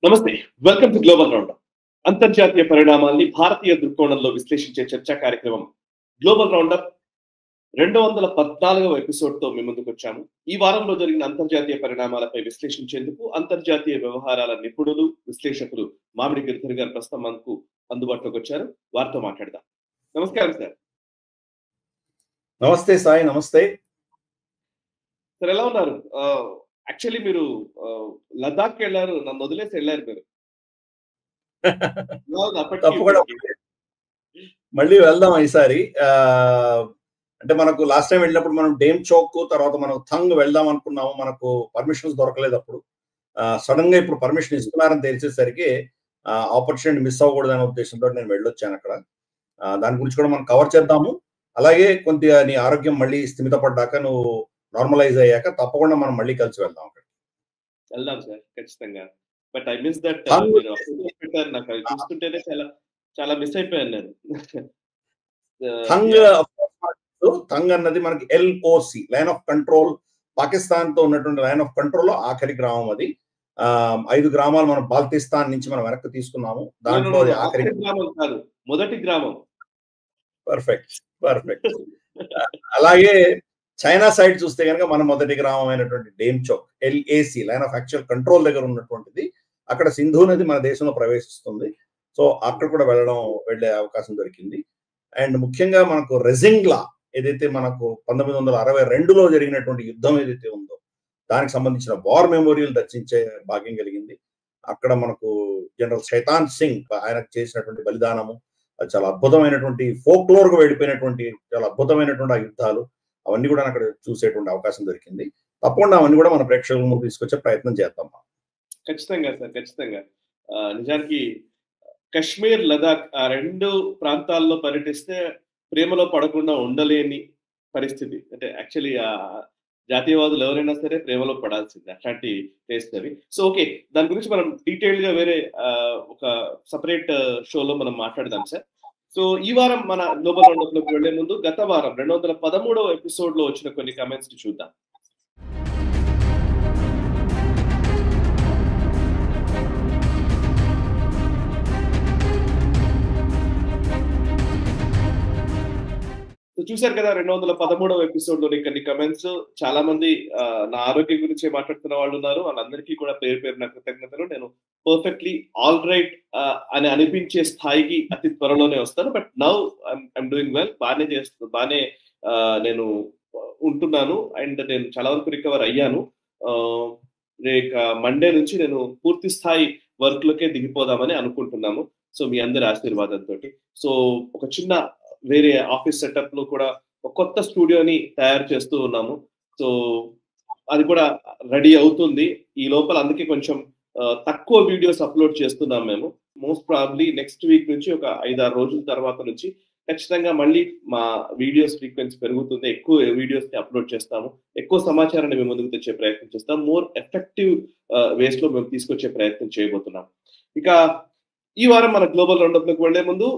నమస్తే, welcome to global round. అంతర్జాతీయ పరిణామాల్ని భారతీయ దృక్కోణంలో విశ్లేషించే చర్చా కార్యక్రమం గ్లోబల్ రౌండప్ 214వ ఎపిసోడ్ తో మీ ముందుకు వచ్చాము. ఈ వారంలో జరిగిన అంతర్జాతీయ పరిణామాలపై విశ్లేషించేందుకు అంతర్జాతీయ వ్యవహారాల నిపుణులు, విశ్లేషకులు మామిడి గిరిధర్ గారు ప్రస్తుతం మనకు అందుబాటులోకి వచ్చారు. వారితో మాట్లాడదాం. నమస్కారం సార్. నమస్తే సాయి. నమస్తే సార్, ఎలా ఉన్నారు? యాక్చువల్లీ మీరు లదాఖ్ వెళ్ళారు, నన్ను వదిలేసి వెళ్ళారు మీరు. తప్పకుండా మళ్ళీ వెళ్దాం ఈసారి. అంటే మనకు లాస్ట్ టైం వెళ్ళినప్పుడు మనం డేమ్ చౌక్ తర్వాత మనం థంగ్ వెళ్దాం అనుకున్నాము, మనకు పర్మిషన్స్ దొరకలేదు. అప్పుడు సడన్ గా ఇప్పుడు పర్మిషన్ ఇస్తున్నారని తెలిసేసరికి ఆపర్చునిటీ మిస్ అవ్వకూడదు అనే ఉద్దేశంతో నేను వెళ్ళొచ్చాను అక్కడ. దాని గురించి కూడా మనం కవర్ చేద్దాము. అలాగే కొద్దిగా నీ ఆరోగ్యం మళ్ళీ స్థిమితపడ్డాక, నువ్వు నార్మలైజ్ అయ్యాక తప్పకుండా మనం మళ్ళీ కలిసి వెళ్దాం అక్కడ. వెళ్దాం సార్, ఖచ్చితంగా. But I miss that. నాకు అది చూస్తుంటేనే చాలా చాలా మిస్ అయిపోయాను నేను. థంగ్ అన్నది మనకి LOC, line of control, Pakistan తో ఉన్నటువంటి లైన్ ఆఫ్ కంట్రోల్ లో ఆఖరి గ్రామం అది. 5 గ్రామాలు మనం బాల్టిస్తాన్ నుంచి మనం వెనక్కి తీసుకున్నాము. దాంట్లో ఆఖరి గ్రామం కాదు, మొదటి గ్రామం. పర్ఫెక్ట్. అలాగే చైనా సైడ్ చూస్తే కనుక మన మొదటి గ్రామం అయినటువంటి them Chowk, LAC, line of actual control దగ్గర ఉన్నటువంటిది. అక్కడ సింధు నది మన దేశంలో ప్రవేశిస్తుంది. సో అక్కడ కూడా వెళ్ళే అవకాశం దొరికింది. అండ్ ముఖ్యంగా మనకు రెజింగ్లా, ఏదైతే మనకు 1962లో జరిగినటువంటి యుద్ధం ఏదైతే ఉందో దానికి సంబంధించిన వార్ మెమోరియల్ దర్శించే భాగ్యం కలిగింది. అక్కడ మనకు జనరల్ శైతాన్ సింగ్ ఆయనకు చేసినటువంటి బలిదానము, అది చాలా అద్భుతమైనటువంటి ఫోక్లోర్ గా వెళ్ళిపోయినటువంటి చాలా అద్భుతమైనటువంటి ఆ యుద్ధాలు, అవన్నీ కూడా అక్కడ చూసేటువంటి అవకాశం దొరికింది. తప్పకుండా అవన్నీ కూడా మన ప్రేక్షకుల ముందు తీసుకొచ్చే ప్రయత్నం చేద్దాం. ఖచ్చితంగా సార్, ఖచ్చితంగా. నిజానికి కశ్మీర్, లదాఖ్ ఆ 2 ప్రాంతాల్లో పర్యటిస్తే ప్రేమలో పడకుండా ఉండలేని పరిస్థితి. అంటే యాక్చువల్లీ జాతీయవాదులు ఎవరైనా సరే ప్రేమలో పడాల్సిందే, అట్లాంటి టేస్ట్ అవి. సో ఓకే, దాని గురించి మనం డీటెయిల్ గా వేరే ఒక సపరేట్ షోలో మనం మాట్లాడదాం సార్. సో ఈ వారం మన గ్లోబల్ రౌండప్ లోకి వెళ్లే ముందు గత వారం 213వ ఎపిసోడ్ లో వచ్చిన కొన్ని కామెంట్స్ ని చూద్దాం. చూశారు కదా, 213వ ఎపిసోడ్ లోని కొన్ని కమెంట్స్. చాలా మంది నా ఆరోగ్యం గురించి మాట్లాడుతున్న వాళ్ళు ఉన్నారు. వాళ్ళందరికీ కూడా పేరు పేరు నా కృతజ్ఞతలు. నేను పర్ఫెక్ట్లీ ఆల్ రైట్ అని అనిపించే స్థాయికి అతి త్వరలోనే వస్తాను. But now I'm doing well. బాగానే నేను ఉంటున్నాను. అండ్ నేను చాలా వరకు రికవర్ అయ్యాను. మండే నుంచి నేను పూర్తి స్థాయి వర్క్ లోకే దిగిపోదామని అనుకుంటున్నాము. సో మీ అందరి ఆశీర్వాదంతో. సో ఒక చిన్న వేరే ఆఫీస్ సెటప్ లో కూడా ఒక కొత్త స్టూడియోని తయారు చేస్తూ ఉన్నాము. సో అది కూడా రెడీ అవుతుంది ఈ లోపల. అందుకే కొంచెం తక్కువ వీడియోస్ అప్లోడ్ చేస్తున్నాం మేము. మోస్ట్ ప్రాబ్లీ నెక్స్ట్ వీక్ నుంచి ఒక 5-6 రోజుల తర్వాత నుంచి ఖచ్చితంగా మళ్ళీ మా వీడియోస్ ఫ్రీక్వెన్సీ పెరుగుతుంది. ఎక్కువ వీడియోస్ ని అప్లోడ్ చేస్తాము. ఎక్కువ సమాచారాన్ని మేము ముందుకు తెచ్చే ప్రయత్నం చేస్తాం. మోర్ ఎఫెక్టివ్ వేస్ లో మేము తీసుకొచ్చే ప్రయత్నం చేయబోతున్నాం. ఇక ఈ వారం మన గ్లోబల్ రౌండప్ లోకి వెళ్లే ముందు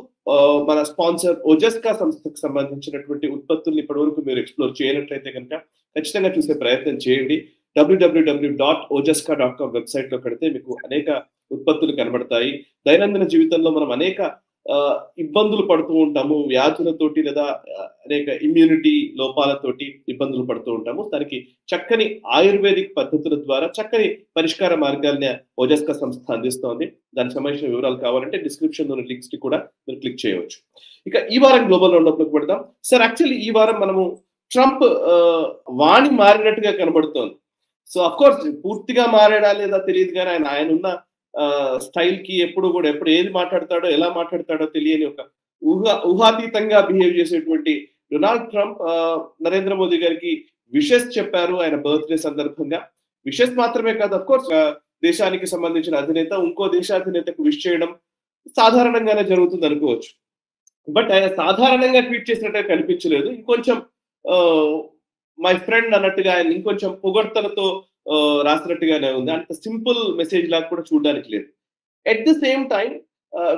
మన స్పాన్సర్ ఓజస్కా సంస్థకు సంబంధించినటువంటి ఉత్పత్తుల్ని ఇప్పటి వరకు మీరు ఎక్స్ప్లోర్ చేయనట్లయితే కనుక ఖచ్చితంగా చూసే ప్రయత్నం చేయండి. www.ojaska.com వెబ్సైట్ లో కడితే మీకు అనేక ఉత్పత్తులు కనబడతాయి. దైనందిన జీవితంలో మనం అనేక ఇబ్బందులు పడుతూ ఉంటాము, వ్యాధులతోటి లేదా అనేక ఇమ్యూనిటీ లోపాలతోటి ఇబ్బందులు పడుతూ ఉంటాము. దానికి చక్కని ఆయుర్వేదిక్ పద్ధతుల ద్వారా చక్కని పరిష్కార మార్గాల్ని ఓజస్కా సంస్థ అందిస్తోంది. దానికి సంబంధించిన వివరాలు కావాలంటే డిస్క్రిప్షన్ లోని లింక్స్ ని కూడా మీరు క్లిక్ చేయవచ్చు. ఇక ఈ వారం గ్లోబల్ రౌండప్ లోకి పెడదాం సార్. యాక్చువల్లీ ఈ వారం మనము ట్రంప్ వాణి మారినట్టుగా కనబడుతోంది. సో అఫ్ కోర్స్ పూర్తిగా మారాడా లేదా తెలియదు, కానీ ఆయన ఉన్న స్టైల్ కి ఎప్పుడు ఏది మాట్లాడతాడో ఎలా మాట్లాడతాడో తెలియని ఒక ఊహాతీతంగా బిహేవ్ చేసేటువంటి డొనాల్డ్ ట్రంప్ నరేంద్ర మోదీ గారికి విషెస్ చెప్పారు ఆయన బర్త్డే సందర్భంగా. విషెస్ మాత్రమే కాదు, అఫ్ కోర్స్ దేశానికి సంబంధించిన అధినేత ఇంకో దేశాధినేతకు విష్ చేయడం సాధారణంగానే జరుగుతుంది అనుకోవచ్చు. బట్ ఆయన సాధారణంగా ట్వీట్ చేసినట్టే కనిపించలేదు. ఇంకొంచెం మై ఫ్రెండ్ అన్నట్టుగా ఆయన ఇంకొంచెం పొగడ్తలతో రాసినట్టుగానే ఉంది. అంత సింపుల్ మెసేజ్ లాగా కూడా చూడడానికి లేదు. At the same time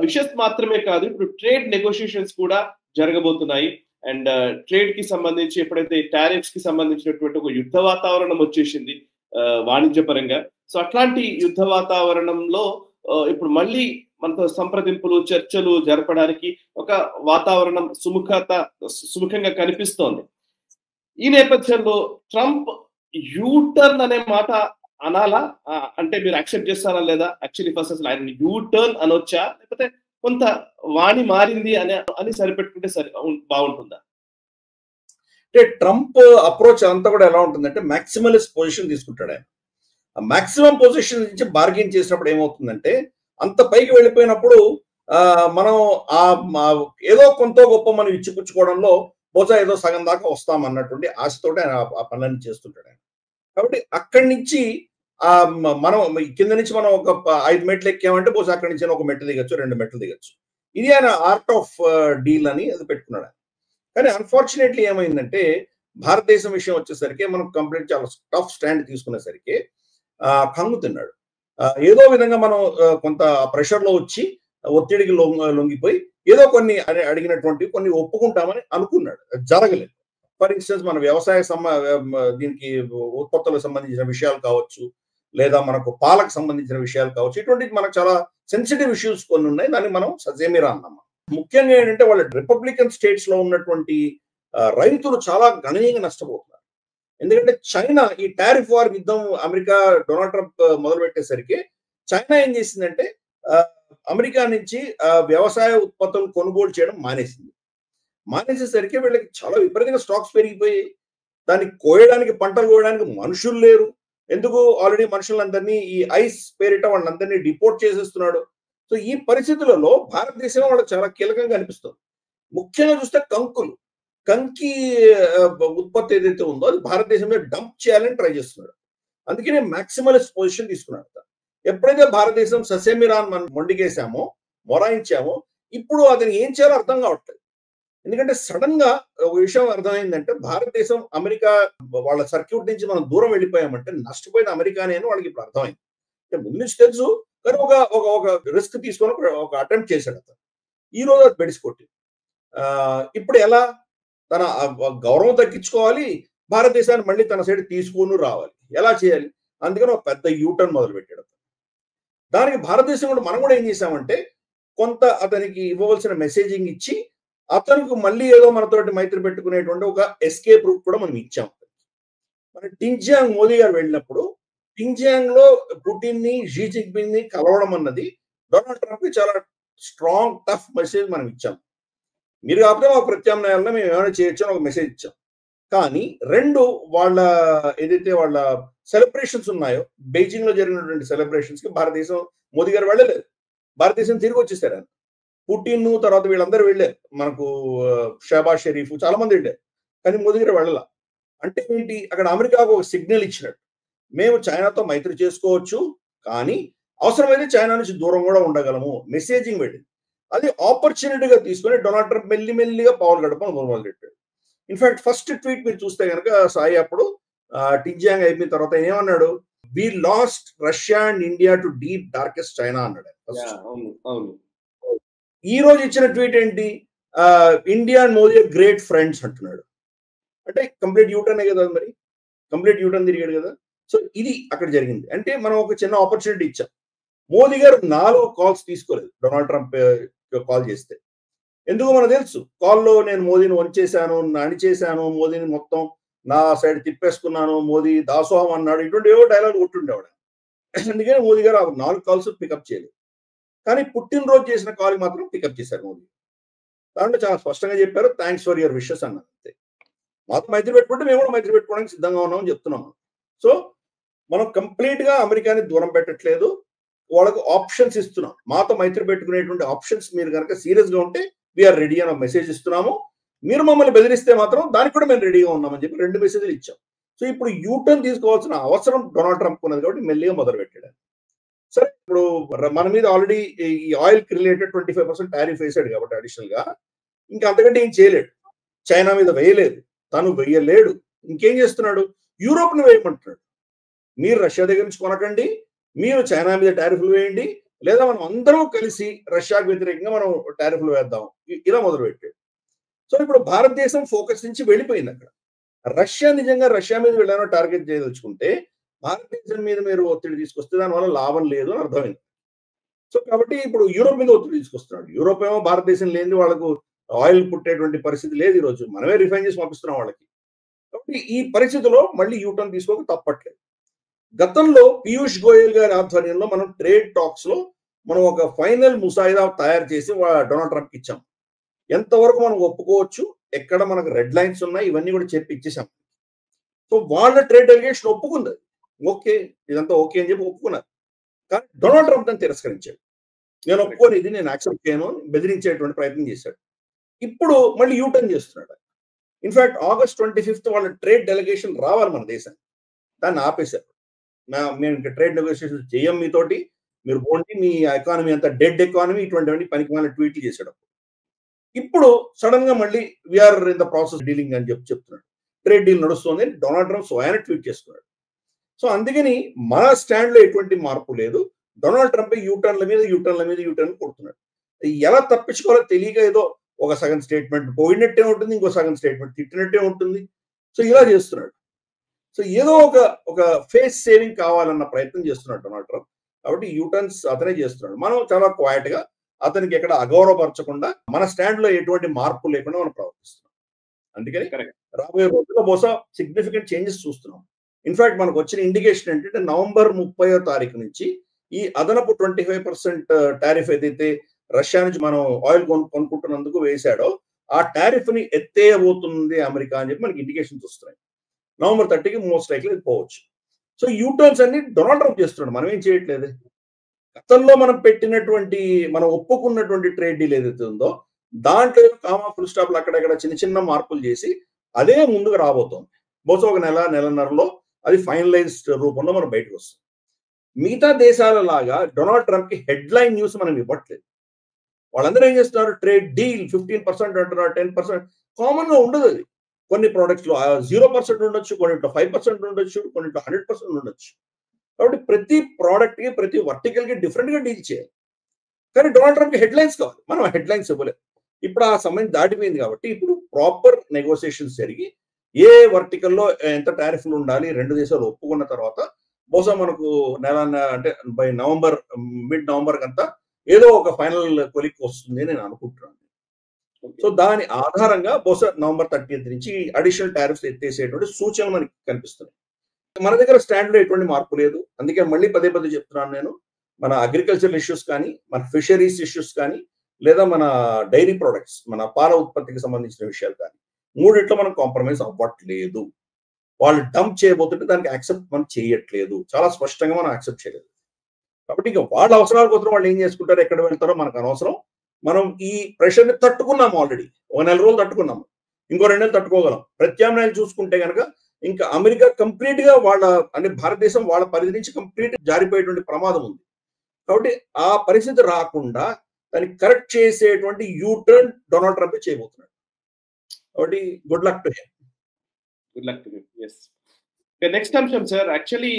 wishes మాత్రమే కాదు, ఇప్పుడు ట్రేడ్ నెగోషియేషన్స్ కూడా జరగబోతున్నాయి. అండ్ ట్రేడ్ కి సంబంధించి ఎప్పుడైతే టారిఫ్స్ కి సంబంధించినటువంటి ఒక యుద్ధ వాతావరణం వచ్చేసింది వాణిజ్య పరంగా. సో అట్లాంటి యుద్ధ వాతావరణంలో ఇప్పుడు మళ్ళీ మనతో సంప్రదింపులు, చర్చలు జరపడానికి ఒక వాతావరణం సుముఖంగా కనిపిస్తోంది. ఈ నేపథ్యంలో ట్రంప్ యూటర్న్ అనే మాట అనాలా? అంటే మీరు యాక్సెప్ట్ చేస్తారా లేదా? యాక్చువల్లీ ఫస్ట్ అసలు ఆయన యూటర్న్ అనొచ్చా? లేకపోతే కొంత వాణి మారింది అని సరిపెట్టుకుంటే బాగుంటుందా? అంటే ట్రంప్ అప్రోచ్ అంతా కూడా ఎలా ఉంటుందంటే మాక్సిమలిస్ట్ పొజిషన్ తీసుకుంటాడు ఆయన. ఆ మాక్సిమం పొజిషన్ నుంచి బార్గెన్ చేసినప్పుడు ఏమవుతుందంటే అంత పైకి వెళ్ళిపోయినప్పుడు మనం ఏదో కొంత గొప్ప మనం ఇచ్చిపుచ్చుకోవడంలో బహుశా ఏదో సగం దాకా వస్తాం అన్నటువంటి ఆశతోటి ఆయన ఆ పనులన్నీ చేస్తుంటాడు ఆయన. కాబట్టి అక్కడి నుంచి మనం కింద నుంచి మనం ఒక 5 మెట్లు ఎక్కామంటే బహుశా అక్కడి నుంచి ఒక మెట్టు దిగచ్చు, 2 మెట్లు దిగచ్చు. ఇది ఆయన ఆర్ట్ ఆఫ్ డీల్ అని అది పెట్టుకున్నాడు. కానీ అన్ఫార్చునేట్లీ ఏమైందంటే భారతదేశం విషయం వచ్చేసరికి మనం కంప్లీట్ చాలా టఫ్ స్టాండ్ తీసుకునేసరికి కంగు తిన్నాడు. ఏదో విధంగా మనం కొంత ప్రెషర్ లో వచ్చి ఒత్తిడికి లొంగిపోయి ఏదో కొన్ని అడిగినటువంటి కొన్ని ఒప్పుకుంటామని అనుకున్నాడు. జరగలేదు. ఫర్ ఇన్స్టెన్స్ మన వ్యవసాయ దీనికి ఉత్పత్తులకు సంబంధించిన విషయాలు కావచ్చు, లేదా మనకు పాలకు సంబంధించిన విషయాలు కావచ్చు, ఇటువంటి మనకు చాలా సెన్సిటివ్ ఇష్యూస్ కొన్ని ఉన్నాయి. దాన్ని మనం సజేమిరా అన్నాం. ముఖ్యంగా ఏంటంటే వాళ్ళ రిపబ్లికన్ స్టేట్స్ లో ఉన్నటువంటి రైతులు చాలా గణనీయంగా నష్టపోతున్నారు. ఎందుకంటే చైనా ఈ టారిఫ్ వార్ యుద్ధం అమెరికా డొనాల్డ్ ట్రంప్ మొదలు పెట్టేసరికి చైనా ఏం చేసిందంటే అమెరికా నుంచి వ్యవసాయ ఉత్పత్తులు కొనుగోలు చేయడం మానేసేసరికి వీళ్ళకి చాలా విపరీతంగా స్టాక్స్ పెరిగిపోయి దాన్ని కోయడానికి, పంటలు కోయడానికి మనుషులు లేరు. ఎందుకు ఆల్రెడీ మనుషులందరినీ ఈ ఐస్ పేరిట వాళ్ళందరినీ డిపోర్ట్ చేసేస్తున్నాడు. సో ఈ పరిస్థితులలో భారతదేశం వాళ్ళకి చాలా కీలకంగా అనిపిస్తుంది. ముఖ్యంగా చూస్తే కంకి ఉత్పత్తి ఏదైతే ఉందో అది భారతదేశంలో డంప్ చేయాలని ట్రై చేస్తున్నాడు. అందుకనే మాక్సిమలిస్ట్ పొజిషన్ తీసుకున్నాడు. ఎప్పుడైతే భారతదేశం ససేమిరాన్ మనం మొండికేసామో, మొరాయించామో, ఇప్పుడు అతను ఏం చేయాలో అర్థం కావట్లేదు. ఎందుకంటే సడన్ గా ఒక విషయం అర్థమైందంటే భారతదేశం అమెరికా వాళ్ళ సర్క్యూట్ నుంచి మనం దూరం వెళ్ళిపోయామంటే నష్టపోయిన అమెరికానే అని వాళ్ళకి ఇప్పుడు అర్థమైంది. అంటే ముందు నుంచి తెలుసు, కానీ ఒక రిస్క్ తీసుకొని ఒక అటెంప్ట్ చేశాడు అతను. ఈ రోజు అది బెడిసికొట్టి ఇప్పుడు ఎలా తన గౌరవం తగ్గించుకోవాలి, భారతదేశాన్ని మళ్ళీ తన సైడ్ తీసుకొని రావాలి, ఎలా చేయాలి? అందుకని ఒక పెద్ద యూటర్న్ మొదలు పెట్టాడు. దానికి భారతదేశం కూడా మనం కూడా ఏం చేశామంటే కొంత అతనికి ఇవ్వవలసిన మెసేజింగ్ ఇచ్చి అతనికి మళ్ళీ ఏదో మనతోటి మైత్రి పెట్టుకునేటువంటి ఒక ఎస్కేప్ రూట్ కూడా మనం ఇచ్చాం. మన టింగ్జియాంగ్ మోదీ గారు వెళ్ళినప్పుడు టింగ్జియాంగ్ లో పుటిన్ ని, షీ జిన్పింగ్ ని కలవడం అన్నది డొనాల్డ్ ట్రంప్ కి చాలా స్ట్రాంగ్ టఫ్ మెసేజ్ మనం ఇచ్చాం. మీరు కాకపోతే మా ప్రత్యామ్నాయాలను మేము ఏమైనా చేయొచ్చు అని ఒక మెసేజ్ ఇచ్చాం. కానీ వాళ్ళ ఏదైతే వాళ్ళ సెలబ్రేషన్స్ ఉన్నాయో, బెయిజింగ్ లో జరిగినటువంటి సెలబ్రేషన్స్ కి భారతదేశం మోదీ గారు వెళ్ళలేదు. భారతదేశం తిరిగి వచ్చేసారు. ఆయన పుటిన్ తర్వాత వీళ్ళందరూ వెళ్ళారు. మనకు షహబాజ్ షరీఫ్ చాలా మంది వెళ్ళారు. కానీ మోదీ గారు వెళ్ళాల. అంటే ఏంటి? అక్కడ అమెరికాకు ఒక సిగ్నల్ ఇచ్చినట్టు, మేము చైనాతో మైత్రి చేసుకోవచ్చు, కానీ అవసరమైతే చైనా నుంచి దూరం కూడా ఉండగలము మెసేజింగ్ వెళ్ళింది. అది ఆపర్చునిటీగా తీసుకొని డొనాల్డ్ ట్రంప్ మెల్లిమెల్లిగా పావులు గడపడం మొదలుపెట్టాడు. ఇన్ఫాక్ట్ ఫస్ట్ ట్వీట్ మీరు చూస్తే కనుక సాయి అప్పుడు టింగ్జియాంగ్ అయిపోయిన తర్వాత ఏమన్నాడు? We lost Russia and India to deep darkest China అన్నాడు. ఈ రోజు ఇచ్చిన ట్వీట్ ఏంటి? India and Modi great friends అంటున్నాడు. అంటే కంప్లీట్ యూటర్నే కదా, మరి కంప్లీట్ యూటర్న్ తిరిగాడు కదా. సో ఇది అక్కడ జరిగింది. అంటే మనం ఒక చిన్న ఆపర్చునిటీ ఇచ్చాం. మోదీ గారు 4 కాల్స్ తీసుకోలేదు డొనాల్డ్ ట్రంప్ కాల్ చేస్తే. ఎందుకు మనకు తెలుసు, కాల్లో నేను మోదీని వంచేశాను, అణిచేశాను, మోదీని మొత్తం నా సైడ్ తిప్పేసుకున్నాను, మోదీ దాసోహం అన్నాడు, ఇటువంటి ఏవో డైలాగ్ కొట్టుండేవాడు. అందుకని మోదీ గారు 4 కాల్స్ పికప్ చేయలేదు. కానీ పుట్టినరోజు చేసిన కాల్ మాత్రం పికప్ చేశారు మోదీ. దాంట్లో చాలా స్పష్టంగా చెప్పారు, థ్యాంక్స్ ఫర్ యువర్ విషెస్ అన్నారు. అంతే. మాతో మైత్రి పెట్టుకుంటే మేము కూడా మైత్రి పెట్టుకోవడానికి సిద్ధంగా ఉన్నామని చెప్తున్నాము. సో మనం కంప్లీట్ గా అమెరికాని దూరం పెట్టట్లేదు, వాళ్ళకు ఆప్షన్స్ ఇస్తున్నాం. మాతో మైత్రి పెట్టుకునేటువంటి ఆప్షన్స్ మీరు కనుక సీరియస్ గా ఉంటే వీఆర్ రెడీ అని మెసేజ్ ఇస్తున్నాము. మీరు మమ్మల్ని బెదిరిస్తే మాత్రం దానికి కూడా మేము రెడీగా ఉన్నామని చెప్పి 2 మెసేజ్లు ఇచ్చాం. సో ఇప్పుడు యూటర్న్ తీసుకోవాల్సిన అవసరం డొనాల్డ్ ట్రంప్ ఉన్నది కాబట్టి మెల్లిగా మొదలు పెట్టాడు. సరే, ఇప్పుడు మన మీద ఆల్రెడీ ఈ ఆయిల్ కి రిలేటెడ్ 25% టారిఫ్ వేసాడు కాబట్టి అడిషనల్ గా ఇంకా అంతకంటే ఏం చేయలేడు. చైనా మీద వేయలేదు, తను వేయలేడు. ఇంకేం చేస్తున్నాడు? యూరోప్ ను వేయమంటున్నాడు. మీరు రష్యా దగ్గర నుంచి కొనకండి, మీరు చైనా మీద టారిఫ్లు వేయండి, లేదా మనం అందరం కలిసి రష్యాకు వ్యతిరేకంగా మనం టారిఫ్లు వేద్దాం, ఇలా మొదలు పెట్టాడు. సో ఇప్పుడు భారతదేశం ఫోకస్ నుంచి వెళ్ళిపోయింది. అక్కడ నిజంగా రష్యా మీద వెళ్ళానో టార్గెట్ చేయదలుచుకుంటే భారతదేశం మీద మీరు ఒత్తిడి తీసుకొస్తే దానివల్ల లాభం లేదు అని అర్థమైంది. సో కాబట్టి ఇప్పుడు యూరోప్ మీద ఒత్తిడి తీసుకొస్తున్నాడు. యూరోప్ ఏమో భారతదేశం లేని వాళ్ళకు ఆయిల్ పుట్టేటువంటి పరిస్థితి లేదు ఈ రోజు. మనమే రిఫైన్ చేసి పంపిస్తున్నాం వాళ్ళకి. కాబట్టి ఈ పరిస్థితిలో మళ్ళీ యూటర్న్ తీసుకోక తప్పట్లేదు. గతంలో పీయూష్ గోయల్ గారి ఆధ్వర్యంలో మనం ట్రేడ్ టాక్స్ లో మనం ఒక ఫైనల్ ముసాయిదా తయారు చేసి డొనాల్డ్ ట్రంప్ ఇచ్చాం. ఎంతవరకు మనం ఒప్పుకోవచ్చు, ఎక్కడ మనకు రెడ్ లైన్స్ ఉన్నాయి, ఇవన్నీ కూడా చెప్పి ఇచ్చేసాం. సో వాళ్ళ ట్రేడ్ డెలిగేషన్ ఒప్పుకుంది. ఓకే, ఇదంతా ఓకే అని చెప్పి ఒప్పుకున్నారు. కానీ డొనాల్డ్ ట్రంప్ దాన్ని తిరస్కరించాడు. నేను ఒప్పుకొని ఇది నేను యాక్సెప్ట్ చేయను, బెదిరించేటువంటి ప్రయత్నం చేశాడు. ఇప్పుడు మళ్ళీ యూటర్న్ చేస్తున్నాడు. ఇన్ఫాక్ట్ August 25 వాళ్ళ ట్రేడ్ డెలిగేషన్ రావాలి మన దేశానికి, దాన్ని ఆపేశారు. మేము ఇంకా ట్రేడ్ నెగోషియేషన్ చేయం మీతోటి, మీరు పోండి, మీ ఎకానమీ అంతా డెడ్ ఎకానమీ, ఇటువంటివన్నీ పనికి మన ట్వీట్లు చేశాడు. ఇప్పుడు సడన్ గా మళ్ళీ we are in the process dealing అని చెప్తున్నాడు. ట్రేడ్ డీల్ నడుస్తుంది అని డొనాల్డ్ ట్రంప్ స్వయాన ట్వీట్ చేసుకున్నాడు. సో అందుకని మన స్టాండ్ లో ఎటువంటి మార్పు లేదు. డొనాల్డ్ ట్రంప్ యూటర్న్ల మీద కొడుతున్నాడు. ఎలా తప్పించుకోవాలో తెలియక ఏదో ఒక సగం స్టేట్మెంట్ పోయినట్టే ఉంటుంది, ఇంకో సగం స్టేట్మెంట్ తిట్టినట్టే ఉంటుంది. సో ఇలా చేస్తున్నాడు. సో ఏదో ఒక ఫేస్ సేవింగ్ కావాలన్న ప్రయత్నం చేస్తున్నాడు డొనాల్డ్ ట్రంప్. కాబట్టి యూటర్న్స్ అతనే చేస్తున్నాడు. మనం చాలా క్వైట్ గా అతనికి ఎక్కడ అగౌరవపరచకుండా మన స్టాండ్ లో ఎటువంటి మార్పు లేకుండా మనం ప్రవర్తిస్తున్నాం. అందుకని రాబోయే రోజుల్లో బహుశా సిగ్నిఫికెంట్ చేంజెస్ చూస్తున్నాం. ఇన్ఫాక్ట్ మనకు వచ్చిన ఇండికేషన్ ఏంటంటే November 30 నుంచి ఈ అదనపు 25% టారిఫ్ ఏదైతే రష్యా నుంచి మనం ఆయిల్ కొనుక్కుంటున్నందుకు వేశాడో ఆ టారిఫ్ ని ఎత్తేయబోతుంది అమెరికా అని చెప్పి మనకి ఇండికేషన్స్ వస్తున్నాయి. November 30కి మోస్ట్ లైక్లీ పోవచ్చు. సో యూటర్న్స్ అన్ని డొనాల్డ్ ట్రంప్ చేస్తున్నాడు, మనం ఏం చేయట్లేదు. గతంలో మనం ఒప్పుకున్నటువంటి ట్రేడ్ డీల్ ఏదైతే ఉందో దాంట్లో కామా ఫుల్ స్టాప్లు అక్కడక్కడ చిన్న చిన్న మార్పులు చేసి అదే ముందుకు రాబోతోంది. బహుశా ఒక నెలన్నరలో అది ఫైనలైజ్డ్ రూపంలో మనం బయటకు వస్తుంది. మిగతా దేశాల లాగా డొనాల్డ్ ట్రంప్ కి హెడ్లైన్ న్యూస్ మనం ఇవ్వట్లేదు. వాళ్ళందరూ ఏం చేస్తున్నారు, ట్రేడ్ డీల్ 15% అంటున్నారు, 10% కామన్ గా ఉండదు. అది కొన్ని ప్రోడక్ట్స్ లో 0% ఉండొచ్చు, కొన్నింట్లో 5% ఉండొచ్చు, కొన్నింట్లో 100% ఉండొచ్చు. కాబట్టి ప్రతి ప్రోడక్ట్ కి ప్రతి వర్టికల్ కి డిఫరెంట్ గా డీల్ చేయాలి. కానీ డొనాల్డ్ ట్రంప్ కి హెడ్లైన్స్ కావాలి, మనం హెడ్లైన్స్ ఇవ్వలేదు. ఇప్పుడు ఆ సమయం దాటిపోయింది కాబట్టి ఇప్పుడు ప్రాపర్ నెగోసియేషన్స్ జరిగి ఏ వర్టికల్లో ఎంత టారిఫ్లు ఉండాలి రెండు దేశాలు ఒప్పుకున్న తర్వాత బహుశా మనకు అంటే బై మిడ్ నవంబర్ కంతా ఏదో ఒక ఫైనల్ కొలిక్ వస్తుంది అని నేను అనుకుంటున్నాను. సో దాని ఆధారంగా బహుశా November 30 నుంచి అడిషనల్ టారిఫ్స్ ఎత్తేసేటువంటి సూచనలు మనకి కనిపిస్తున్నాయి. మన దగ్గర స్టాండ్ లో ఎటువంటి మార్పు లేదు. అందుకే మళ్ళీ పదే చెప్తున్నాను నేను, మన అగ్రికల్చర్ ఇష్యూస్ కానీ, మన ఫిషరీస్ ఇష్యూస్ కానీ, లేదా మన డైరీ ప్రొడక్ట్స్, మన పాల ఉత్పత్తికి సంబంధించిన విషయాలు కానీ, మూడిట్లో మనం కాంప్రమైజ్ అవ్వట్లేదు. వాళ్ళు డంప్ చేయబోతుంటే దానికి యాక్సెప్ట్ మనం చేయట్లేదు, చాలా స్పష్టంగా మనం యాక్సెప్ట్ చేయలేదు. కాబట్టి ఇక వాళ్ళ అవసరాల కోసం వాళ్ళు ఏం చేసుకుంటారో, ఎక్కడ వెళ్తారో మనకు అనవసరం. మనం ఈ ప్రెషర్ ని తట్టుకున్నాము, ఆల్రెడీ ఒక 4 రోజులు తట్టుకున్నాము, ఇంకో 2 నెలలు తట్టుకోగలం. ప్రత్యామ్నాయాలు చూసుకుంటే కనుక ఇంకా అమెరికా కంప్లీట్ గా అంటే భారతదేశం వాళ్ళ పరిధి నుంచి కంప్లీట్ జారిపోయేటువంటి ప్రమాదం ఉంది. కాబట్టి ఆ పరిస్థితి రాకుండా దాన్ని కరెక్ట్ చేసేటువంటి యూటర్న్ డొనాల్డ్ ట్రంప్ చేయబోతున్నాడు. కాబట్టి good luck to him. Next అంశం సార్, యాక్చువల్లీ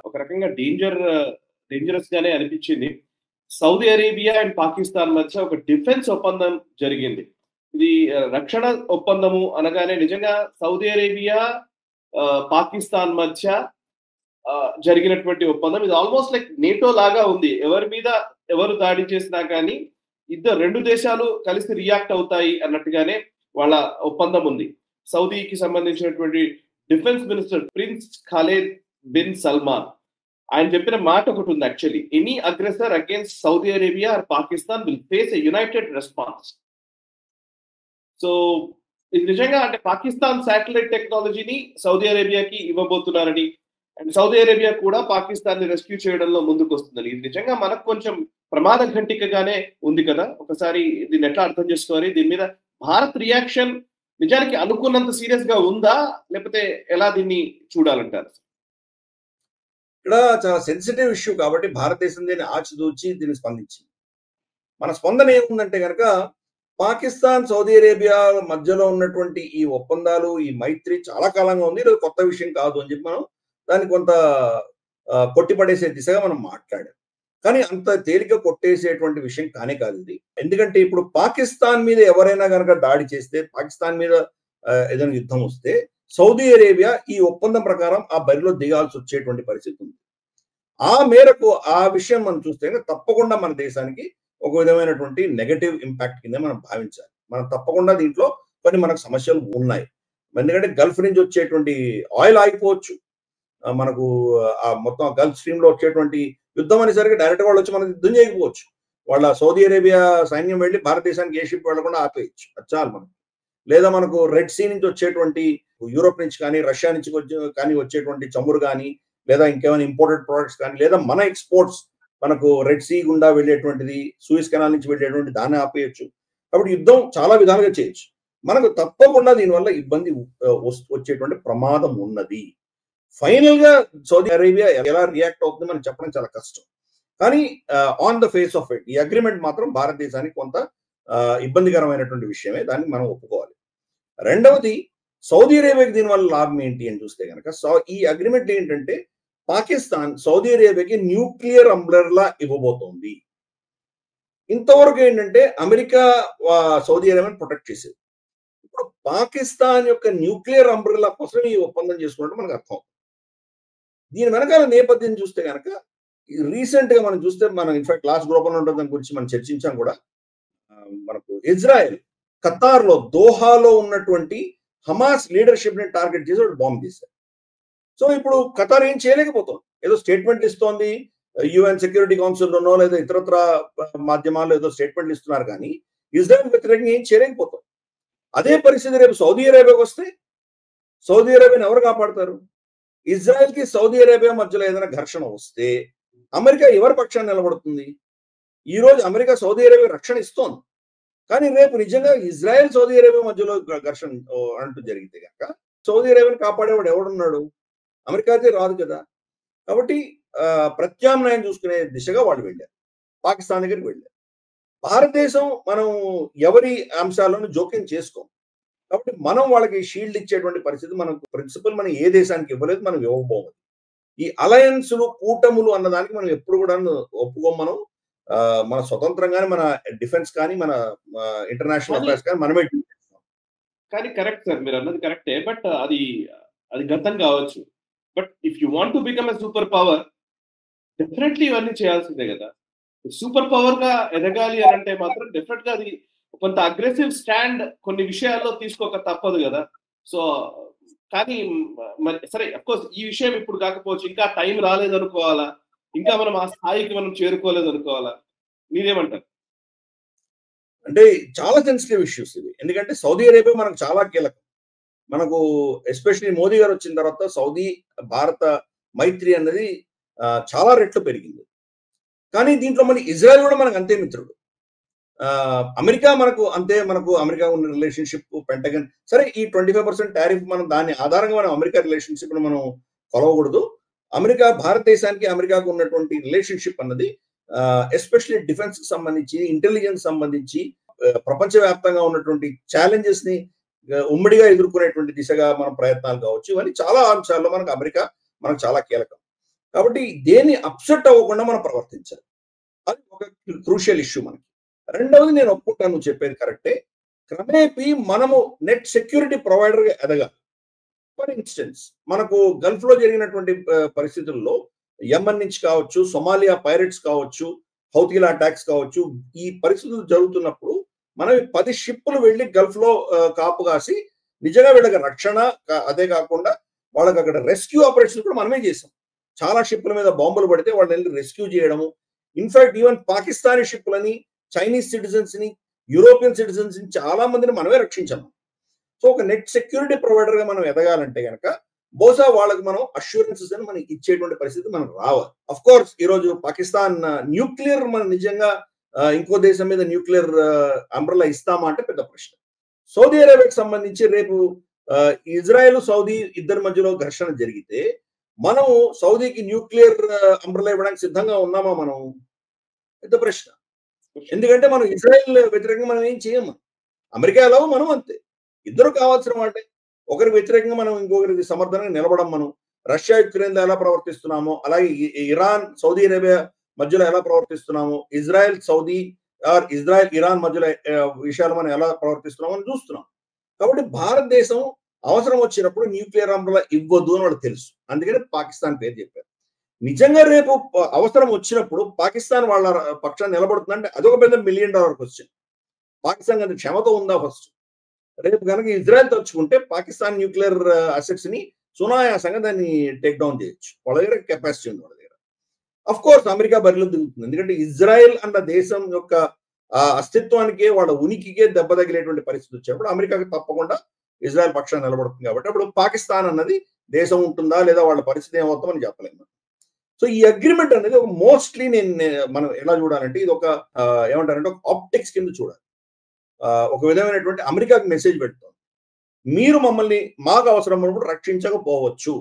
ఒక రకంగా డేంజరస్ గానే అనిపించింది. సౌదీ అరేబియా అండ్ పాకిస్తాన్ మధ్య ఒక డిఫెన్స్ ఒప్పందం జరిగింది. ఇది రక్షణ ఒప్పందము అనగానే నిజంగా సౌదీ అరేబియా పాకిస్తాన్ మధ్య జరిగినటువంటి ఒప్పందం. ఇది ఆల్మోస్ట్ లైక్ నేటో లాగా ఉంది. ఎవరు దాడి చేసినా కానీ రెండు దేశాలు కలిసి రియాక్ట్ అవుతాయి అన్నట్టుగానే వాళ్ళ ఒప్పందం ఉంది. సౌదీకి సంబంధించినటువంటి defence minister prince Khalid bin Salman ఆయన చెప్పిన మాట ఒకటి ఉంది. Actually any aggressor against Saudi Arabia or Pakistan will face a united response. So ఇది నిజంగా అంటే పాకిస్తాన్ శాటిలైట్ టెక్నాలజీని సౌదీ అరేబియాకి ఇవ్వబోతున్నారని, అండ్ సౌదీ అరేబియా కూడా పాకిస్తాన్ ని రెస్క్యూ చేయడంలో ముందుకు వస్తుందని, ఇది నిజంగా మనకు కొంచెం ప్రమాద ఘంటికగానే ఉంది కదా. ఒకసారి దీన్ని ఎట్లా అర్థం చేసుకోవాలి? దీని మీద భారత్ రియాక్షన్ నిజానికి అనుకున్నంత సీరియస్ గా ఉందా, లేకపోతే ఎలా దీన్ని చూడాలంటారు? ఇక్కడ చాలా సెన్సిటివ్ ఇష్యూ కాబట్టి భారతదేశం దీన్ని ఆచితూచి దీన్ని స్పందించింది. మన స్పందన ఏముందంటే కనుక పాకిస్తాన్ సౌదీ అరేబియా మధ్యలో ఉన్నటువంటి ఈ ఒప్పందాలు, ఈ మైత్రి చాలా కాలంగా ఉంది, ఇది కొత్త విషయం కాదు అని చెప్పి మనం దాన్ని కొంత కొట్టిపడేసే దిశగా మనం మాట్లాడాం. కానీ అంత తేలిక కొట్టేసేటువంటి విషయం కానే కాదు ఇది. ఎందుకంటే ఇప్పుడు పాకిస్తాన్ మీద ఎవరైనా కనుక దాడి చేస్తే, పాకిస్తాన్ మీద ఏదైనా యుద్ధం వస్తే సౌదీ అరేబియా ఈ ఒప్పందం ప్రకారం ఆ బరిలో దిగాల్సి వచ్చేటువంటి పరిస్థితి ఉంది. ఆ మేరకు ఆ విషయం మనం చూస్తే తప్పకుండా మన దేశానికి ఒక విధమైనటువంటి నెగటివ్ ఇంపాక్ట్ కింద మనం భావించాలి. మనం తప్పకుండా దీంట్లో కొన్ని మనకు సమస్యలు ఉన్నాయి. ఎందుకంటే గల్ఫ్ నుంచి వచ్చేటువంటి ఆయిల్ ఆగిపోవచ్చు. మనకు మొత్తం గల్ఫ్ స్ట్రీమ్ లో వచ్చేటువంటి యుద్ధం అనేసరికి డైరెక్ట్ వాళ్ళు వచ్చి మనకు యుద్ధం చేయకపోవచ్చు. వాళ్ళ సౌదీ అరేబియా సైన్యం వెళ్ళి భారతదేశానికి ఏ షిప్ వెళ్లకుండా ఆపేయచ్చు. అది చాలు మనకు. లేదా మనకు రెడ్ సీ నుంచి వచ్చేటువంటి యూరోప్ నుంచి కానీ రష్యా నుంచి కానీ వచ్చేటువంటి చమురు కానీ లేదా ఇంకేమైనా ఇంపోర్టెడ్ ప్రొడక్ట్స్ కానీ లేదా మన ఎక్స్పోర్ట్స్ మనకు రెడ్ సీ గుండా వెళ్ళేటువంటిది సూయిస్ కెనాల్ నుంచి వెళ్ళేటువంటి దాన్ని ఆపేయచ్చు. కాబట్టి యుద్ధం చాలా విధాలుగా చేయొచ్చు. మనకు తప్పకుండా దీనివల్ల ఇబ్బంది వచ్చేటువంటి ప్రమాదం ఉన్నది. ఫైనల్ గా సౌదీ అరేబియా ఎలా రియాక్ట్ అవుతుంది మనం చెప్పడం చాలా కష్టం. కానీ on the face of it ఈ అగ్రిమెంట్ మాత్రం భారతదేశానికి కొంత ఇబ్బందికరమైనటువంటి విషయమే, దాన్ని మనం ఒప్పుకోవాలి. రెండవది సౌదీ అరేబియాకి దీనివల్ల లాభం ఏంటి అని చూస్తే కనుక ఈ అగ్రిమెంట్ ఏంటంటే పాకిస్తాన్ సౌదీ అరేబియాకి న్యూక్లియర్ అంబ్రెల్లా ఇవ్వబోతోంది. ఇంతవరకు ఏంటంటే అమెరికా సౌదీ అరేబియాని ప్రొటెక్ట్ చేసేది. ఇప్పుడు పాకిస్తాన్ యొక్క న్యూక్లియర్ అంబ్రెల్లా కోసం ఈ ఒప్పందం చేసుకున్నట్టు మనకు అర్థం. దీని వెనకాల నేపథ్యం చూస్తే కనుక రీసెంట్ గా మనం చూస్తే మనం ఇన్ఫాక్ట్ లాస్ట్ గ్లోబల్ ఉంటుంది దాని గురించి మనం చర్చించాం కూడా. మనకు ఇజ్రాయెల్ ఖతార్ లో దోహాలో ఉన్నటువంటి హమాస్ లీడర్షిప్ ని టార్గెట్ చేసి ఒకటి బాంబ్ చేశారు. సో ఇప్పుడు ఖతార్ ఏం చేయలేకపోతుంది. ఏదో స్టేట్మెంట్లు ఇస్తోంది, యుఎన్ సెక్యూరిటీ కౌన్సిల్లోనో లేదా ఇతరత్ర మాధ్యమాల్లో ఏదో స్టేట్మెంట్లు ఇస్తున్నారు, కానీ ఇజ్రాయెల్ వ్యతిరేకంగా ఏం చేయలేకపోతాం. అదే పరిస్థితి రేపు సౌదీ అరేబియాకి వస్తే సౌదీ అరేబియాని ఎవరు కాపాడతారు? ఇజ్రాయెల్ కి సౌదీ అరేబియా మధ్యలో ఏదైనా ఘర్షణ వస్తే అమెరికా ఎవరి పక్షాన్ని నిలబడుతుంది? ఈ రోజు అమెరికా సౌదీ అరేబియా రక్షణ ఇస్తోంది, కానీ రేపు నిజంగా ఇజ్రాయెల్ సౌదీ అరేబియా మధ్యలో ఘర్షణ అంటూ జరిగితే కనుక సౌదీ అరేబియాని కాపాడేవాడు ఎవడున్నాడు? అమెరికా అయితే రాదు కదా. కాబట్టి ప్రత్యామ్నాయం చూసుకునే దిశగా వాళ్ళు వెళ్ళారు, పాకిస్తాన్ దగ్గరికి వెళ్ళారు. భారతదేశం మనం ఎవరి అంశాలను జోక్యం చేసుకోం. కాబట్టి మనం వాళ్ళకి షీల్డ్ ఇచ్చేటువంటి పరిస్థితి మనకు ప్రిన్సిపల్ మనం ఏ దేశానికి ఇవ్వలేదు, మనం ఇవ్వబోము. ఈ అలయన్స్లు కూటములు అన్నదానికి మనం ఎప్పుడు కూడా ఒప్పుకోం. మనం మన స్వతంత్రంగానే మన డిఫెన్స్ కానీ మన ఇంటర్నేషనల్ అఫైర్స్ కానీ మనమే కానీ కరెక్ట్ సార్, మీరు అన్నది కరెక్టే. బట్ అది గతం కావచ్చు. But if you want to become a super power definitely ఇవన్నీ చేయాల్సిందే కదా. సూపర్ పవర్ గా ఎదగాలి అని అంటే మాత్రం డెఫినెట్ గా అది కొంత అగ్రెసివ్ స్టాండ్ కొన్ని విషయాల్లో తీసుకోక తప్పదు కదా. సో కానీ మరి సరే, అఫ్కోర్స్ ఈ విషయం ఇప్పుడు కాకపోవచ్చు, ఇంకా టైం రాలేదు అనుకోవాలా, ఇంకా మనం ఆ స్థాయికి మనం చేరుకోలేదు అనుకోవాలా? మీరేమంటారు? అంటే చాలా సెన్సిటివ్ ఇష్యూస్ ఇవి. ఎందుకంటే సౌదీ అరేబియా మనకు చాలా కీలకం. మనకు ఎస్పెషల్లీ మోదీ గారు వచ్చిన తర్వాత సౌదీ భారత మైత్రి అన్నది చాలా రెట్లు పెరిగింది. కానీ దీంట్లో మళ్ళీ ఇజ్రాయెల్ కూడా మనకు అంతే మిత్రుడు. అమెరికా మనకు అంతే, మనకు అమెరికా ఉన్న రిలేషన్షిప్ పెంటగన్ సరే, ఈ 25% టారిఫ్ మనం దాని ఆధారంగా మనం అమెరికా రిలేషన్షిప్ మనం కొలవకూడదు. అమెరికా భారతదేశానికి అమెరికాకు ఉన్నటువంటి రిలేషన్షిప్ అన్నది ఎస్పెషల్లీ డిఫెన్స్ కి సంబంధించి, ఇంటెలిజెన్స్ సంబంధించి, ప్రపంచవ్యాప్తంగా ఉన్నటువంటి ఛాలెంజెస్ ని ఉమ్మడిగా ఎదుర్కొనేటువంటి దిశగా మన ప్రయత్నాలు కావచ్చు, ఇవన్నీ చాలా అంశాల్లో మనకు అమెరికా మనకు చాలా కీలకం. కాబట్టి దేన్ని అప్సెట్ అవ్వకుండా మనం ప్రవర్తించాలి. అది ఒక క్రూషియల్ ఇష్యూ మనకి. రెండవది నేను ఒప్పుకుంటాను, నువ్వు చెప్పేది కరెక్టే. క్రమేపీ మనము నెట్ సెక్యూరిటీ ప్రొవైడర్ గా ఎదగాలి. ఫర్ ఇన్స్టెన్స్ మనకు గల్ఫ్ లో జరిగినటువంటి పరిస్థితుల్లో యమన్ నుంచి కావచ్చు, సొమాలియా పైరట్స్ కావచ్చు, హౌతీల అటాక్స్ కావచ్చు, ఈ పరిస్థితులు జరుగుతున్నప్పుడు మనం 10 షిప్పులు వెళ్ళి గల్ఫ్ లో కాపు కాసి నిజంగా వీళ్ళకి రక్షణ, అదే కాకుండా వాళ్ళకి అక్కడ రెస్క్యూ ఆపరేషన్ కూడా మనమే చేసాం. చాలా షిప్పుల మీద బాంబులు పడితే వాళ్ళని రెస్క్యూ చేయడము. ఇన్ఫాక్ట్ ఈవెన్ పాకిస్తానీ షిప్పులని, చైనీస్ సిటిజన్స్ ని, యూరోపియన్ సిటిజన్స్ ని చాలా మందిని మనమే రక్షించాము. సో ఒక నెట్ సెక్యూరిటీ ప్రొవైడర్ గా మనం ఎదగాలంటే కనుక బహుశా వాళ్ళకి మనం అష్యూరెన్సెస్ అని మనకి ఇచ్చేటువంటి పరిస్థితి మనకు రావాలి. అఫ్ కోర్స్ ఈ రోజు పాకిస్తాన్ న్యూక్లియర్ మనం నిజంగా ఇంకో దేశం మీద న్యూక్లియర్ అంబ్రెల్లా ఇస్తామా అంటే పెద్ద ప్రశ్న. సౌదీ అరేబియాకి సంబంధించి రేపు ఇజ్రాయెల్ సౌదీ ఇద్దరి మధ్యలో ఘర్షణ జరిగితే మనము సౌదీకి న్యూక్లియర్ అంబ్రెల్లా ఇవ్వడానికి సిద్ధంగా ఉన్నామా? మనం పెద్ద ప్రశ్న. ఎందుకంటే మనం ఇజ్రాయెల్ వ్యతిరేకంగా మనం ఏం చేయము. అమెరికా ఎలాగో మనం అంతే. ఇద్దరు కావాల్సిన మాట. ఒకరి వ్యతిరేకంగా మనం ఇంకొకరికి సమర్థనంగా నిలబడం. మనం రష్యా యుక్రెయిన్ ఎలా ప్రవర్తిస్తున్నామో అలాగే ఇరాన్ సౌదీ అరేబియా మధ్యలో ఎలా ప్రవర్తిస్తున్నామో, ఇజ్రాయెల్ సౌదీ ఇజ్రాయెల్ ఇరాన్ మధ్యలో విషయాలు మనం ఎలా ప్రవర్తిస్తున్నామో అని చూస్తున్నాం. కాబట్టి భారతదేశం అవసరం వచ్చినప్పుడు న్యూక్లియర్ అంబ్రెల్లా ఇవ్వద్దు అని వాళ్ళకి తెలుసు. అందుకని పాకిస్తాన్ పేరు చెప్పారు. నిజంగా రేపు అవసరం వచ్చినప్పుడు పాకిస్తాన్ వాళ్ళ పక్షాన్ని నిలబడుతుందంటే అదొక పెద్ద $1 మిలియన్ క్వశ్చన్. పాకిస్తాన్ అంత క్షమత ఉందా ఫస్ట్? రేపు కనుక ఇజ్రాయెల్ తలుచుకుంటే పాకిస్తాన్ న్యూక్లియర్ అసెట్స్ ని సునాయాసంగా దాన్ని టేక్ డౌన్ చేయొచ్చు. వాళ్ళ దగ్గర కెపాసిటీ ఉంది వాళ్ళ దగ్గర. అఫ్ కోర్స్ అమెరికా బరిలో దిగుతుంది. ఎందుకంటే ఇజ్రాయెల్ అన్న దేశం యొక్క అస్తిత్వానికే వాళ్ళ ఉనికికే దెబ్బ తగిలేటువంటి పరిస్థితి వచ్చినప్పుడు అమెరికాకి తప్పకుండా ఇజ్రాయెల్ పక్షాన్ని నిలబడుతుంది. కాబట్టి అప్పుడు పాకిస్తాన్ అన్నది దేశం ఉంటుందా లేదా వాళ్ళ పరిస్థితి ఏమవుతామని చెప్పలేము. సో ఈ అగ్రిమెంట్ అనేది ఒక మోస్ట్లీ మనం ఎలా చూడాలంటే ఇది ఒక ఏమంటారంటే ఒక ఆప్టిక్స్ కింద చూడాలి. ఒక విధమైనటువంటి అమెరికాకి మెసేజ్ పెడుతుంది. మీరు మమ్మల్ని మాకు అవసరం ఉన్నప్పుడు రక్షించకపోవచ్చు,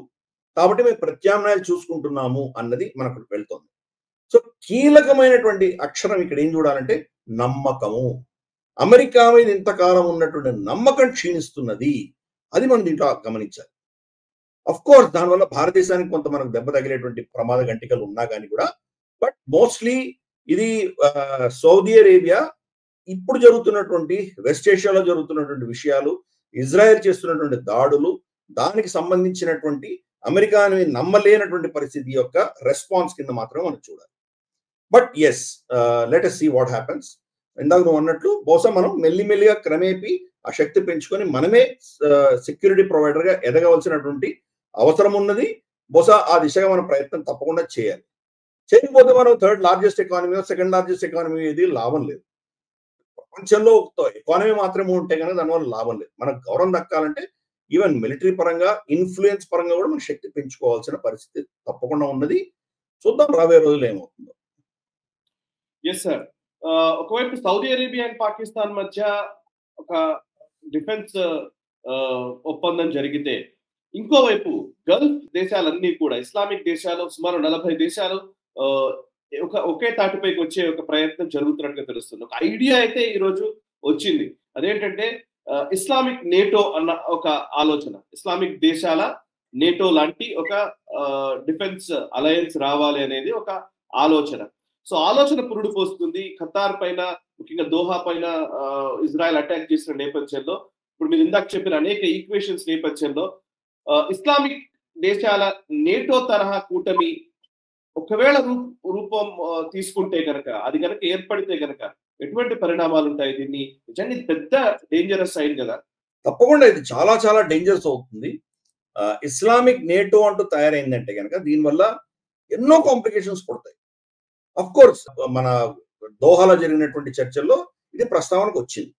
కాబట్టి మేము ప్రత్యామ్నాయాలు చూసుకుంటున్నాము అన్నది మనకు వెళ్తుంది. సో కీలకమైనటువంటి అక్షరం ఇక్కడ ఏం చూడాలంటే నమ్మకము. అమెరికా మీద ఇంతకాలం ఉన్నటువంటి నమ్మకం క్షీణిస్తున్నది. అది మనం దీంట్లో గమనించాలి. అఫ్ కోర్స్ దానివల్ల భారతదేశానికి కొంత మనకు దెబ్బ తగిలేటువంటి ప్రమాద గంటికలు ఉన్నా కానీ కూడా, బట్ మోస్ట్లీ ఇది సౌదీ అరేబియా ఇప్పుడు జరుగుతున్నటువంటి వెస్ట్ ఏషియాలో జరుగుతున్నటువంటి విషయాలు, ఇజ్రాయెల్ చేస్తున్నటువంటి దాడులు, దానికి సంబంధించినటువంటి అమెరికాని నమ్మలేనటువంటి పరిస్థితి యొక్క రెస్పాన్స్ కింద మాత్రమే మనం చూడాలి. But yes, let us see what happens. ఇందాక నువ్వు అన్నట్లు బహుశా మనం మెల్లిమెల్లిగా క్రమేపీ ఆ శక్తి పెంచుకొని మనమే సెక్యూరిటీ ప్రొవైడర్ గా ఎదగవలసినటువంటి అవసరం ఉన్నది. బహుశా ఆ దిశగా మన ప్రయత్నం తప్పకుండా చేయాలి. చేయకపోతే మనం third largest economy, second largest economy ఏది లాభం లేదు. ప్రపంచంలో ఎకానమీ మాత్రమే ఉంటే కనుక దానివల్ల లాభం లేదు. మనకు గౌరవం దక్కాలంటే ఈవెన్ మిలిటరీ పరంగా, ఇన్ఫ్లుయెన్స్ పరంగా కూడా మన శక్తి పెంచుకోవాల్సిన పరిస్థితి తప్పకుండా ఉన్నది. చూద్దాం రాబోయే రోజులు ఏమవుతుందో. Yes sir. ఒకవైపు సౌదీ అరేబియా అండ్ పాకిస్తాన్ మధ్య ఒక డిఫెన్స్ ఒప్పందం జరిగితే, ఇంకోవైపు గల్ఫ్ దేశాలన్నీ కూడా ఇస్లామిక్ దేశాలు సుమారు 40 దేశాలు ఒకే తాటిపైకి వచ్చే ఒక ప్రయత్నం జరుగుతున్నట్టుగా తెలుస్తుంది. ఒక ఐడియా అయితే ఈ రోజు వచ్చింది. అదేంటంటే ఇస్లామిక్ నేటో అన్న ఒక ఆలోచన. ఇస్లామిక్ దేశాల నేటో లాంటి ఒక డిఫెన్స్ అలయన్స్ రావాలి అనేది ఒక ఆలోచన. సో ఆలోచన పురుడు పోస్తుంది. ఖతార్ పైన, ముఖ్యంగా దోహా పైన ఇజ్రాయెల్ అటాక్ చేసిన నేపథ్యంలో, ఇప్పుడు మీరు ఇందాక చెప్పిన అనేక ఈక్వేషన్స్ నేపథ్యంలో ఇస్లామిక్ దేశాల నేటో తరహా కూటమి ఒకవేళ రూపం తీసుకుంటే కనుక, అది కనుక ఏర్పడితే కనుక ఎటువంటి పరిణామాలు ఉంటాయి? దీన్ని నిజంగా పెద్ద డేంజరస్ సైడ్ కదా. తప్పకుండా ఇది చాలా చాలా డేంజరస్ అవుతుంది. ఇస్లామిక్ నేటో అంటూ తయారైందంటే కనుక దీనివల్ల ఎన్నో కాంప్లికేషన్స్ పడతాయి. అఫ్ కోర్స్ మన దోహాలో జరిగినటువంటి చర్చల్లో ఇది ప్రస్తావనకు వచ్చింది.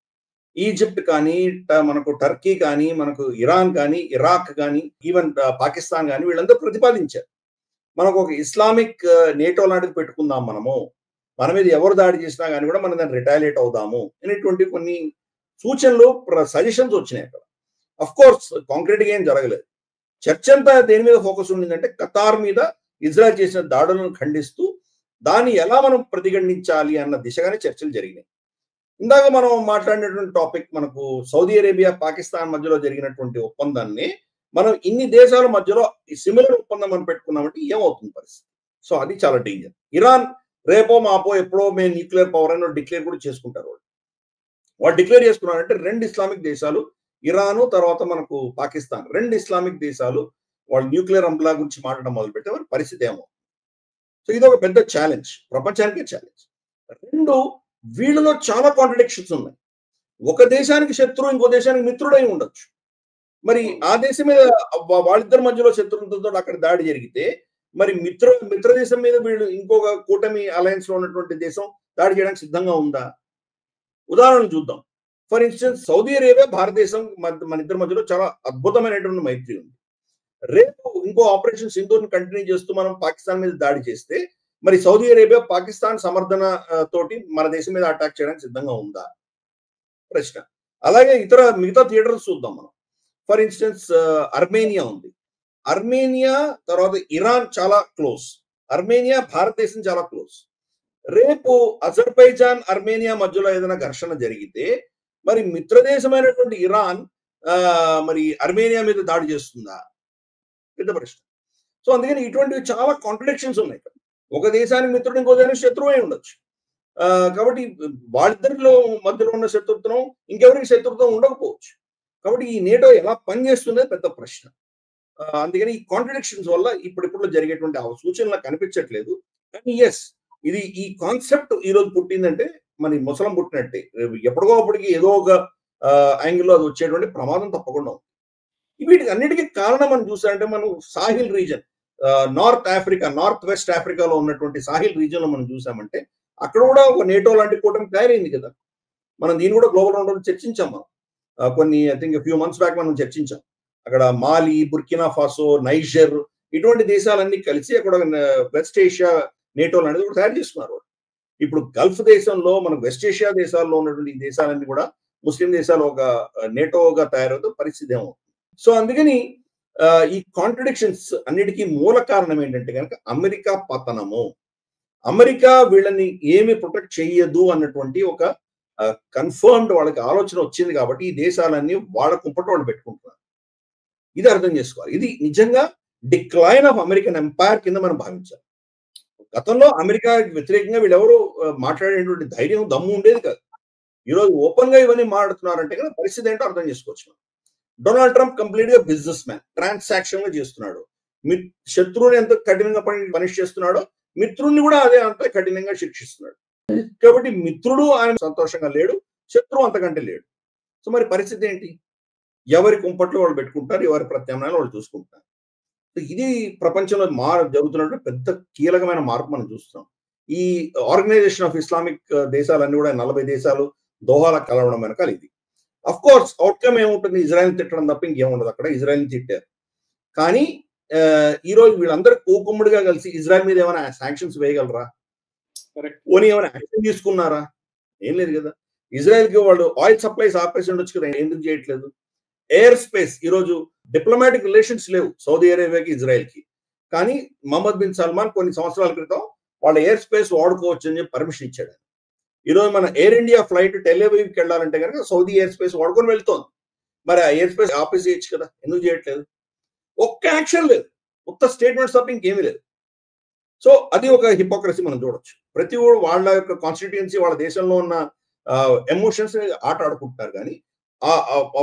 ఈజిప్ట్ కానీ, మనకు టర్కీ కానీ, మనకు ఇరాన్ కానీ, ఇరాక్ కానీ, ఈవెన్ పాకిస్తాన్ కానీ వీళ్ళందరూ ప్రతిపాదించారు. మనకు ఒక ఇస్లామిక్ నేటో లాంటిది పెట్టుకుందాం మనము, మన మీద ఎవరు దాడి చేసినా కానీ కూడా మనం దాన్ని రిటాలియేట్ అవుదాము అనేటువంటి కొన్ని సూచనలు, సజెషన్స్ వచ్చినాయి అక్కడ. అఫ్ కోర్స్ కాంక్రీట్ గా ఏం జరగలేదు. చర్చ అంతా దేని మీద ఫోకస్ ఉండిందంటే ఖతార్ మీద ఇజ్రాయెల్ చేసిన దాడులను ఖండిస్తూ దాన్ని ఎలా మనం ప్రతిఘటించాలి అన్న దిశగానే చర్చలు జరిగినాయి. ఇందాక మనం మాట్లాడినటువంటి టాపిక్, మనకు సౌదీ అరేబియా పాకిస్తాన్ మధ్యలో జరిగినటువంటి ఒప్పందాన్ని మనం ఇన్ని దేశాల మధ్యలో సిమిలర్ ఒప్పందం మనం పెట్టుకున్నామంటే ఏమవుతుంది పరిస్థితి? సో అది చాలా డేంజర్. ఇరాన్ రేపో మాపో ఎప్పుడో మేము న్యూక్లియర్ పవర్ అని డిక్లేర్ కూడా చేసుకుంటారు. వాళ్ళు డిక్లేర్ చేసుకున్నారంటే 2 ఇస్లామిక్ దేశాలు, ఇరాను తర్వాత మనకు పాకిస్తాన్, 2 ఇస్లామిక్ దేశాలు వాళ్ళు న్యూక్లియర్ అంబ్లా గురించి మాట్లాడడం మొదలు పెడితే వారి పరిస్థితి ఏమో. సో ఇది ఒక పెద్ద ఛాలెంజ్, ప్రపంచానికే ఛాలెంజ్. 2, వీళ్ళలో చాలా కాంట్రడిక్షన్స్ ఉన్నాయి. ఒక దేశానికి శత్రువు ఇంకో దేశానికి మిత్రుడై ఉండొచ్చు. మరి ఆ దేశం మీద వాళ్ళిద్దరి మధ్యలో శత్రుత్వంతో అక్కడ దాడి జరిగితే మరి మిత్ర దేశం మీద వీళ్ళు ఇంకొక కూటమి అలయన్స్ లో ఉన్నటువంటి దేశం దాడి చేయడానికి సిద్ధంగా ఉందా? ఉదాహరణ చూద్దాం. ఫర్ ఇన్స్టెన్స్ సౌదీ అరేబియా, భారతదేశం మన ఇద్దరి మధ్యలో చాలా అద్భుతమైనటువంటి మైత్రి ఉంది. రేపు ఇంకో ఆపరేషన్ సింధూర్ని కంటిన్యూ చేస్తూ మనం పాకిస్తాన్ మీద దాడి చేస్తే మరి సౌదీ అరేబియా పాకిస్తాన్ సమర్థన తోటి మన దేశం మీద అటాక్ చేయడానికి సిద్ధంగా ఉందా ప్రశ్న. అలాగే మిగతా థియేటర్స్ చూద్దాం మనం. ఫర్ ఇన్స్టెన్స్ అర్మేనియా ఉంది. అర్మేనియా తర్వాత ఇరాన్ చాలా క్లోజ్, అర్మేనియా భారతదేశం చాలా క్లోజ్. రేపు అజర్బైజాన్ అర్మేనియా మధ్యలో ఏదైనా ఘర్షణ జరిగితే మరి మిత్రదేశమైనటువంటి ఇరాన్ మరి అర్మేనియా మీద దాడి చేస్తుందా? పెద్ద ప్రశ్న. సో అందుకని ఇటువంటివి చాలా కాంట్రడిక్షన్స్ ఉన్నాయి. ఒక దేశానికి మిత్రుడు ఇంకో దేశానికి శత్రువు అయి ఉండొచ్చు. కాబట్టి వాళ్ళిద్దరిలో మధ్యలో ఉన్న శత్రుత్వం ఇంకెవరికి శత్రుత్వం ఉండకపోవచ్చు. కాబట్టి ఈ నేటో ఎలా పనిచేస్తుందే పెద్ద ప్రశ్న. అందుకని ఈ కాంట్రడిక్షన్స్ వల్ల ఇప్పుడిప్పుడు జరిగేటువంటి సూచనలు కనిపించట్లేదు. కానీ ఎస్, ఇది ఈ కాన్సెప్ట్ ఈ రోజు పుట్టిందంటే మన ముసలం పుట్టినట్టే. ఎప్పటికో అప్పటికి ఏదో ఒక యాంగిల్లో అది వచ్చేటువంటి ప్రమాదం తప్పకుండా ఉంది. వీటికి అన్నిటికీ కారణం మనం చూసారంటే మనం Sahil reason, north Africa, north west ఆఫ్రికాలో ఉన్నటువంటి సాహిల్ రీజన్ లో మనం చూసామంటే అక్కడ కూడా ఒక నేటో లాంటి కూటమి తయారైంది కదా. మనం దీన్ని కూడా గ్లోబల్ రౌండ్ చర్చించాం. మనం కొన్ని I think few months back మనం చర్చించాం. అక్కడ మాలి, బుర్కినా ఫాసో, నైజర్ ఇటువంటి దేశాలన్నీ కలిసి అక్కడ వెస్ట్ ఏషియా నేటో అనేది కూడా తయారు చేసుకున్నారు. ఇప్పుడు గల్ఫ్ దేశంలో మనకు వెస్ట్ ఏషియా దేశాల్లో ఉన్నటువంటి ఈ దేశాలన్నీ కూడా ముస్లిం దేశాలు ఒక నేటోగా తయారవుతూ పరిస్థితి ఏమవుతుంది. సో అందుకని ఈ కాంట్రడిక్షన్స్ అన్నిటికీ మూల కారణం ఏంటంటే కనుక అమెరికా పతనము. అమెరికా వీళ్ళని ఏమి ప్రొటెక్ట్ చెయ్యదు అన్నటువంటి ఒక కన్ఫర్మ్డ్ వాళ్ళకి ఆలోచన వచ్చింది కాబట్టి ఈ దేశాలన్నీ వాళ్ళ కుంపట వాళ్ళు పెట్టుకుంటున్నారు. ఇది అర్థం చేసుకోవాలి. ఇది నిజంగా డిక్లైన్ ఆఫ్ అమెరికన్ ఎంపైర్ కింద మనం భావించాలి. గతంలో అమెరికాకి వ్యతిరేకంగా వీళ్ళెవరూ మాట్లాడేటువంటి ధైర్యం, దమ్ము ఉండేది కాదు. ఈరోజు ఓపెన్ గా ఇవన్నీ మాట్లాడుతున్నారంటే కదా పరిస్థితి ఏంటో అర్థం చేసుకోవచ్చు. డొనాల్డ్ ట్రంప్ కంప్లీట్ గా బిజినెస్ మ్యాన్, ట్రాన్సాక్షన్ గా చేస్తున్నాడు. శత్రువుని ఎంత కఠినంగా పనిష్ చేస్తున్నాడో మిత్రుడిని కూడా అదే అంత కఠినంగా శిక్షిస్తున్నాడు. కాబట్టి మిత్రుడు ఆయన సంతోషంగా లేడు, శత్రువు అంతకంటే లేడు. సో మరి పరిస్థితి ఏంటి? ఎవరి కుంపట్లో వాళ్ళు పెట్టుకుంటారు, ఎవరి ప్రత్యామ్నాయాలు వాళ్ళు చూసుకుంటారు. ఇది ప్రపంచంలో జరుగుతున్నటువంటి పెద్ద కీలకమైన మార్పు మనం చూస్తున్నాం. ఈ ఆర్గనైజేషన్ ఆఫ్ ఇస్లామిక్ దేశాలన్నీ కూడా 40 దేశాలు దోహాల కలవడం వెనకాల ఇది. అఫ్ కోర్స్ అవుట్కమ్ ఏముంటుంది? ఇజ్రాయెల్ తిట్టడం తప్ప ఇంకేముండదు. అక్కడ ఇజ్రాయెల్ తిట్టారు. కానీ ఈ రోజు వీళ్ళందరూ కూకుమ్ముడిగా కలిసి ఇజ్రాయెల్ మీద ఏమైనా శాంక్షన్స్ వేయగలరా? పోనీ ఏమైనా యాక్షన్ తీసుకున్నారా? ఏం లేదు కదా. ఇజ్రాయెల్ కి వాళ్ళు ఆయిల్ సప్లైస్ ఆపేసి ఉండొచ్చు కదా, ఎందుకు చేయట్లేదు? ఎయిర్ స్పేస్, ఈరోజు డిప్లొమాటిక్ రిలేషన్స్ లేవు సౌదీ అరేబియాకి ఇజ్రాయెల్ కి. కానీ మహమ్మద్ బిన్ సల్మాన్ కొన్ని సంవత్సరాల క్రితం వాళ్ళ ఎయిర్ స్పేస్ వాడుకోవచ్చు అని చెప్పి పర్మిషన్ ఇచ్చాడు. ఈరోజు మన ఎయిర్ ఇండియా ఫ్లైట్ టెల్అవీవ్కి వెళ్ళాలంటే కనుక సౌదీ ఎయిర్ స్పేస్ వాడుకొని వెళ్తోంది. మరి ఆ ఎయిర్ స్పేస్ ఆపేసి చేయొచ్చు కదా, ఎందుకు చేయట్లేదు? ఒక్క యాక్షన్ లేదు, మొత్తం స్టేట్మెంట్స్ తప్ప ఇంకేమీ లేదు. సో అది ఒక హిపోక్రసీ మనం చూడొచ్చు. ప్రతి వాళ్ళ యొక్క కాన్స్టిట్యుయెన్సీ, వాళ్ళ దేశంలో ఉన్న ఎమోషన్స్ ఆట ఆడుకుంటున్నారు. కానీ ఆ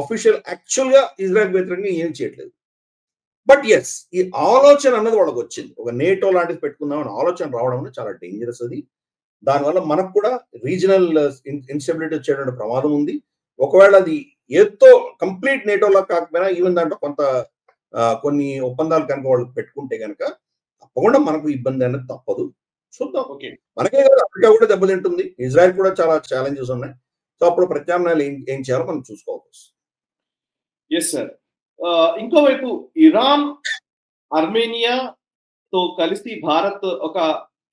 అఫీషియల్ యాక్చువల్ గా ఇజ్రాయెల్ వ్యతిరేకంగా ఏం చేయట్లేదు. బట్ ఎస్, ఈ ఆలోచన అన్నది వాళ్ళకి వచ్చింది. ఒక నేటో లాంటిది పెట్టుకుందామని ఆలోచన రావడం అనేది చాలా డేంజరస్. అది దానివల్ల మనకు కూడా రీజనల్ ఇన్స్టెబిలిటీ వచ్చేటువంటి ప్రమాదం ఉంది. ఒకవేళ అది ఏదో కంప్లీట్ నేటోలా కాకపోయినా ఈవెన్ దాంట్లో కొన్ని ఒప్పందాలు కనుక వాళ్ళు పెట్టుకుంటే కనుక తప్పకుండా మనకు ఇబ్బంది అనేది తప్పదు. చూద్దాం. మనకే కాదు, అమెరికా కూడా దెబ్బతింటుంది, ఇజ్రాయెల్ కూడా చాలా ఛాలెంజెస్ ఉన్నాయి. సో అప్పుడు ప్రత్యామ్నాయాలు ఏం చేయాలో మనం చూసుకోవచ్చు. Yes sir. ఇంకోవైపు ఇరాన్, అర్మేనియాతో కలిసి భారత్ ఒక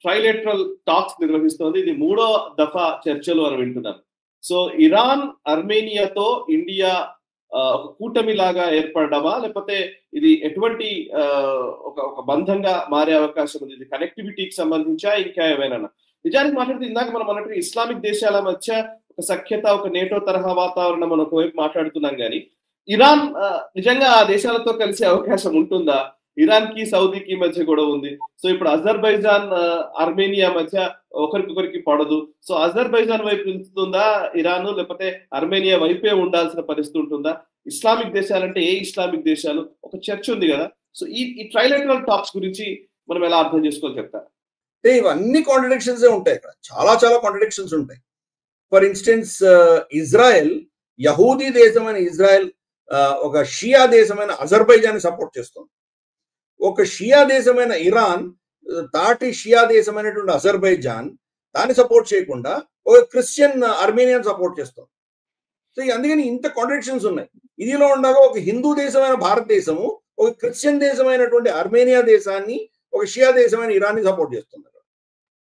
ట్రైలేటరల్ టాక్స్ నిర్వహిస్తోంది. ఇది 3వ దఫా చర్చలు అని వింటున్నాను. సో ఇరాన్, అర్మేనియాతో ఇండియా ఒక కూటమి లాగా ఏర్పడమా, లేకపోతే ఇది ఎటువంటి ఒక బంధంగా మారే అవకాశం ఉంది? ఇది కనెక్టివిటీకి సంబంధించా ఇంకా ఏమైనా? నిజానికి మాట్లాడితే ఇందాక మనం అన్నట్టు ఇస్లామిక్ దేశాల మధ్య ఒక సఖ్యత, ఒక నేటో తరహా వాతావరణం మనం ఒకవైపు మాట్లాడుతున్నాం. కానీ ఇరాన్ నిజంగా ఆ దేశాలతో కలిసే అవకాశం ఉంటుందా? ఇరాన్ కి సౌదీకి మధ్య గొడవ ఉంది. సో ఇప్పుడు అజర్బైజాన్, అర్మేనియా మధ్య ఒకరికొకరికి పడదు. సో అజర్బైజాన్ వైపు నిలుస్తుందా ఇరాన్, లేకపోతే అర్మేనియా వైపే ఉండాల్సిన పరిస్థితి ఉంటుందా? ఇస్లామిక్ దేశాలంటే ఏ ఇస్లామిక్ దేశాలు? ఒక చర్చ ఉంది కదా. సో ఈ ట్రైలేటరల్ టాక్స్ గురించి మనం ఎలా అర్థం చేసుకోవాలి చెప్తారు? ఇవన్నీ కాంట్రడిక్షన్స్ ఉంటాయి. ఇక్కడ చాలా కాంట్రడిక్షన్స్ ఉంటాయి. ఫర్ ఇన్స్టెన్స్ ఇజ్రాయెల్, యహూదీ దేశమైన ఇజ్రాయెల్ ఒక షియా దేశమైన అజర్బైజాన్ సపోర్ట్ చేస్తుంది. ఒక షియా దేశమైన ఇరాన్ తాటి షియా దేశమైనటువంటి అజర్బైజాన్ దాన్ని సపోర్ట్ చేయకుండా ఒక క్రిస్టియన్ అర్మేనియన్ సపోర్ట్ చేస్తుంది. సో అందుకని ఇంత కాంట్రడిక్షన్స్ ఉన్నాయి. ఇదిలో ఉండగా ఒక హిందూ దేశమైన భారతదేశము ఒక క్రిస్టియన్ దేశమైనటువంటి అర్మేనియా దేశాన్ని, ఒక షియా దేశమైన ఇరాన్ని సపోర్ట్ చేస్తున్నారు.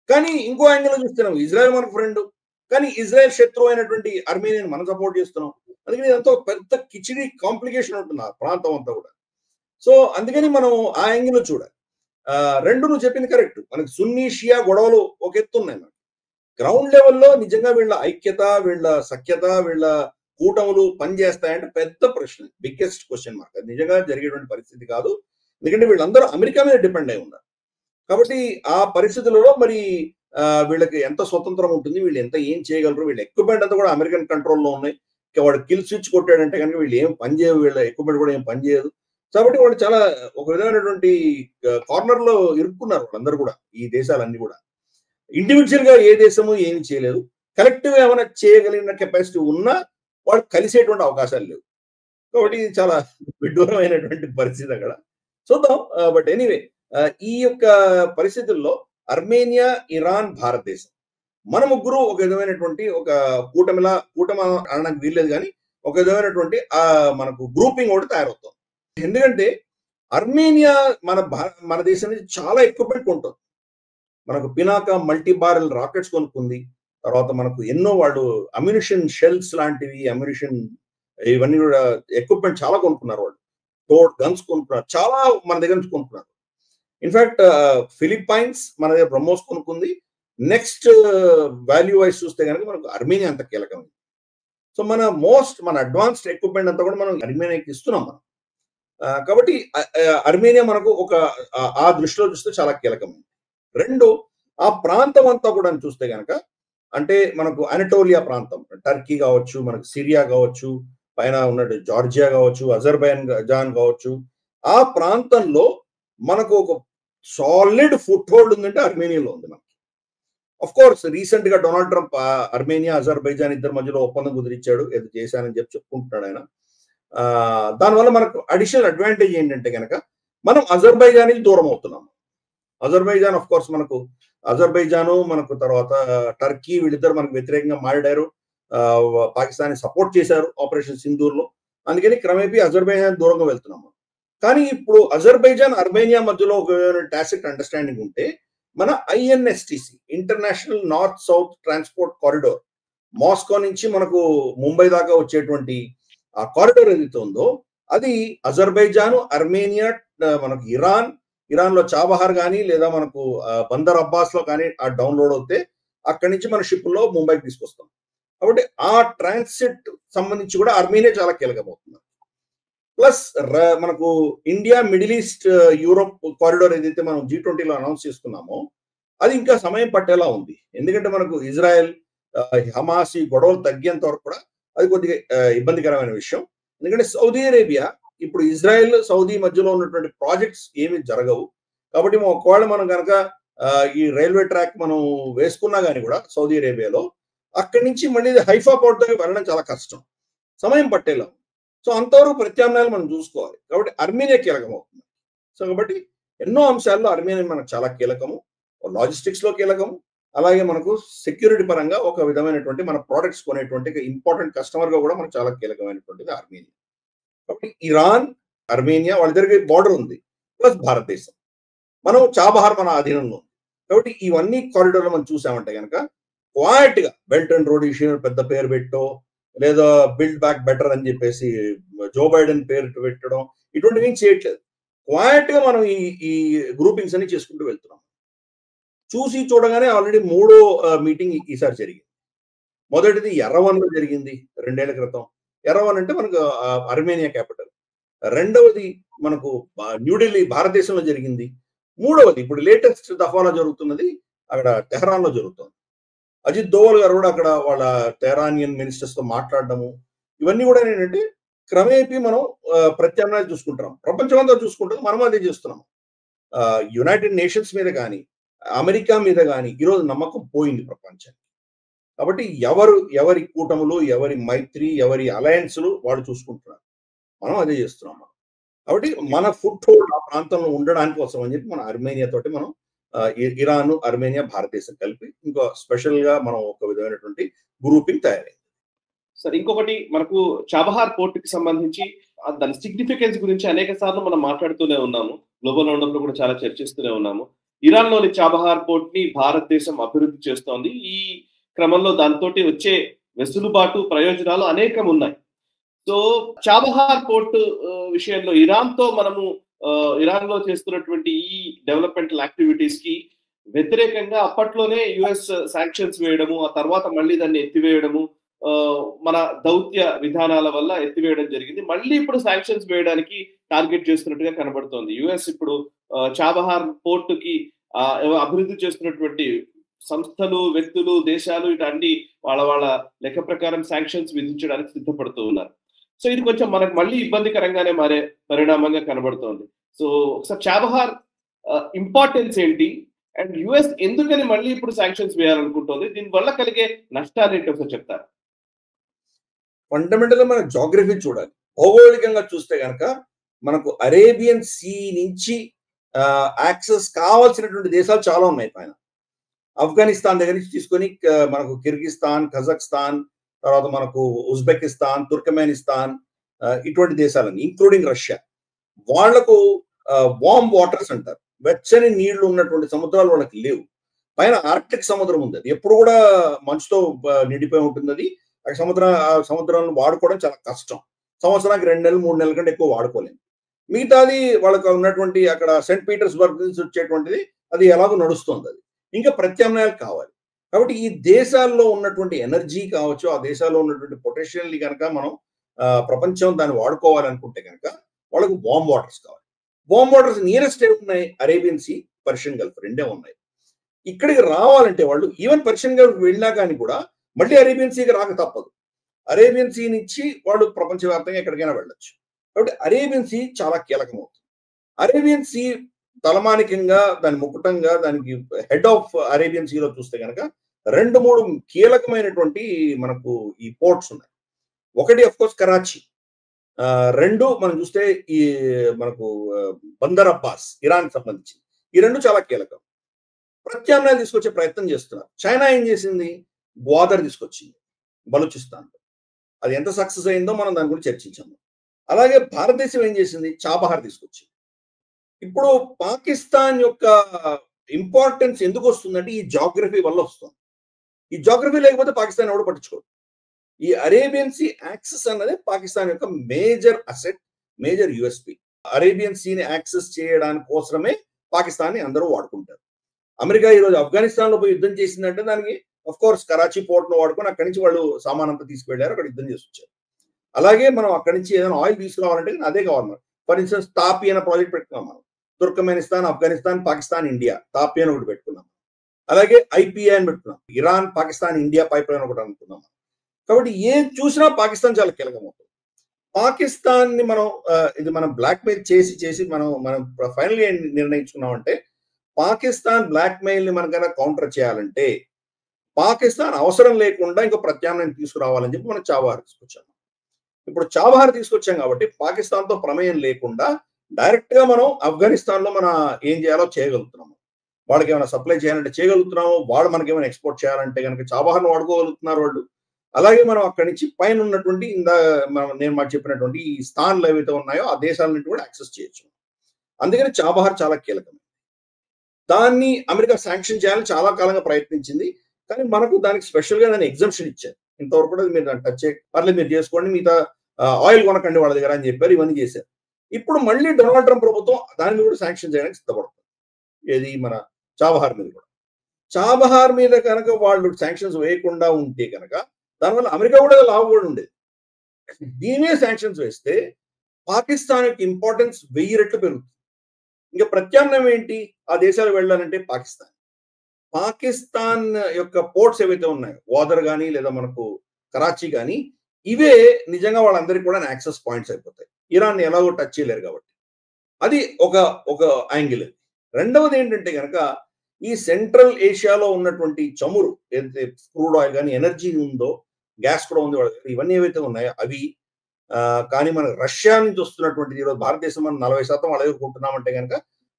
కానీ ఇంకో యాంగిల్ చూస్తున్నాం, ఇజ్రాయెల్ మనకు ఫ్రెండ్, కానీ ఇజ్రాయెల్ శత్రువు అయినటువంటి అర్మేనియన్ మనం సపోర్ట్ చేస్తున్నాం. అందుకని ఇదంతా పెద్ద కిచిడి కాంప్లికేషన్ ఉంటుంది ఆ ప్రాంతం అంతా కూడా. సో అందుకని మనం ఆ యాంగిల్ చూడాలి. రెండు నువ్వు చెప్పింది కరెక్ట్. మనకి సున్నీ షియా గొడవలు ఒక ఎత్తు ఉన్నాయి. మనకి గ్రౌండ్ లెవెల్లో నిజంగా వీళ్ళ ఐక్యత, వీళ్ళ సఖ్యత, వీళ్ళ కూటములు పనిచేస్తాయంటే పెద్ద ప్రశ్న, బిగ్గెస్ట్ క్వశ్చన్ మార్క్. అది నిజంగా జరిగేటువంటి పరిస్థితి కాదు. ఎందుకంటే వీళ్ళందరూ అమెరికా మీద డిపెండ్ అయి ఉన్నారు. కాబట్టి ఆ పరిస్థితులలో మరి వీళ్ళకి ఎంత స్వతంత్రం ఉంటుంది, వీళ్ళు ఎంత ఏం చేయగలరు, వీళ్ళ ఎక్విప్మెంట్ అంతా కూడా అమెరికన్ కంట్రోల్లో ఉన్నాయి. వాడు కిల్ స్విచ్ కొట్టాడంటే కనుక వీళ్ళు ఏం పనిచేయవు, వీళ్ళ ఎక్విప్మెంట్ కూడా ఏం పనిచేయదు. కాబట్టి వాళ్ళు చాలా ఒక విధమైనటువంటి కార్నర్ లో ఇరుక్కున్నారు వాళ్ళందరూ కూడా, ఈ దేశాలన్నీ కూడా. ఇండివిజువల్ గా ఏ దేశము ఏమి చేయలేదు. కలెక్టివ్ ఏమైనా చేయగలిగిన కెపాసిటీ ఉన్నా వాళ్ళు కలిసేటువంటి అవకాశాలు లేవు. కాబట్టి ఇది చాలా విడ్డూరమైనటువంటి పరిస్థితి అక్కడ. చూద్దాం. బట్ ఎనీవే, ఈ యొక్క పరిస్థితుల్లో అర్మేనియా, ఇరాన్, భారతదేశం మన ముగ్గురు ఒక విధమైనటువంటి ఒక కూటమి అనడానికి వీల్లేదు, కానీ ఒక విధమైనటువంటి మనకు గ్రూపింగ్ ఒకటి తయారవుతాం. ఎందుకంటే అర్మేనియా మన దేశం నుంచి చాలా ఎక్విప్మెంట్ ఉంటుంది. మనకు పినాక మల్టీ బారెల్ రాకెట్స్ కొనుక్కుంది. తర్వాత మనకు ఎన్నో వాళ్ళు అమ్యునిషన్ షెల్స్ లాంటివి, అమ్యునిషన్ ఇవన్నీ కూడా ఎక్విప్మెంట్ చాలా కొనుక్కున్నారు. వాళ్ళు గన్స్ కొనుక్కున్నారు, చాలా మన దగ్గర నుంచి కొనుక్కున్నారు. ఇన్ఫాక్ట్ ఫిలిప్పైన్స్ మన దగ్గర బ్రహ్మోస్ కొనుక్కుంది. నెక్స్ట్ వాల్యూ వైజ్ చూస్తే కనుక మనకు అర్మేనియా అంత కీలకమైంది. సో మన అడ్వాన్స్డ్ ఎక్విప్మెంట్ అంతా కూడా మనం అర్మేనియాకి ఇస్తున్నాం మనం. కాబట్టి అర్మేనియా మనకు ఆ దృష్టిలో చూస్తే చాలా కీలకమైంది. రెండు, ఆ ప్రాంతం అంతా కూడా చూస్తే కనుక, అంటే మనకు అనటోలియా ప్రాంతం, టర్కీ కావచ్చు, మనకు సిరియా కావచ్చు, పైన ఉన్నట్టు జార్జియా కావచ్చు, అజర్బైజాన్ కావచ్చు, ఆ ప్రాంతంలో మనకు ఒక సాలిడ్ ఫుట్ హోల్డ్ ఉందంటే అర్మేనియాలో ఉంది మనకి. ఆఫ్ కోర్స్ రీసెంట్ గా డొనాల్డ్ ట్రంప్ అర్మేనియా, అజర్బైజాన్ ఇద్దరి మధ్యలో ఒప్పందం కుదిరించాడు, ఏదో చేశానని చెప్పుకుంటున్నాడు ఆయన. దానివల్ల మనకు అడిషనల్ అడ్వాంటేజ్ ఏంటంటే కనుక, మనం అజర్బైజాన్కి దూరం అవుతున్నాం. అజర్బైజాన్ ఆఫ్ కోర్స్ మనకు మనకు తర్వాత టర్కీ వీళ్ళిద్దరు మనకు వ్యతిరేకంగా మాట్లాడారు, పాకిస్తాన్ సపోర్ట్ చేశారు ఆపరేషన్ సింధూర్ లో. అందుకని క్రమేపీ అజర్బైజాన్ దూరంగా వెళ్తున్నాము. కానీ ఇప్పుడు అజర్బైజాన్, అర్మేనియా మధ్యలో ఒక టాసిట్ అండర్స్టాండింగ్ ఉంటే, మన INSTC, international north south transport corridor, Moscow నుంచి మనకు ముంబై దాకా వచ్చేటువంటి ఆ కారిడోర్ ఏదైతే ఉందో, అది అజర్బైజాన్, అర్మేనియా, మనకు ఇరాన్ లో చాబహార్ కానీ, లేదా మనకు బందర్ అబ్బాస్ లో కానీ ఆ డౌన్లోడ్ అవుతే అక్కడి నుంచి మన షిప్ లో ముంబైకి తీసుకొస్తాం. కాబట్టి ఆ ట్రాన్సిట్ సంబంధించి కూడా అర్మేనియా చాలా కీలకమవుతుంది. ప్లస్ మనకు India, middle east, Europe corridor ఏదైతే మనం G20లో అనౌన్స్ చేసుకున్నామో, అది ఇంకా సమయం పట్టేలా ఉంది. ఎందుకంటే మనకు ఇజ్రాయెల్, హమాస్ ఈ గొడవలు తగ్గేంత వరకు కూడా అది కొద్దిగా ఇబ్బందికరమైన విషయం. ఎందుకంటే సౌదీ అరేబియా, ఇప్పుడు ఇజ్రాయెల్, సౌదీ మధ్యలో ఉన్నటువంటి ప్రాజెక్ట్స్ ఏమి జరగవు. కాబట్టి ఒకవేళ మనం కనుక ఈ రైల్వే ట్రాక్ మనం వేసుకున్నా కానీ కూడా సౌదీ అరేబియాలో, అక్కడి నుంచి మళ్ళీ హైఫా పోర్ట్ దగ్గర వెళ్ళడం చాలా కష్టం, సమయం పట్టేలా. సో అంతవరకు ప్రత్యామ్నాయాలు మనం చూసుకోవాలి. కాబట్టి అర్మేనియా కీలకం అవుతుంది. సో కాబట్టి ఎన్నో అంశాల్లో అర్మేనియా మనకు చాలా కీలకము, లాజిస్టిక్స్ లో కీలకము, అలాగే మనకు సెక్యూరిటీ పరంగా ఒక విధమైనటువంటి మన ప్రోడక్ట్స్ కొనేటువంటి ఇంపార్టెంట్ కస్టమర్ గా కూడా మనకు చాలా కీలకమైనటువంటిది అర్మేనియా. కాబట్టి ఇరాన్, అర్మేనియా వాళ్ళిద్దరికి బార్డర్ ఉంది, ప్లస్ భారతదేశం, మనం చాబహార్ మన ఆధీనంలో ఉంది. కాబట్టి ఇవన్నీ కారిడోర్లో మనం చూసామంటే కనుక క్వాయిట్ గా బెల్ట్ అండ్ రోడ్ ఇష్యూ పెద్ద పేరు పెట్టో, లేదా బిల్డ్ బ్యాక్ బెటర్ అని చెప్పేసి జో బైడెన్ పేరు పెట్టడం, ఇటువంటివి ఏం చేయట్లేదు. క్వాయిట్ గా మనం ఈ గ్రూపింగ్స్ అన్ని చేసుకుంటూ వెళ్తున్నాం. చూసి చూడగానే ఆల్రెడీ 3వ మీటింగ్ ఈసారి జరిగింది. మొదటిది ఎర్రవన్లో జరిగింది 2 ఏళ్ల క్రితం. ఎర్రవన్ అంటే మనకు అర్మేనియా క్యాపిటల్. రెండవది మనకు న్యూఢిల్లీ, భారతదేశంలో జరిగింది. మూడవది ఇప్పుడు లేటెస్ట్ దఫాలో జరుగుతున్నది అక్కడ టెహరాన్ లో జరుగుతుంది. అజిత్ దోవల్ గారు కూడా అక్కడ వాళ్ళ టెహరానియన్ మినిస్టర్స్ తో మాట్లాడడము, ఇవన్నీ కూడా ఏంటంటే క్రమేపీ మనం ప్రత్యామ్నాయాలు చూసుకుంటున్నాం. ప్రపంచం అంతా చూసుకుంటుంది, మనం అదే చేస్తున్నాం. యునైటెడ్ నేషన్స్ మీద కానీ, అమెరికా మీద కానీ ఈరోజు నమ్మకం పోయింది ప్రపంచానికి. కాబట్టి ఎవరి కూటములు, ఎవరి మైత్రి, ఎవరి అలయన్స్లు వాళ్ళు చూసుకుంటున్నారు, మనం అదే చేస్తున్నాం. కాబట్టి మన ఫుట్ హోల్డ్ ఆ ప్రాంతంలో ఉండడానికి కోసం అని చెప్పి మన అర్మేనియా తోటి మనం ఇరాన్, అర్మేనియా, భారతదేశం కలిపి ఇంకో స్పెషల్ గా మనం ఒక విధమైనటువంటి గ్రూపింగ్ తయారైంది. సార్, ఇంకొకటి మనకు చాబహార్ పోర్ట్ కి సంబంధించి దాని సిగ్నిఫికెన్స్ గురించి అనేక సార్లు మనం మాట్లాడుతూనే ఉన్నాము, గ్లోబల్ రౌండప్ లో కూడా చాలా చర్చిస్తూనే ఉన్నాము. ఇరాన్ లోని చాబహార్ పోర్ట్ ని భారతదేశం అభివృద్ధి చేస్తోంది. ఈ క్రమంలో దాంతో వచ్చే వెసులుబాటు, ప్రయోజనాలు అనేకం ఉన్నాయి. సో చాబహార్ పోర్ట్ విషయంలో ఇరాన్ లో చేస్తున్నటువంటి ఈ డెవలప్మెంటల్ యాక్టివిటీస్ కి వ్యతిరేకంగా అప్పట్లోనే యుఎస్ శాంక్షన్స్ వేయడము, ఆ తర్వాత మళ్ళీ దాన్ని ఎత్తివేయడము, మన దౌత్య విధానాల వల్ల ఎత్తివేయడం జరిగింది. మళ్ళీ ఇప్పుడు శాంక్షన్స్ వేయడానికి టార్గెట్ చేస్తున్నట్టుగా కనబడుతోంది. యుఎస్ ఇప్పుడు చాబహార్ పోర్ట్ కి అభివృద్ధి చేస్తున్నటువంటి సంస్థలు, వ్యక్తులు, దేశాలు ఇటు అన్ని వాళ్ళ లెక్క ప్రకారం శాంక్షన్స్ విధించడానికి సిద్ధపడుతూ ఉన్నారు. సో ఇది కొంచెం మనకు మళ్ళీ ఇబ్బందికరంగానే మారే పరిణామంగా కనబడుతోంది. సో ఒకసారి చాబహార్ ఇంపార్టెన్స్ ఏంటి, అండ్ యుఎస్ ఎందుకని మళ్ళీ ఇప్పుడు శాంక్షన్స్ వేయాలనుకుంటుంది, దీనివల్ల కలిగే నష్టాలు ఏంటి ఒకసారి చెప్తారు? ఫండమెంటల్ గా మన జాగ్రఫీ చూడాలి. భౌగోళికంగా చూస్తే కనుక మనకు అరేబియన్ సీ నుంచి యాక్సెస్ కావాల్సినటువంటి దేశాలు చాలా ఉన్నాయి పైన. ఆఫ్ఘనిస్తాన్ దగ్గర నుంచి తీసుకొని మనకు కిర్గిస్తాన్, కజాఖ్స్తాన్, తర్వాత మనకు ఉజ్బెకిస్తాన్, తుర్కమెనిస్తాన్, ఇటువంటి దేశాలని ఇంక్లూడింగ్ రష్యా, వాళ్లకు వార్మ్ వాటర్స్ అంటారు. వెచ్చని నీళ్లు ఉన్నటువంటి సముద్రాలు వాళ్ళకి లేవు. పైన ఆర్క్టిక్ సముద్రం ఉంది, అది ఎప్పుడు కూడా మంచుతో నిండిపోయి ఉంటుంది. అది సముద్రాలను వాడుకోవడం చాలా కష్టం. సంవత్సరానికి 2 నెలలు 3 నెలల కంటే ఎక్కువ వాడుకోలేము. మిగతాది వాళ్ళకు ఉన్నటువంటి అక్కడ సెయింట్ పీటర్స్బర్గ్ నుంచి వచ్చేటువంటిది అది ఎలాగో నడుస్తుంది. అది ఇంకా ప్రత్యామ్నాయాలు కావాలి. కాబట్టి ఈ దేశాల్లో ఉన్నటువంటి ఎనర్జీ కావచ్చు, ఆ దేశాల్లో ఉన్నటువంటి పొటెన్షియల్ని కనుక మనం ప్రపంచం దాన్ని వాడుకోవాలనుకుంటే కనుక వాళ్ళకు వార్మ్ వాటర్స్ కావాలి. వార్మ్ వాటర్స్ నియరెస్ట్ ఉన్నాయి, అరేబియన్ సీ, పర్షియన్ గల్ఫ్, రెండే ఉన్నాయి. ఇక్కడికి రావాలంటే వాళ్ళు ఈవెన్ పర్షియన్ గల్ఫ్ వెళ్ళినా కానీ కూడా మళ్ళీ అరేబియన్ సీకి రాక తప్పదు. అరేబియన్ సీ నుంచి వాళ్ళు ప్రపంచవ్యాప్తంగా ఎక్కడికైనా వెళ్ళొచ్చు. కాబట్టి అరేబియన్ సీ చాలా కీలకం అవుతుంది. అరేబియన్ సీ తలమానికంగా, దాని ముకుటంగా, దానికి హెడ్ ఆఫ్ అరేబియన్ సీలో చూస్తే కనుక 2-3 కీలకమైనటువంటి మనకు ఈ పోర్ట్స్ ఉన్నాయి. ఒకటి అఫ్ కోర్స్ కరాచీ, 2 మనం చూస్తే ఈ మనకు బందర్ అబ్బాస్, ఇరాన్ సంబంధించి, ఈ 2 చాలా కీలకం. ప్రత్యామ్నాయాలు తీసుకొచ్చే ప్రయత్నం చేస్తున్నారు. చైనా ఏం చేసింది, గ్వాదర్ తీసుకొచ్చింది బలూచిస్తాన్. అది ఎంత సక్సెస్ అయిందో మనం దాని గురించి చర్చించాము. అలాగే భారతదేశం ఏం చేసింది, చాబహార్ తీసుకొచ్చింది. ఇప్పుడు పాకిస్తాన్ యొక్క ఇంపార్టెన్స్ ఎందుకు వస్తుందంటే ఈ జాగ్రఫీ వల్ల వస్తుంది. ఈ జాగ్రఫీ లేకపోతే పాకిస్తాన్ ఎవడు పట్టించుకోడు. ఈ అరేబియన్ సీ యాక్సెస్ అన్నది పాకిస్తాన్ యొక్క major asset, major USP. Arabian సీని యాక్సెస్ చేయడానికి కోసమే పాకిస్తాన్ ని అందరూ వాడుకుంటారు. అమెరికా ఈరోజు ఆఫ్ఘనిస్తాన్ లో పోయి యుద్ధం చేసిందంటే దానికి అఫ్ కోర్స్ కరాచీ పోర్ట్ ను వాడుకొని అక్కడి నుంచి వాళ్ళు సామానంతా తీసుకువెళ్ళారు, అక్కడ యుద్ధం చేసి వచ్చారు. అలాగే మనం అక్కడి నుంచి ఏదైనా ఆయిల్ తీసుకురావాలంటే అదే కావాలి. ఫర్ ఇన్స్టెన్స్ తాపీ అనే ప్రాజెక్ట్ పెట్టుకున్నాం మనం. తుర్కమెనిస్తాన్, ఆఫ్ఘనిస్తాన్, పాకిస్తాన్, ఇండియా, తాపీ అని ఒకటి పెట్టుకున్నాం. అలాగే ఐపీఏ అని పెట్టుకున్నాం, Iran, Pakistan, India pipe line ఒకటి అనుకున్నాం. కాబట్టి ఏం చూసినా పాకిస్తాన్ చాలా కీలకం అవుతుంది. పాకిస్తాన్ ని మనం ఇది మనం బ్లాక్ మెయిల్ చేసి మనం ఫైనల్ గా నిర్ణయించుకున్నామంటే, పాకిస్తాన్ బ్లాక్ మెయిల్ ని మనకైనా కౌంటర్ చేయాలంటే పాకిస్తాన్ అవసరం లేకుండా ఇంకో ప్రత్యామ్నాయం తీసుకురావాలని చెప్పి మనం చాబహార్ తీసుకొచ్చాము. ఇప్పుడు చాబహార్ తీసుకొచ్చాం కాబట్టి పాకిస్తాన్ తో ప్రమేయం లేకుండా డైరెక్ట్ గా మనం ఆఫ్ఘనిస్తాన్ లో మనం ఏం చేయాలో చేయగలుగుతున్నాము. వాళ్ళకి ఏమైనా సప్లై చేయాలంటే చేయగలుగుతున్నాము, వాళ్ళు మనకి ఏమైనా ఎక్స్పోర్ట్ చేయాలంటే కనుక చాబహార్ను వాడుకోగలుగుతున్నారు వాళ్ళు. అలాగే మనం అక్కడి నుంచి పైన ఉన్నటువంటి నేను మాట చెప్పినటువంటి ఈ స్థానాలు ఏవైతే ఉన్నాయో ఆ దేశాల నుండి కూడా యాక్సెస్ చేయొచ్చు. అందుకని చాబహార్ చాలా కీలకం. దాన్ని అమెరికా శాంక్షన్ చేయాలని చాలా కాలంగా ప్రయత్నించింది, కానీ మనకు దానికి స్పెషల్ గా దాన్ని ఎగ్జంప్షన్ ఇచ్చారు. ఇంతవరకు కూడా మీరు దాన్ని టచ్ పర్లేదు, మీరు చేసుకోండి, మిగతా ఆయిల్ కొనకండి వాళ్ళ దగ్గర అని చెప్పారు. ఇవన్నీ చేశారు. ఇప్పుడు మళ్ళీ డొనాల్డ్ ట్రంప్ ప్రభుత్వం దాని మీద కూడా శాంక్షన్ చేయడానికి సిద్ధపడుతుంది. ఏది మన చాబహార్ మీద కూడా. చాబహార్ మీద కనుక వాళ్ళు శాంక్షన్స్ వేయకుండా ఉంటే కనుక దానివల్ల అమెరికా కూడా లాభం కూడా ఉండేది. దీని మీద శాంక్షన్స్ వేస్తే పాకిస్తాన్ యొక్క ఇంపార్టెన్స్ 1000 రెట్లు పెరుగుతుంది. ఇంకా ప్రత్యామ్నాయం ఏంటి ఆ దేశాలు వెళ్ళాలంటే పాకిస్తాన్ యొక్క పోర్ట్స్ ఏవైతే ఉన్నాయో, గ్వాదర్ కానీ లేదా మనకు కరాచీ కానీ, ఇవే నిజంగా వాళ్ళందరికీ కూడా యాక్సెస్ పాయింట్స్ అయిపోతాయి. ఇరాన్ ఎలాగో టచ్ చేయలేరు కాబట్టి అది ఒక యాంగిల్. రెండవది ఏంటంటే కనుక ఈ సెంట్రల్ ఏషియాలో ఉన్నటువంటి చమురు ఏదైతే క్రూడ్ ఆయిల్ కానీ ఎనర్జీ ఉందో, గ్యాస్ కూడా ఉంది, ఇవన్నీ ఏవైతే ఉన్నాయో అవి కానీ మనకు రష్యా నుంచి వస్తున్నటువంటి ఈరోజు భారతదేశం మనం 40% వాళ్ళ దగ్గర కొంటున్నామంటే కనుక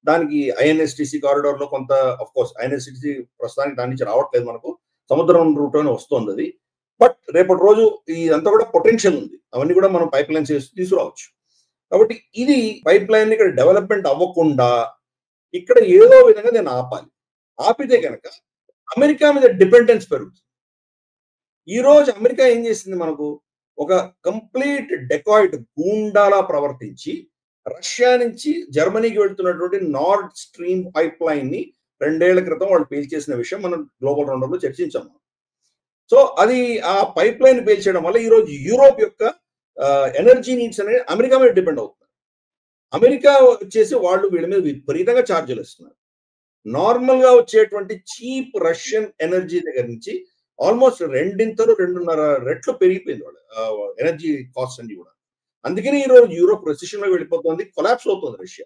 దానికి ఐఎన్ఎస్టిసి కారిడార్ లో కొంత అఫ్ కోర్స్ ఐఎన్ఎస్టిసి ప్రస్తుతానికి దాని నుంచి రావట్లేదు, మనకు సముద్రం రూట్ లోనే వస్తుంది అది. బట్ రేపటి రోజు ఇదంతా కూడా పొటెన్షియల్ ఉంది, అవన్నీ కూడా మనం పైప్ లైన్స్ తీసుకురావచ్చు. కాబట్టి ఇది పైప్ లైన్ ఇక్కడ డెవలప్మెంట్ అవ్వకుండా ఇక్కడ ఏదో విధంగా నేను ఆపితే కనుక అమెరికా మీద డిపెండెన్స్ పెరుగుతుంది. ఈ రోజు అమెరికా ఏం చేసింది, మనకు ఒక కంప్లీట్ డెకాయిట్ గూండాలా ప్రవర్తించి రష్యా నుంచి జర్మనీకి వెళ్తున్నటువంటి నార్డ్ స్ట్రీమ్ పైప్ లైన్ ని 2 ఏళ్ల క్రితం వాళ్ళు పేల్చేసిన విషయం మనం గ్లోబల్ రౌండప్ లో చర్చించాము. సో అది ఆ పైప్ లైన్ పేల్చేయడం వల్ల ఈ రోజు యూరోప్ యొక్క ఎనర్జీ నీడ్స్ అనేది అమెరికా మీద డిపెండ్ అవుతుంది. అమెరికా వచ్చేసి వాళ్ళు వీళ్ళ మీద విపరీతంగా ఛార్జీలు ఇస్తున్నారు. నార్మల్ గా వచ్చేటువంటి చీప్ రష్యన్ ఎనర్జీ దగ్గర నుంచి ఆల్మోస్ట్ 2.5-2.5 రెట్లు పెరిగిపోయింది వాళ్ళ ఎనర్జీ కాస్ట్ అన్ని కూడా. అందుకని ఈ రోజు యూరోప్ రెసిషన్ లో వెళ్ళిపోతుంది, కొలాప్స్ అవుతుంది రష్యా.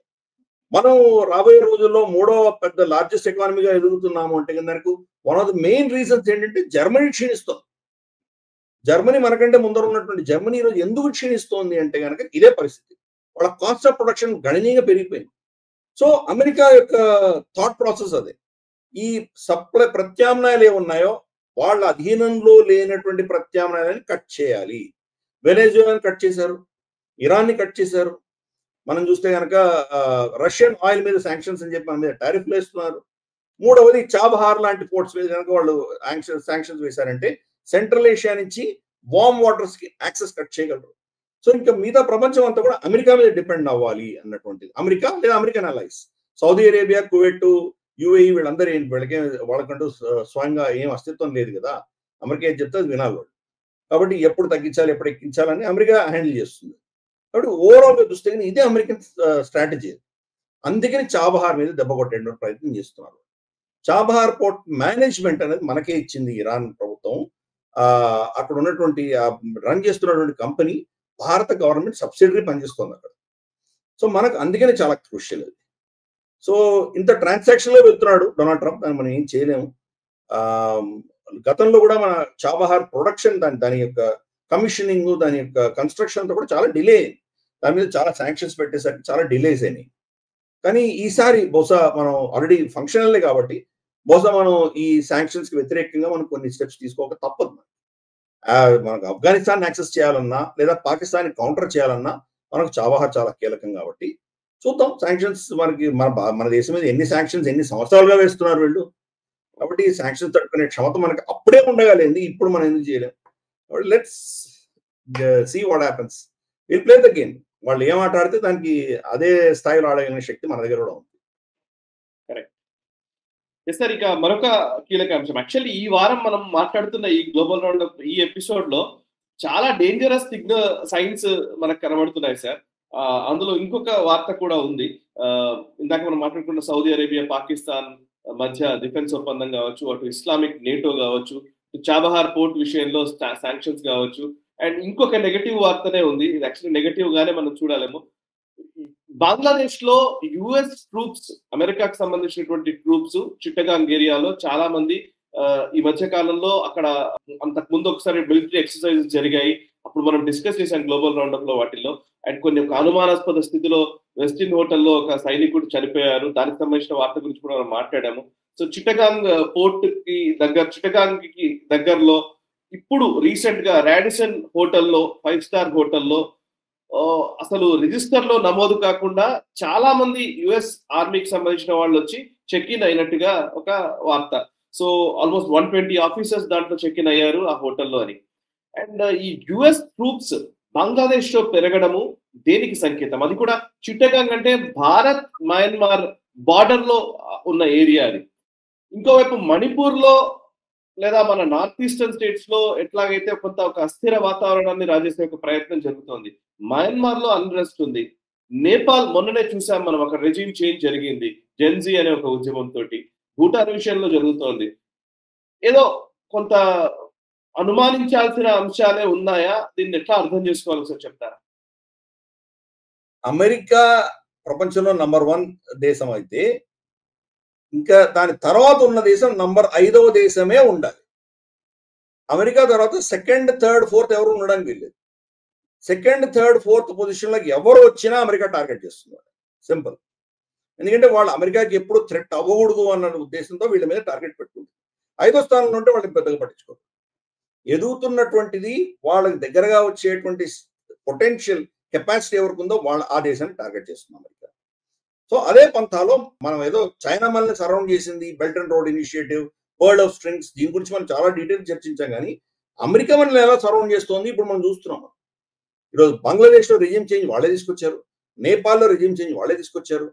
మనం రాబోయే రోజుల్లో మూడవ పెద్ద లార్జెస్ట్ ఎకానమీగా ఎదుగుతున్నాము అంటే దానికి one of the main reasons ఏంటంటే జర్మనీ క్షీణిస్తుంది. జర్మనీ మనకంటే ముందర ఉన్నటువంటి జర్మనీ ఈరోజు ఎందుకు క్షీణిస్తోంది అంటే కనుక ఇదే పరిస్థితి. వాళ్ళ కాస్ట్ ఆఫ్ ప్రొడక్షన్ గణనీయంగా పెరిగిపోయింది. సో అమెరికా యొక్క థాట్ ప్రాసెస్ అదే. ఈ సప్లై ప్రత్యామ్నాయాలు ఏమున్నాయో వాళ్ళ అధీనంలో లేనటువంటి ప్రత్యామ్నాయాలని కట్ చేయాలి. వెనెజులాని కట్ చేశారు, ఇరాన్ని కట్ చేశారు. మనం చూస్తే కనుక రష్యన్ ఆయిల్ మీద శాంక్షన్స్ అని చెప్పి మన మీద టారిఫ్లు వేస్తున్నారు. మూడవది చాబహార్ లాంటి పోర్ట్స్ మీద కనుక వాళ్ళు శాంక్షన్స్ వేశారంటే సెంట్రల్ ఏషియా నుంచి వార్మ్ వాటర్స్ కి యాక్సెస్ కట్ చేయగలరు. సో ఇంకా మిగతా ప్రపంచం అంతా కూడా అమెరికా మీద డిపెండ్ అవ్వాలి అన్నటువంటిది. అమెరికా లేదా American allies, Saudi Arabia, Kuwait, UAE వీళ్ళందరూ ఏంటి, వాళ్ళకంటూ స్వయంగా ఏం అస్తిత్వం లేదు కదా. అమెరికా ఏం చెప్తే అది వినాలి వాళ్ళు. కాబట్టి ఎప్పుడు తగ్గించాలి, ఎప్పుడు ఎక్కించాలని అమెరికా హ్యాండిల్ చేస్తుంది. కాబట్టి ఓవరాల్ గా చూస్తే ఇదే అమెరికన్ స్ట్రాటజీ. అందుకని చాబహార్ మీద దెబ్బ కొట్టేటువంటి ప్రయత్నం చేస్తున్నారు. చాబహార్ పోర్ట్ మేనేజ్మెంట్ అనేది మనకే ఇచ్చింది ఇరాన్ ప్రభుత్వం. అక్కడ ఉన్నటువంటి రన్ చేస్తున్నటువంటి కంపెనీ భారత గవర్నమెంట్ సబ్సిడరీ పనిచేస్తుంది అక్కడ. సో మనకు అందుకనే చాలా క్రూషియల్ అది. సో ఇంత ట్రాన్సాక్షన్ లో వెళ్తున్నాడు డొనాల్డ్ ట్రంప్, దాన్ని మనం ఏం చేయలేము. గతంలో కూడా మన చాబహార్ ప్రొడక్షన్ దాని యొక్క కమిషనింగ్, దాని యొక్క కన్స్ట్రక్షన్ అంతా కూడా చాలా డిలే అయింది. దాని మీద చాలా శాంక్షన్స్ పెట్టేసరికి చాలా డిలేస్ అయినాయి. కానీ ఈసారి బహుశా మనం ఆల్రెడీ ఫంక్షనల్లే కాబట్టి బహుశా మనం ఈ శాంక్షన్స్ కి వ్యతిరేకంగా మనం కొన్ని స్టెప్స్ తీసుకోక తప్పదు. మనకు ఆఫ్ఘనిస్తాన్ యాక్సెస్ చేయాలన్నా లేదా పాకిస్తాన్ కౌంటర్ చేయాలన్నా మనకు చాబహార్ చాలా కీలకం కాబట్టి చూద్దాం. శాంక్షన్స్ మనకి మన దేశం మీద ఎన్ని శాంక్షన్స్ ఎన్ని సంవత్సరాలుగా వేస్తున్నారు వీళ్ళు. కాబట్టి శాంక్షన్స్ తట్టుకునే క్షమత మనకి అప్పుడే ఉండగలిగింది, ఇప్పుడు మనం ఎందుకు చేయలేం. Let's see what happens. Will play the game. వాళ్ళు ఏం ఆట ఆడితే దానికి అదే స్థాయిలో ఆడగలిగిన శక్తి మన దగ్గర కూడా ఉంది. సార్ ఇక మరొక కీలక అంశం, యాక్చువల్లీ ఈ వారం మనం మాట్లాడుతున్న ఈ గ్లోబల్ రౌండ్ అప్ ఈ ఎపిసోడ్ లో చాలా డేంజరస్ సైన్స్ మనకు కనబడుతున్నాయి సార్. అందులో ఇంకొక వార్త కూడా ఉంది. ఇందాక మనం మాట్లాడుకున్న సౌదీ అరేబియా, పాకిస్తాన్ మధ్య డిఫెన్స్ ఒప్పందం కావచ్చు, అటు ఇస్లామిక్ నేటో కావచ్చు, చాబహార్ పోర్ట్ విషయంలో శాంక్షన్స్ కావచ్చు, అండ్ ఇంకొక నెగటివ్ వార్తనే ఉంది. ఇది యాక్చువల్లీ నెగటివ్ గానే మనం చూడాలేమో. బంగ్లాదేశ్ లో యుఎస్ ట్రూప్స్, అమెరికాకు సంబంధించినటువంటి ట్రూప్స్ చిట్టగాంగ్ ఏరియాలో చాలా మంది ఈ మధ్య కాలంలో అక్కడ అంతకు ముందు ఒకసారి మిలిటరీ ఎక్సర్సైజెస్ జరిగాయి. అప్పుడు మనం డిస్కస్ చేశాం గ్లోబల్ రౌండప్ లో వాటిల్లో. అండ్ కొన్ని ఒక అనుమానాస్పద స్థితిలో వెస్టిన్ హోటల్లో ఒక సైనికుడు చనిపోయారు. దానికి సంబంధించిన వార్త గురించి కూడా మనం మాట్లాడాము. సో చిట్టగాంగ్ పోర్ట్ కి చిట్టగాంగ్ కి దగ్గరలో ఇప్పుడు రీసెంట్ గా రాడిసన్ హోటల్లో, 5 స్టార్ హోటల్లో అసలు రిజిస్టర్ లో నమోదు కాకుండా చాలా మంది యుఎస్ ఆర్మీకి సంబంధించిన వాళ్ళు వచ్చి చెక్ ఇన్ అయినట్టుగా ఒక వార్త. సో ఆల్మోస్ట్ 120 ఆఫీసర్స్ దాంట్లో చెక్ ఇన్ అయ్యారు ఆ హోటల్లో అని. అండ్ ఈ యుఎస్ ట్రూప్స్ బంగ్లాదేశ్ లో పెరగడము దేనికి సంకేతం? అది కూడా చిట్టగాంగ్ అంటే భారత్ మయన్మార్ బార్డర్ లో ఉన్న ఏరియా అది. ఇంకోవైపు మణిపూర్ లో లేదా మన నార్త్ ఈస్టర్న్ స్టేట్స్ లో ఎట్లాగైతే కొంత ఒక అస్థిర వాతావరణాన్ని రాజేసే ఒక ప్రయత్నం జరుగుతోంది. మయన్మార్ లో అన్రెస్ట్ ఉంది. నేపాల్ మొన్ననే చూసాం మనం, ఒక రెజిమ్ చేంజ్ జరిగింది జెన్జీ అనే ఒక ఉద్యమంతో. భూటాన్ విషయంలో జరుగుతోంది. ఏదో కొంత అనుమానించాల్సిన అంశాలే ఉన్నాయా? దీన్ని ఎట్లా అర్థం చేసుకోవాలి సార్, చెప్తారా? అమెరికా ప్రపంచంలో నంబర్ 1 దేశం అయితే ఇంకా దాని తర్వాత ఉన్న దేశం నంబర్ 5వ దేశమే ఉండాలి. అమెరికా తర్వాత సెకండ్, థర్డ్, ఫోర్త్ ఎవరు ఉండడానికి వీల్లేదు. సెకండ్, థర్డ్, ఫోర్త్ పొజిషన్ లోకి ఎవరు వచ్చినా అమెరికా టార్గెట్ చేస్తున్నారు. సింపుల్. ఎందుకంటే వాళ్ళు అమెరికాకి ఎప్పుడు థ్రెట్ అవ్వకూడదు అన్న ఉద్దేశంతో వీళ్ళ మీద టార్గెట్ పెట్టుకుంటారు. 5వ స్థానంలో ఉంటే వాళ్ళని పెద్దగా పట్టించుకోరు. ఎదుగుతున్నటువంటిది వాళ్ళకి దగ్గరగా వచ్చేటువంటి పొటెన్షియల్ కెపాసిటీ ఎవరికి ఉందో వాళ్ళు ఆ దేశాన్ని టార్గెట్ చేస్తున్నారు అమెరికా. సో అదే పంథాలో మనం ఏదో చైనా మనల్ని సరౌండ్ చేసింది, belt and road initiative, world of strings, దీని గురించి మనం చాలా డీటెయిల్ చర్చించాం. కానీ అమెరికా మనల్ని ఎలా సరౌండ్ చేస్తోంది ఇప్పుడు మనం చూస్తున్నాం. ఈరోజు బంగ్లాదేశ్ లో రెజిమ్ చేంజ్ వాళ్ళే తీసుకొచ్చారు, నేపాల్ లో రెజిమ్ చేంజ్ వాళ్ళే తీసుకొచ్చారు.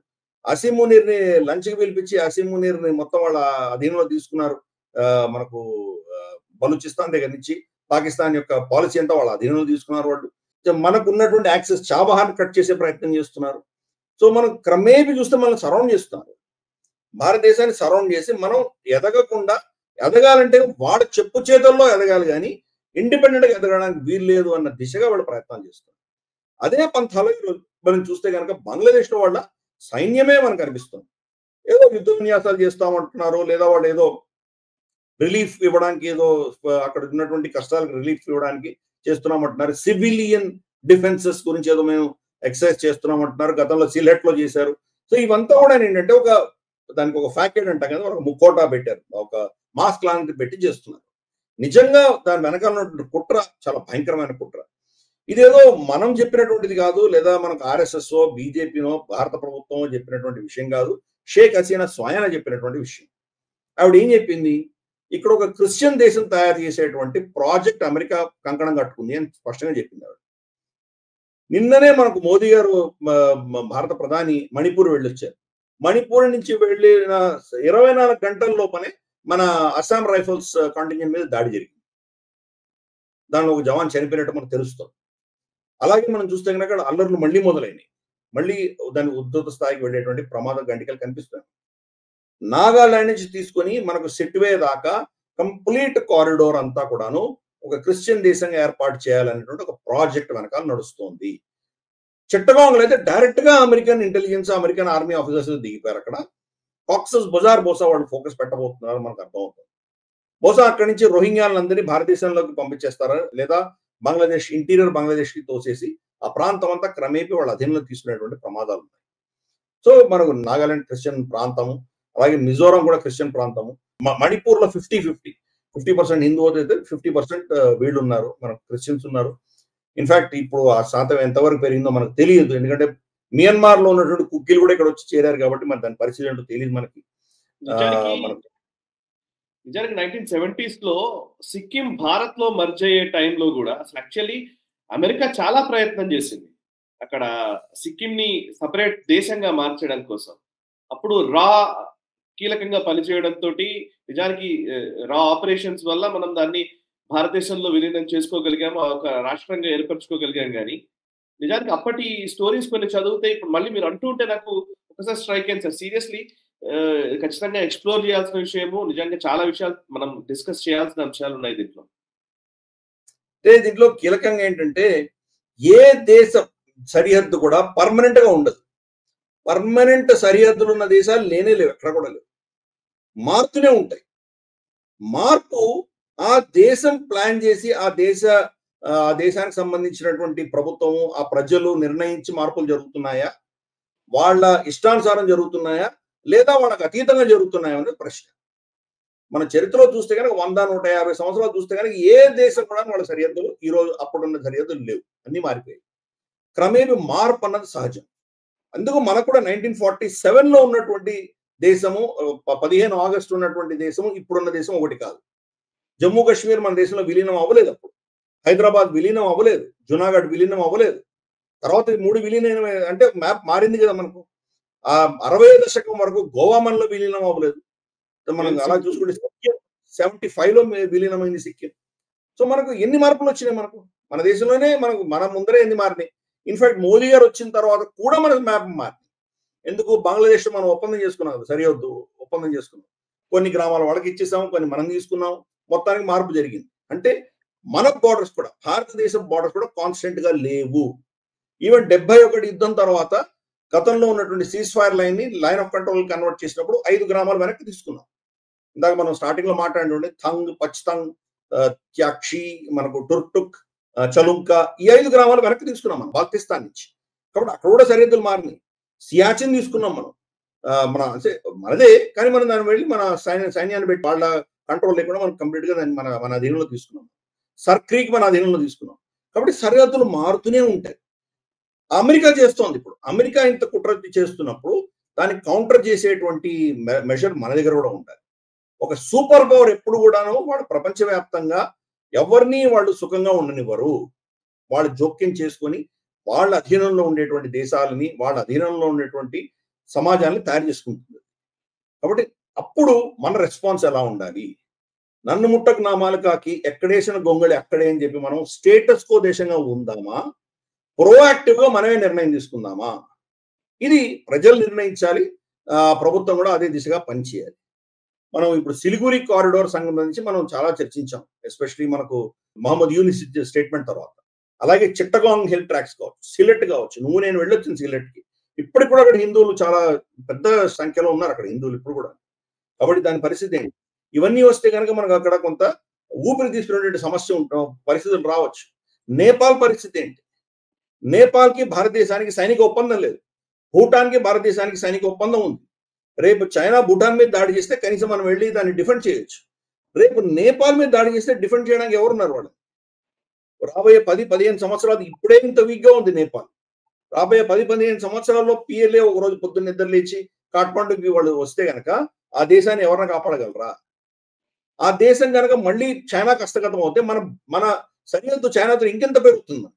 అసీం మునీర్ని లంచ్కి పిలిపించి అసీం మునీర్ని మొత్తం వాళ్ళ అధీనంలో తీసుకున్నారు. మనకు బలూచిస్తాన్ దగ్గర నుంచి పాకిస్తాన్ యొక్క పాలసీ అంతా వాళ్ళ అధీనంలో తీసుకున్నారు వాళ్ళు. మనకు ఉన్నటువంటి యాక్సెస్ చాబహార్ కట్ చేసే ప్రయత్నం చేస్తున్నారు. సో మనం క్రమేపీ చూస్తే మనం సరౌండ్ చేస్తున్నారు. భారతదేశాన్ని సరౌండ్ చేసి మనం ఎదగకుండా, ఎదగాలంటే వాడు చెప్పు చేతుల్లో ఎదగాలి కానీ ఇండిపెండెంట్ గా ఎదగడానికి వీలు లేదు అన్న దిశగా వాళ్ళు ప్రయత్నాలు చేస్తున్నారు. అదే పంథాలో ఈరోజు మనం చూస్తే కనుక బంగ్లాదేశ్ లో వాళ్ళ సైన్యమే మనకు కనిపిస్తుంది. ఏదో యుద్ధ విన్యాసాలు చేస్తామంటున్నారు, లేదా వాళ్ళు ఏదో రిలీఫ్ ఇవ్వడానికి, ఏదో అక్కడ ఉన్నటువంటి కష్టాలకు రిలీఫ్ ఇవ్వడానికి చేస్తున్నామంటున్నారు. సివిలియన్ డిఫెన్సెస్ గురించి ఏదో మేము ఎక్సర్సైజ్ చేస్తున్నామంటున్నారు. గతంలో సిలెట్ లో చేశారు. సో ఇవంతా కూడా ఏంటంటే దానికి ఒక ఫ్యాక్టరీ అంటాం కదా, ఒక ముక్కోటా పెట్టారు, ఒక మాస్క్ లాంటిది పెట్టి చేస్తున్నారు. నిజంగా దాని వెనకాల ఉన్నటువంటి కుట్ర చాలా భయంకరమైన కుట్ర. ఇదేదో మనం చెప్పినటువంటిది కాదు, లేదా మనకు ఆర్ఎస్ఎస్ బీజేపీనో భారత ప్రభుత్వం చెప్పినటువంటి విషయం కాదు. షేక్ హసీనా స్వయాన చెప్పినటువంటి విషయం. ఆవిడ ఏం చెప్పింది, ఇక్కడ ఒక క్రిస్టియన్ దేశం తయారు చేసేటువంటి ప్రాజెక్ట్ అమెరికా కంకణం కట్టుకుంది అని స్పష్టంగా చెప్పింది ఆవిడ. నిన్ననే మనకు మోదీ గారు భారత ప్రధాని మణిపూర్ వెళ్ళొచ్చారు. మణిపూర్ నుంచి వెళ్ళిన 24 గంటల లోపనే మన అస్సాం రైఫల్స్ కాంటింజెంట్ మీద దాడి జరిగింది. దానిలో ఒక జవాన్ చనిపోయినట్టు మనకు తెలుస్తుంది. అలాగే మనం చూస్తే కనుక అల్లర్లు మళ్ళీ మొదలైనవి. మళ్ళీ దాని ఉద్ధృత స్థాయికి వెళ్ళేటువంటి ప్రమాద గంటికలు కనిపిస్తున్నాయి. నాగాలాండ్ నుంచి తీసుకొని మనకు సెట్వే దాకా కంప్లీట్ కారిడోర్ అంతా కూడాను ఒక క్రిస్టియన్ దేశంగా ఏర్పాటు చేయాలనేటువంటి ఒక ప్రాజెక్ట్ వెనకాల నడుస్తోంది. చిట్టగాంగ్లో అయితే డైరెక్ట్ గా American intelligence, American army officers దిగిపోయారు. అక్కడ కాక్సస్ బజార్ బహుశా వాళ్ళు ఫోకస్ పెట్టబోతున్నారు మనకు అర్థమవుతుంది. బహుశా అక్కడి నుంచి రోహింగ్యాలందరినీ భారతదేశంలోకి పంపించేస్తారా, లేదా బంగ్లాదేశ్, ఇంటీరియర్ బంగ్లాదేశ్ కి తోసేసి ఆ ప్రాంతం అంతా క్రమేపీ వాళ్ళ అధీనంలో తీసుకునేటువంటి ప్రమాదాలు ఉన్నాయి. సో మనకు నాగాలాండ్ క్రిస్టియన్ ప్రాంతము, అలాగే మిజోరాం కూడా క్రిస్టియన్ ప్రాంతము. మణిపూర్ లో 50% హిందూ అయితే 50% వీళ్ళు ఉన్నారు, మనకు క్రిస్టియన్స్ ఉన్నారు. ఇన్ఫాక్ట్ ఇప్పుడు ఆ శాతం ఎంతవరకు పెరిగిందో మనకు తెలియదు, ఎందుకంటే మియన్మార్ లో ఉన్నటువంటి కుక్కీలు కూడా ఇక్కడ వచ్చి చేరారు కాబట్టి మరి దాని పరిస్థితి ఏంటో తెలియదు మనకి. నిజానికి 1970s లో సిక్కిం భారత్ లో మర్జ్ అయ్యే టైంలో కూడా అసలు యాక్చువల్లీ అమెరికా చాలా ప్రయత్నం చేసింది అక్కడ సిక్కిం ని సపరేట్ దేశంగా మార్చడం కోసం. అప్పుడు రా కీలకంగా పనిచేయడంతో నిజానికి రా ఆపరేషన్స్ వల్ల మనం దాన్ని భారతదేశంలో విలీనం చేసుకోగలిగాము, ఒక రాష్ట్రంగా ఏర్పరచుకోగలిగాం. కానీ నిజానికి అప్పటి స్టోరీస్ కొన్ని చదివితే ఇప్పుడు మళ్ళీ మీరు అంటూ ఉంటే నాకు ఒకసారి స్ట్రైక్ అయింది సార్. సీరియస్లీ ఖచ్చితంగా ఎక్స్ప్లోర్ చేయాల్సిన విషయము. నిజంగా చాలా విషయాలు మనం డిస్కస్ చేయాల్సిన అంశాలు ఉన్నాయి దీంట్లో. దీంట్లో కీలకంగా ఏంటంటే ఏ దేశ సరిహద్దు కూడా పర్మనెంట్ గా ఉండదు. పర్మనెంట్ సరిహద్దులు ఉన్న దేశాలు లేనే లేవు, ఎక్కడ కూడా లేవు, మారుతూనే ఉంటాయి. మార్పు ఆ దేశం ప్లాన్ చేసి ఆ దేశానికి సంబంధించినటువంటి ప్రభుత్వము, ఆ ప్రజలు నిర్ణయించి మార్పులు జరుగుతున్నాయా, వాళ్ళ ఇష్టానుసారం జరుగుతున్నాయా, లేదా వాళ్ళకి అతీతంగా జరుగుతున్నాయా అనేది ప్రశ్న. మన చరిత్రలో చూస్తే కనుక 100-150 సంవత్సరాలు చూస్తే కనుక ఏ దేశం కూడా వాళ్ళ సరిహద్దులు ఈ రోజు అప్పుడున్న సరిహద్దులు లేవు, అన్ని మారిపోయాయి. క్రమేపీ మార్పు అన్నది సహజం. అందుకు మనకు కూడా 1947 లో ఉన్నటువంటి దేశము, 15 ఆగస్టు ఉన్నటువంటి దేశము ఇప్పుడున్న దేశం ఒకటి కాదు. జమ్మూ కాశ్మీర్ మన దేశంలో విలీనం అవ్వలేదు, అప్పుడు హైదరాబాద్ విలీనం అవ్వలేదు, జునాగఢ్ విలీనం అవ్వలేదు. తర్వాత 3 విలీనం అంటే మ్యాప్ మారింది కదా మనకు. ఆ 60వ దశకం వరకు గోవా మనలో విలీనం అవ్వలేదు. మనం అలా చూసుకుంటే సిక్కిం 75 లో విలీనమైంది సిక్కిం. సో మనకు ఎన్ని మార్పులు వచ్చినాయి మనకు మన దేశంలోనే, మన ముందరే ఎన్ని మారినాయి. ఇన్ఫాక్ట్ మోదీ గారు వచ్చిన తర్వాత కూడా మనకు మ్యాప్ మారింది. ఎందుకు, బంగ్లాదేశ్ మనం ఒప్పందం చేసుకున్నాం, సరిహద్దు ఒప్పందం చేసుకున్నాం, కొన్ని గ్రామాల వాళ్ళకి ఇచ్చేసాము, కొన్ని మనం తీసుకున్నాం, మొత్తానికి మార్పు జరిగింది. అంటే మన బోర్డర్స్ కూడా, భారతదేశం బోర్డర్స్ కూడా కాన్స్టెంట్ గా లేవు. ఈవెన్ 71 యుద్ధం తర్వాత గతంలో ఉన్నటువంటి సీజ్ ఫైర్ లైన్ ని లైన్ ఆఫ్ కంట్రోల్ కన్వర్ట్ చేసినప్పుడు 5 గ్రామాలు వెనక్కి తీసుకున్నాం. ఇందాక మనం స్టార్టింగ్ లో మాట్లాడుతుండే థంగ్, పచ్తంగ్, త్యాక్షి, మనకు టుర్టుక్, చలుంకా, ఈ 5 గ్రామాలు వెనక్కి తీసుకున్నాం మనం పాకిస్తాన్ నుంచి. కాబట్టి అక్కడ కూడా సరిహద్దులు మారినాయి. సియాచిన్ తీసుకున్నాం మనం, అంటే మనదే, కానీ మనం దాన్ని వెళ్ళి మన సైన్యాన్ని పెట్టి వాళ్ళ కంట్రోల్ లేకుండా మనం కంప్లీట్ గా దాన్ని మన అధీనంలో తీసుకున్నాం. సర్క్రీక్ మన అధీనంలో తీసుకున్నాం. కాబట్టి సరిహద్దులు మారుతూనే ఉంటాయి. అమెరికా చేస్తోంది. ఇప్పుడు అమెరికా ఇంత కుట్ర చేస్తున్నప్పుడు దాన్ని కౌంటర్ చేసేటువంటి మెజర్ మన దగ్గర కూడా ఉండాలి. ఒక సూపర్ పవర్ ఎప్పుడు కూడాను వాళ్ళు ప్రపంచవ్యాప్తంగా ఎవరిని వాళ్ళు సుఖంగా ఉండనివ్వరు. వాళ్ళు జోక్యం చేసుకొని వాళ్ళ అధీనంలో ఉండేటువంటి దేశాలని, వాళ్ళ అధీనంలో ఉండేటువంటి సమాజాన్ని తయారు చేసుకుంటుంది. కాబట్టి అప్పుడు మన రెస్పాన్స్ ఎలా ఉండాలి? నన్ను ముట్టకు నామాలు కాకి ఎక్కడేసిన గొంగళి అక్కడే అని చెప్పి మనం స్టేటస్ కో దేశంగా ఉందామా, ప్రోయాక్టివ్ గా మనమే నిర్ణయం తీసుకుందామా? ఇది ప్రజలు నిర్ణయించాలి. ప్రభుత్వం కూడా అదే దిశగా పనిచేయాలి. మనం ఇప్పుడు సిలిగురి కారిడోర్ సంబంధించి మనం చాలా చర్చించాం, ఎస్పెషలీ మనకు మహమ్మద్ యూనిస్ స్టేట్మెంట్ తర్వాత. అలాగే చిట్టగాంగ్ హిల్ ట్రాక్స్ కావచ్చు, సిలెట్ కావచ్చు. నేను వెళ్ళొచ్చిన సిలెట్కి. ఇప్పటికి కూడా అక్కడ హిందువులు చాలా పెద్ద సంఖ్యలో ఉన్నారు అక్కడ హిందువులు ఇప్పుడు కూడా. కాబట్టి దాని పరిస్థితి ఏంటి? ఇవన్నీ వస్తే కనుక మనకు అక్కడ కొంత ఊపిరి తీసుకునేటువంటి సమస్య పరిస్థితులు రావచ్చు. నేపాల్ పరిస్థితి ఏంటి? నేపాల్కి భారతదేశానికి సైనిక ఒప్పందం లేదు. భూటాన్కి భారతదేశానికి సైనిక ఒప్పందం ఉంది. రేపు చైనా భూటాన్ మీద దాడి చేస్తే కనీసం మనం వెళ్ళి దాన్ని డిఫెండ్ చేయొచ్చు. రేపు నేపాల్ మీద దాడి చేస్తే డిఫెండ్ చేయడానికి ఎవరున్నారు వాళ్ళు? రాబోయే 10-15 సంవత్సరాలు ఇప్పుడే ఇంత వీక్గా ఉంది నేపాల్. రాబోయే 10-15 సంవత్సరాల్లో పిఎల్ఏ ఒక రోజు పొద్దున్న నిద్ర లేచి కాఠ్మండూకి వాళ్ళు వస్తే గనక ఆ దేశాన్ని ఎవరైనా కాపాడగలరా? ఆ దేశం కనుక మళ్ళీ చైనాకి హస్తగతం అవుతే మన సరిహద్దు చైనాతో ఇంకెంత పెరుగుతుంది.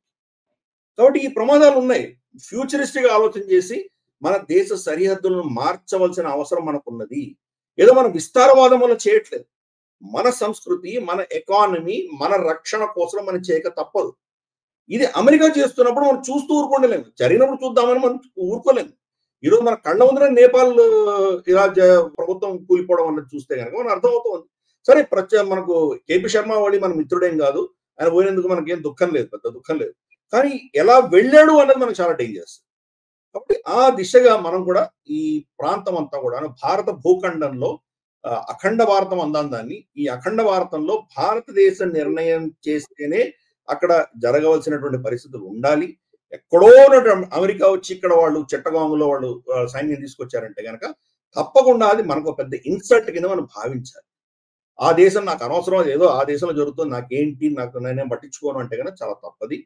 కాబట్టి ఈ ప్రమాదాలు ఉన్నాయి. ఫ్యూచరిస్టిక్ ఆలోచన చేసి మన దేశ సరిహద్దులను మార్చవలసిన అవసరం మనకున్నది. ఏదో మనం విస్తారవాదం వల్ల చేయట్లేదు. మన సంస్కృతి, మన ఎకానమీ, మన రక్షణ కోసం మనం చేయక తప్పదు. ఇది అమెరికా చేస్తున్నప్పుడు మనం చూస్తూ ఊరుకోలేము. జరిగినప్పుడు చూద్దామని మనం ఊరుకోలేము. ఈరోజు మన కళ్ళ ముందర నేపాల్ ఇలా ప్రభుత్వం కూలిపోవడం అన్నది చూస్తే కనుక మనం అర్థమవుతుంది. సరే, మనకు కేపీ శర్మ వాడి మన మిత్రుడేం కాదు, ఆయన పోయినందుకు మనకేం దుఃఖం లేదు, పెద్ద దుఃఖం లేదు. కానీ ఎలా వెళ్ళాడు అన్నది మనకు చాలా డేంజరస్. కాబట్టి ఆ దిశగా మనం కూడా ఈ ప్రాంతం అంతా కూడా భారత భూఖండంలో అఖండ భారతం అందాం దాన్ని. ఈ అఖండ భారతంలో భారతదేశం నిర్ణయం చేస్తేనే అక్కడ జరగవలసినటువంటి పరిస్థితులు ఉండాలి. ఎక్కడో అమెరికా వచ్చి ఇక్కడ వాళ్ళు చిట్టగాంగులో వాళ్ళు సైన్యం తీసుకొచ్చారంటే కనుక తప్పకుండా అది మనకు పెద్ద ఇన్సల్ట్ కింద మనం భావించాలి. ఆ దేశం నాకు అనవసరం, ఏదో ఆ దేశంలో జరుగుతుంది, నాకేంటి, నేనేం పట్టించుకోను అంటే కనుక చాలా తప్పది.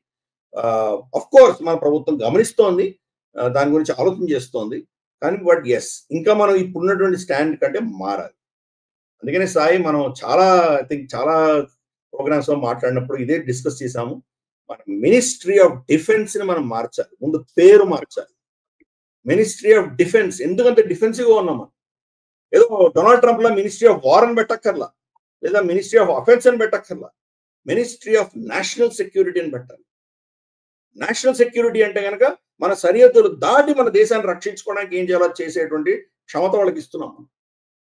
అఫ్ కోర్స్ మన ప్రభుత్వం గమనిస్తోంది, దాని గురించి ఆలోచన చేస్తోంది. కానీ బట్ ఎస్, ఇంకా మనం ఇప్పుడున్నటువంటి స్టాండ్ కంటే మారాలి. అందుకనే సాయి మనం చాలా చాలా ప్రోగ్రామ్స్ లో మాట్లాడినప్పుడు ఇదే డిస్కస్ చేశాము. మన మినిస్ట్రీ ఆఫ్ డిఫెన్స్ ని మనం మార్చాలి. ముందు పేరు మార్చాలి, మినిస్ట్రీ ఆఫ్ డిఫెన్స్. ఎందుకంటే డిఫెన్సివ్ గా ఉన్నాం మనం. ఏదో Donald Trump law ministry of war అని పెట్టక్కర్లా, లేదా మినిస్ట్రీ ఆఫ్ అఫెన్స్ అని పెట్టక్కర్లా. మినిస్ట్రీ ఆఫ్ నేషనల్ సెక్యూరిటీ అని పెట్టాలి. నేషనల్ సెక్యూరిటీ అంటే కనుక మన సరిహద్దులు దాటి మన దేశాన్ని రక్షించుకోవడానికి ఏం చేయాలో చేసేటువంటి క్షమత వాళ్ళకి ఇస్తున్నాం.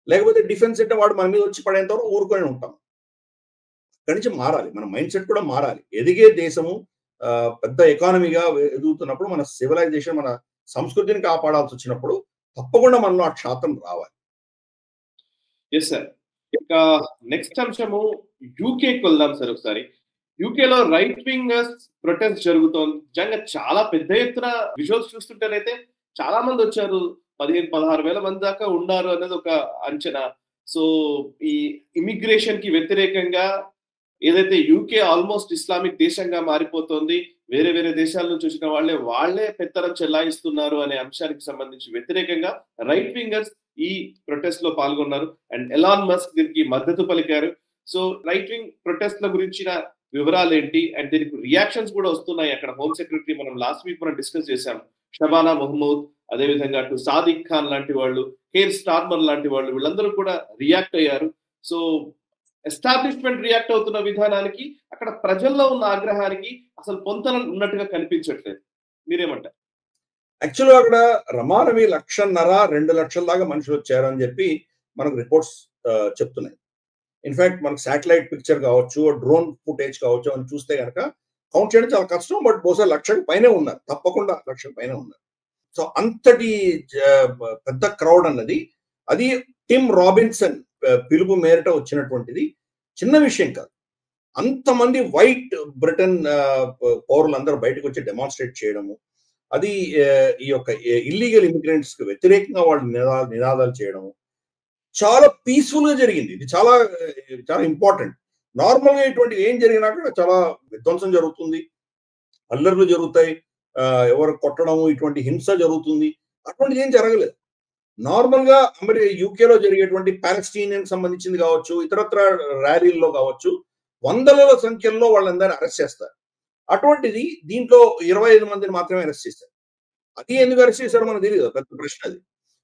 లేకపోతే డిఫెన్స్ అంటే వాడు మన మీద వచ్చి పడేంత వరకు ఊరుకొని ఉంటాం. అక్కడి నుంచి మారాలి, మన మైండ్ సెట్ కూడా మారాలి. ఎదిగే దేశము పెద్ద ఎకానమీగా ఎదుగుతున్నప్పుడు మన సివిలైజేషన్, మన సంస్కృతిని కాపాడాల్సి వచ్చినప్పుడు తప్పకుండా మనలో ఆ క్షాత్రం రావాలి. Yes sir. ఇంకా నెక్స్ట్ అంశము యూకేకి వెళ్దాం సార్. ఒకసారి యూకేలో రైట్ వింగర్స్ ప్రొటెస్ట్ జరుగుతోంది. నిజంగా చాలా పెద్ద ఎత్తున విజువల్స్ చూస్తుంటేనైతే చాలా మంది వచ్చారు. 15-16 వేల మంది దాకా ఉన్నారు అనేది ఒక అంచనా. సో ఈ ఇమిగ్రేషన్ కి వ్యతిరేకంగా ఏదైతే యూకే ఆల్మోస్ట్ ఇస్లామిక్ దేశంగా మారిపోతుంది, వేరే వేరే దేశాల నుంచి వచ్చిన వాళ్ళే పెత్తనం చెల్లాయిస్తున్నారు అనే అంశానికి సంబంధించి వ్యతిరేకంగా రైట్ వింగర్స్ ఈ ప్రొటెస్ట్ లో పాల్గొన్నారు. అండ్ ఎలాన్ మస్క్ దీనికి మద్దతు పలికారు. సో రైట్ వింగ్ ప్రొటెస్ట్ల గురించిన వివరాలు ఏంటి, అండ్ దీనికి రియాక్షన్స్ కూడా వస్తున్నాయి. అక్కడ హోమ్ సెక్రటరీ మనం లాస్ట్ వీక్ మనం డిస్కస్ చేశాం, షబానా మహమూద్, అదేవిధంగా అటు సాదిక్ ఖాన్ లాంటి వాళ్ళు, కేర్ స్టార్మర్ లాంటి వాళ్ళు, వీళ్ళందరూ కూడా రియాక్ట్ అయ్యారు. సో ఎస్టాబ్లిష్మెంట్ రియాక్ట్ అవుతున్న విధానానికి అక్కడ ప్రజల్లో ఉన్న ఆగ్రహానికి అసలు పొంతన ఉన్నట్టుగా కనిపించట్లేదు. మీరేమంటారు? యాక్చువల్గా అక్కడ రమారమి 1.5-2 లక్షల దాకా మనుషులు వచ్చారు అని చెప్పి మనకు రిపోర్ట్స్ చెప్తున్నాయి. ఇన్ఫాక్ట్ మనకు శాటిలైట్ పిక్చర్ కావచ్చు, డ్రోన్ ఫుటేజ్ కావచ్చు అని చూస్తే కనుక కౌంట్ చేయడం చాలా కష్టం. బట్ బహుశా 1,00,000 పైనే ఉన్నారు, తప్పకుండా 1,00,000 పైనే ఉన్నారు. సో అంతటి పెద్ద క్రౌడ్ అన్నది అది టిమ్ రాబిన్సన్ పిలుపు మేరట వచ్చినటువంటిది చిన్న విషయం కాదు. అంతమంది వైట్ బ్రిటన్ పౌరులందరూ బయటకు వచ్చి డెమాన్స్ట్రేట్ చేయడము, అది ఈ యొక్క ఇల్లీగల్ ఇమిగ్రెంట్స్ కి వ్యతిరేకంగా వాళ్ళు నినాదాలు చేయడము చాలా పీస్ఫుల్ గా జరిగింది. ఇది చాలా చాలా ఇంపార్టెంట్. నార్మల్ గా ఇటువంటి ఏం జరిగినా కూడా చాలా విధ్వంసం జరుగుతుంది, అల్లర్లు జరుగుతాయి, ఎవరు కొట్టడము, ఇటువంటి హింస జరుగుతుంది. అటువంటిది ఏం జరగలేదు. నార్మల్ గా యూకేలో జరిగేటువంటి పాలస్తీనియన్ సంబంధించింది కావచ్చు, ఇతరత్ర ర్యాలీల్లో కావచ్చు, వందల సంఖ్యలో వాళ్ళందరినీ అరెస్ట్ చేస్తారు. అటువంటిది దీంట్లో 25 మందిని మాత్రమే అరెస్ట్ చేశారు. అది ఎందుకు అరెస్ట్ చేశారో మనకు తెలియదు, పెద్ద ప్రశ్న అది.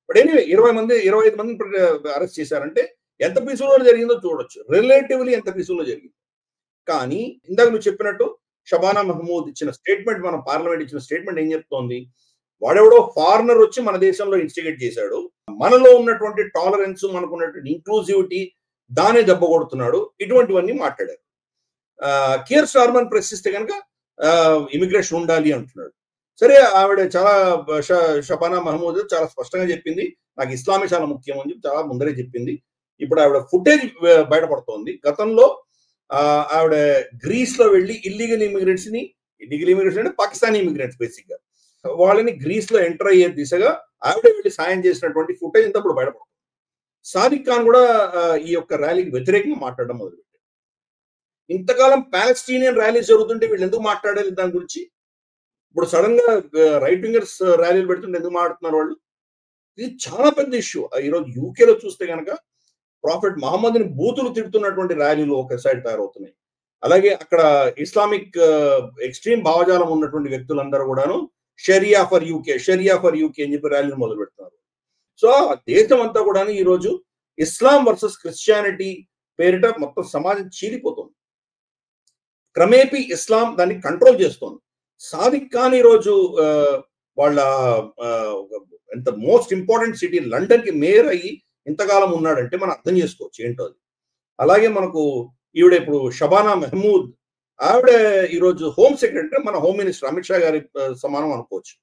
బట్ ఎనీవే 25 మందిని అరెస్ట్ చేశారంటే ఎంత పీసుల్లో జరిగిందో చూడొచ్చు. రిలేటివ్లీ ఎంత పీసుల్లో జరిగింది. కానీ ఇందాక నువ్వు చెప్పినట్టు షబానా మహమూద్ ఇచ్చిన స్టేట్మెంట్, మన పార్లమెంట్ ఇచ్చిన స్టేట్మెంట్ ఏం చెప్తోంది? వాడెవడో ఫారినర్ వచ్చి మన దేశంలో ఇన్స్టిగేట్ చేశాడు, మనలో ఉన్నటువంటి టాలరెన్స్, మనకు ఉన్నటువంటి ఇంక్లూజివిటీ దానే దెబ్బ కొడుతున్నాడు, ఇటువంటివన్నీ మాట్లాడారు. కియర్ స్టార్మర్ ప్రశ్నిస్తే కనుక ఇమిగ్రేషన్ ఉండాలి అంటున్నాడు. సరే, ఆవిడ చాలా షబానా మహమూద్ చాలా స్పష్టంగా చెప్పింది, నాకు ఇస్లామే చాలా ముఖ్యం అని చెప్పి చాలా ముందరే చెప్పింది. ఇప్పుడు ఆవిడ ఫుటేజ్ బయటపడుతోంది. గతంలో ఆవిడ గ్రీస్ లో వెళ్ళి ఇల్లీగల్ ఇమిగ్రెంట్స్ అంటే పాకిస్తానీ ఇమిగ్రెంట్స్ బేసిక్ గా వాళ్ళని గ్రీస్ లో ఎంటర్ అయ్యే దిశగా ఆవిడ వెళ్ళి సాయం చేసినటువంటి ఫుటేజ్ అంతా ఇప్పుడు బయటపడుతుంది. సాదిక్ ఖాన్ కూడా ఈ యొక్క ర్యాలీకి వ్యతిరేకంగా మాట్లాడడం మొదలుపెట్టారు. ఇంతకాలం పాలస్తీనియన్ ర్యాలీస్ జరుగుతుంటే వీళ్ళు ఎందుకు మాట్లాడాలి దాని గురించి? ఇప్పుడు సడన్ గా రైట్ వింగర్స్ ర్యాలీలు పెడుతుంటే ఎందుకు మాట్లాడుతున్నారు వాళ్ళు? ఇది చాలా పెద్ద ఇష్యూ. ఈరోజు యూకేలో చూస్తే కనుక ప్రాఫెట్ మహమ్మద్ని బూతులు తిడుతున్నటువంటి ర్యాలీలు ఒక సైడ్ తయారవుతున్నాయి. అలాగే అక్కడ ఇస్లామిక్ ఎక్స్ట్రీమ్ భావజాలం ఉన్నటువంటి వ్యక్తులందరూ కూడాను షరియా ఫర్ యూకే అని చెప్పి ర్యాలీలు మొదలు పెడుతున్నారు. సో దేశం అంతా కూడా ఈరోజు ఇస్లాం వర్సెస్ క్రిస్టియానిటీ పేరిట మొత్తం సమాజం చీలిపోతుంది. క్రమేపీ ఇస్లాం దాన్ని కంట్రోల్ చేస్తోంది. సాదిక్ ఖాన్ ఈరోజు వాళ్ళ ఎంత మోస్ట్ ఇంపార్టెంట్ సిటీ లండన్ కి మేయర్ అయ్యి ఇంతకాలం ఉన్నాడంటే మనం అర్థం చేసుకోవచ్చు ఏంటో అది. అలాగే మనకు ఈవిడ ఇప్పుడు షబానా మెహమూద్, ఆవిడ ఈరోజు హోమ్ సెక్రటరీ, మన హోమ్ మినిస్టర్ అమిత్ షా గారి సమానం అనుకోవచ్చు.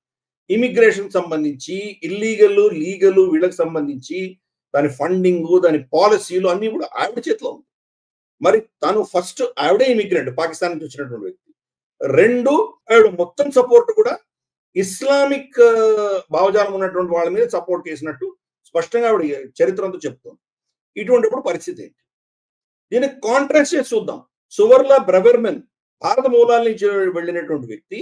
ఇమిగ్రేషన్ సంబంధించి ఇల్లీగల్ లీగల్ వీళ్ళకి సంబంధించి దాని ఫండింగ్ దాని పాలసీలు అన్ని కూడా ఆవిడ చేతిలో ఉంది. మరి తను ఫస్ట్ ఆవిడే ఇమిగ్రెంట్, పాకిస్తాన్ నుంచి వచ్చినటువంటి వ్యక్తి. రెండు, ఆవిడ మొత్తం సపోర్ట్ కూడా ఇస్లామిక్ భావజాలం ఉన్నటువంటి వాళ్ళ మీద సపోర్ట్ చేసినట్టు స్పష్టంగా ఆవిడ చరిత్రతో చెప్తుంది. ఇటువంటిప్పుడు పరిస్థితి ఏంటి? దీన్ని కాంట్రాస్ట్ చేసి చూద్దాం. సువర్లా బ్రెవర్మెన్ భారత మూలాల నుంచి వెళ్ళినటువంటి వ్యక్తి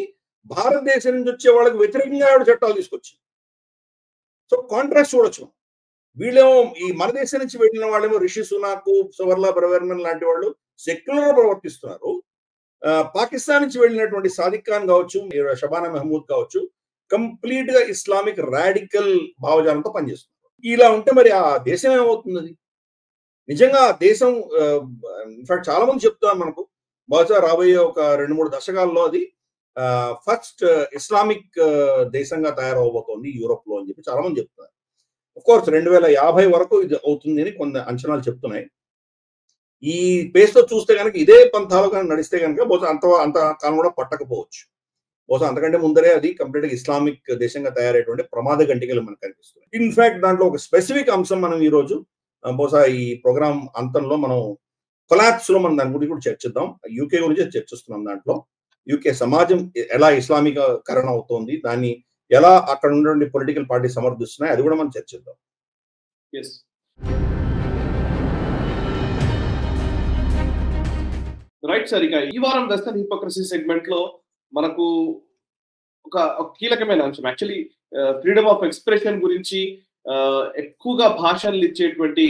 భారతదేశం నుంచి వచ్చే వాళ్ళకి వ్యతిరేకంగా ఆవిడ చట్టాలు తీసుకొచ్చింది. సో కాంట్రాస్ట్ చూడొచ్చు. వీళ్ళేమో ఈ మన దేశం నుంచి వెళ్ళిన వాళ్ళేమో రిషి సునాక్, సువర్లా బ్రెవర్మెన్ లాంటి వాళ్ళు సెక్యులర్ ప్రవర్తిస్తున్నారు. పాకిస్తాన్ నుంచి వెళ్ళినటువంటి సాదిక్ ఖాన్ కావచ్చు, షబానా మెహమూద్ కావచ్చు, కంప్లీట్ గా ఇస్లామిక్ రాడికల్ భావజాలంతో పనిచేస్తున్నారు. ఇలా ఉంటే మరి ఆ దేశం ఏమవుతుంది? నిజంగా ఆ దేశం ఇన్ఫాక్ట్ చాలా మంది చెప్తున్నారు మనకు, బహుశా రాబోయే ఒక 2-3 దశకాల్లో అది ఫస్ట్ ఇస్లామిక్ దేశంగా తయారవబోతోంది యూరోప్ లో అని చెప్పి చాలా మంది చెప్తున్నారు. ఆఫ్ కోర్స్ 2050 వరకు ఇది అవుతుంది అని కొన్ని అంచనాలు చెప్తున్నాయి. ఈ పేస్ తో చూస్తే కనుక ఇదే పంథాలో కనుక నడిస్తే కనుక బహుశా అంత కాలం కూడా పట్టకపోవచ్చు. బహుశా అంతకంటే ముందరే అది కంప్లీట్ గా ఇస్లామిక్ దేశంగా తయారయ్యేటువంటి ప్రమాద గంటికలు మనకు కనిపిస్తుంది. ఇన్ఫాక్ట్ దాంట్లో ఒక స్పెసిఫిక్ అంశం మనం ఈ రోజు బహుశా ఈ ప్రోగ్రామ్ అంతంలో మనం కొలాప్స్ లో మనం దాని గురించి కూడా చర్చిద్దాం. యూకే గురించి చర్చిస్తున్నాం. దాంట్లో యూకే సమాజం ఎలా ఇస్లామికరణ అవుతోంది, దాన్ని ఎలా అక్కడ ఉన్నటువంటి పొలిటికల్ పార్టీ సమర్థిస్తున్నాయి, అది కూడా మనం చర్చిద్దాం. Right sir. ఇక ఈ వారం వెస్టర్న్ హిపోక్రసీ సెగ్మెంట్ లో మనకు ఒక కీలకమైన అంశం యాక్చువల్లీ ఫ్రీడమ్ ఆఫ్ ఎక్స్ప్రెషన్ గురించి ఎక్కువగా భాషలు ఇచ్చేటువంటి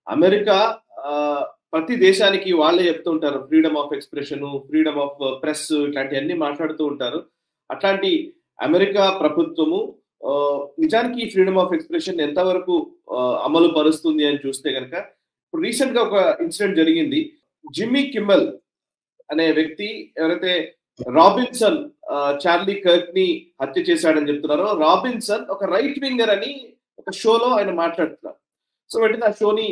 అమెరికా ప్రతి దేశానికి వాళ్ళే చెప్తూ ఉంటారు freedom of expression, freedom of press, ఇట్లాంటివన్నీ మాట్లాడుతూ ఉంటారు. అట్లాంటి అమెరికా ప్రభుత్వము నిజానికి ఈ ఫ్రీడమ్ ఆఫ్ ఎక్స్ప్రెషన్ ఎంతవరకు అమలు పరుస్తుంది అని చూస్తే కనుక ఇప్పుడు రీసెంట్ గా ఒక ఇన్సిడెంట్ జరిగింది. జిమ్మీ కిమ్మల్ అనే వ్యక్తి ఎవరైతే రాబిన్సన్ చార్లీ కర్క్ ని హత్య చేశాడని చెప్తున్నారో, రాబిన్సన్ ఒక రైట్ వింగర్ అని ఒక షోలో ఆయన మాట్లాడుతున్నారు. సో వెంటనే ఆ షోని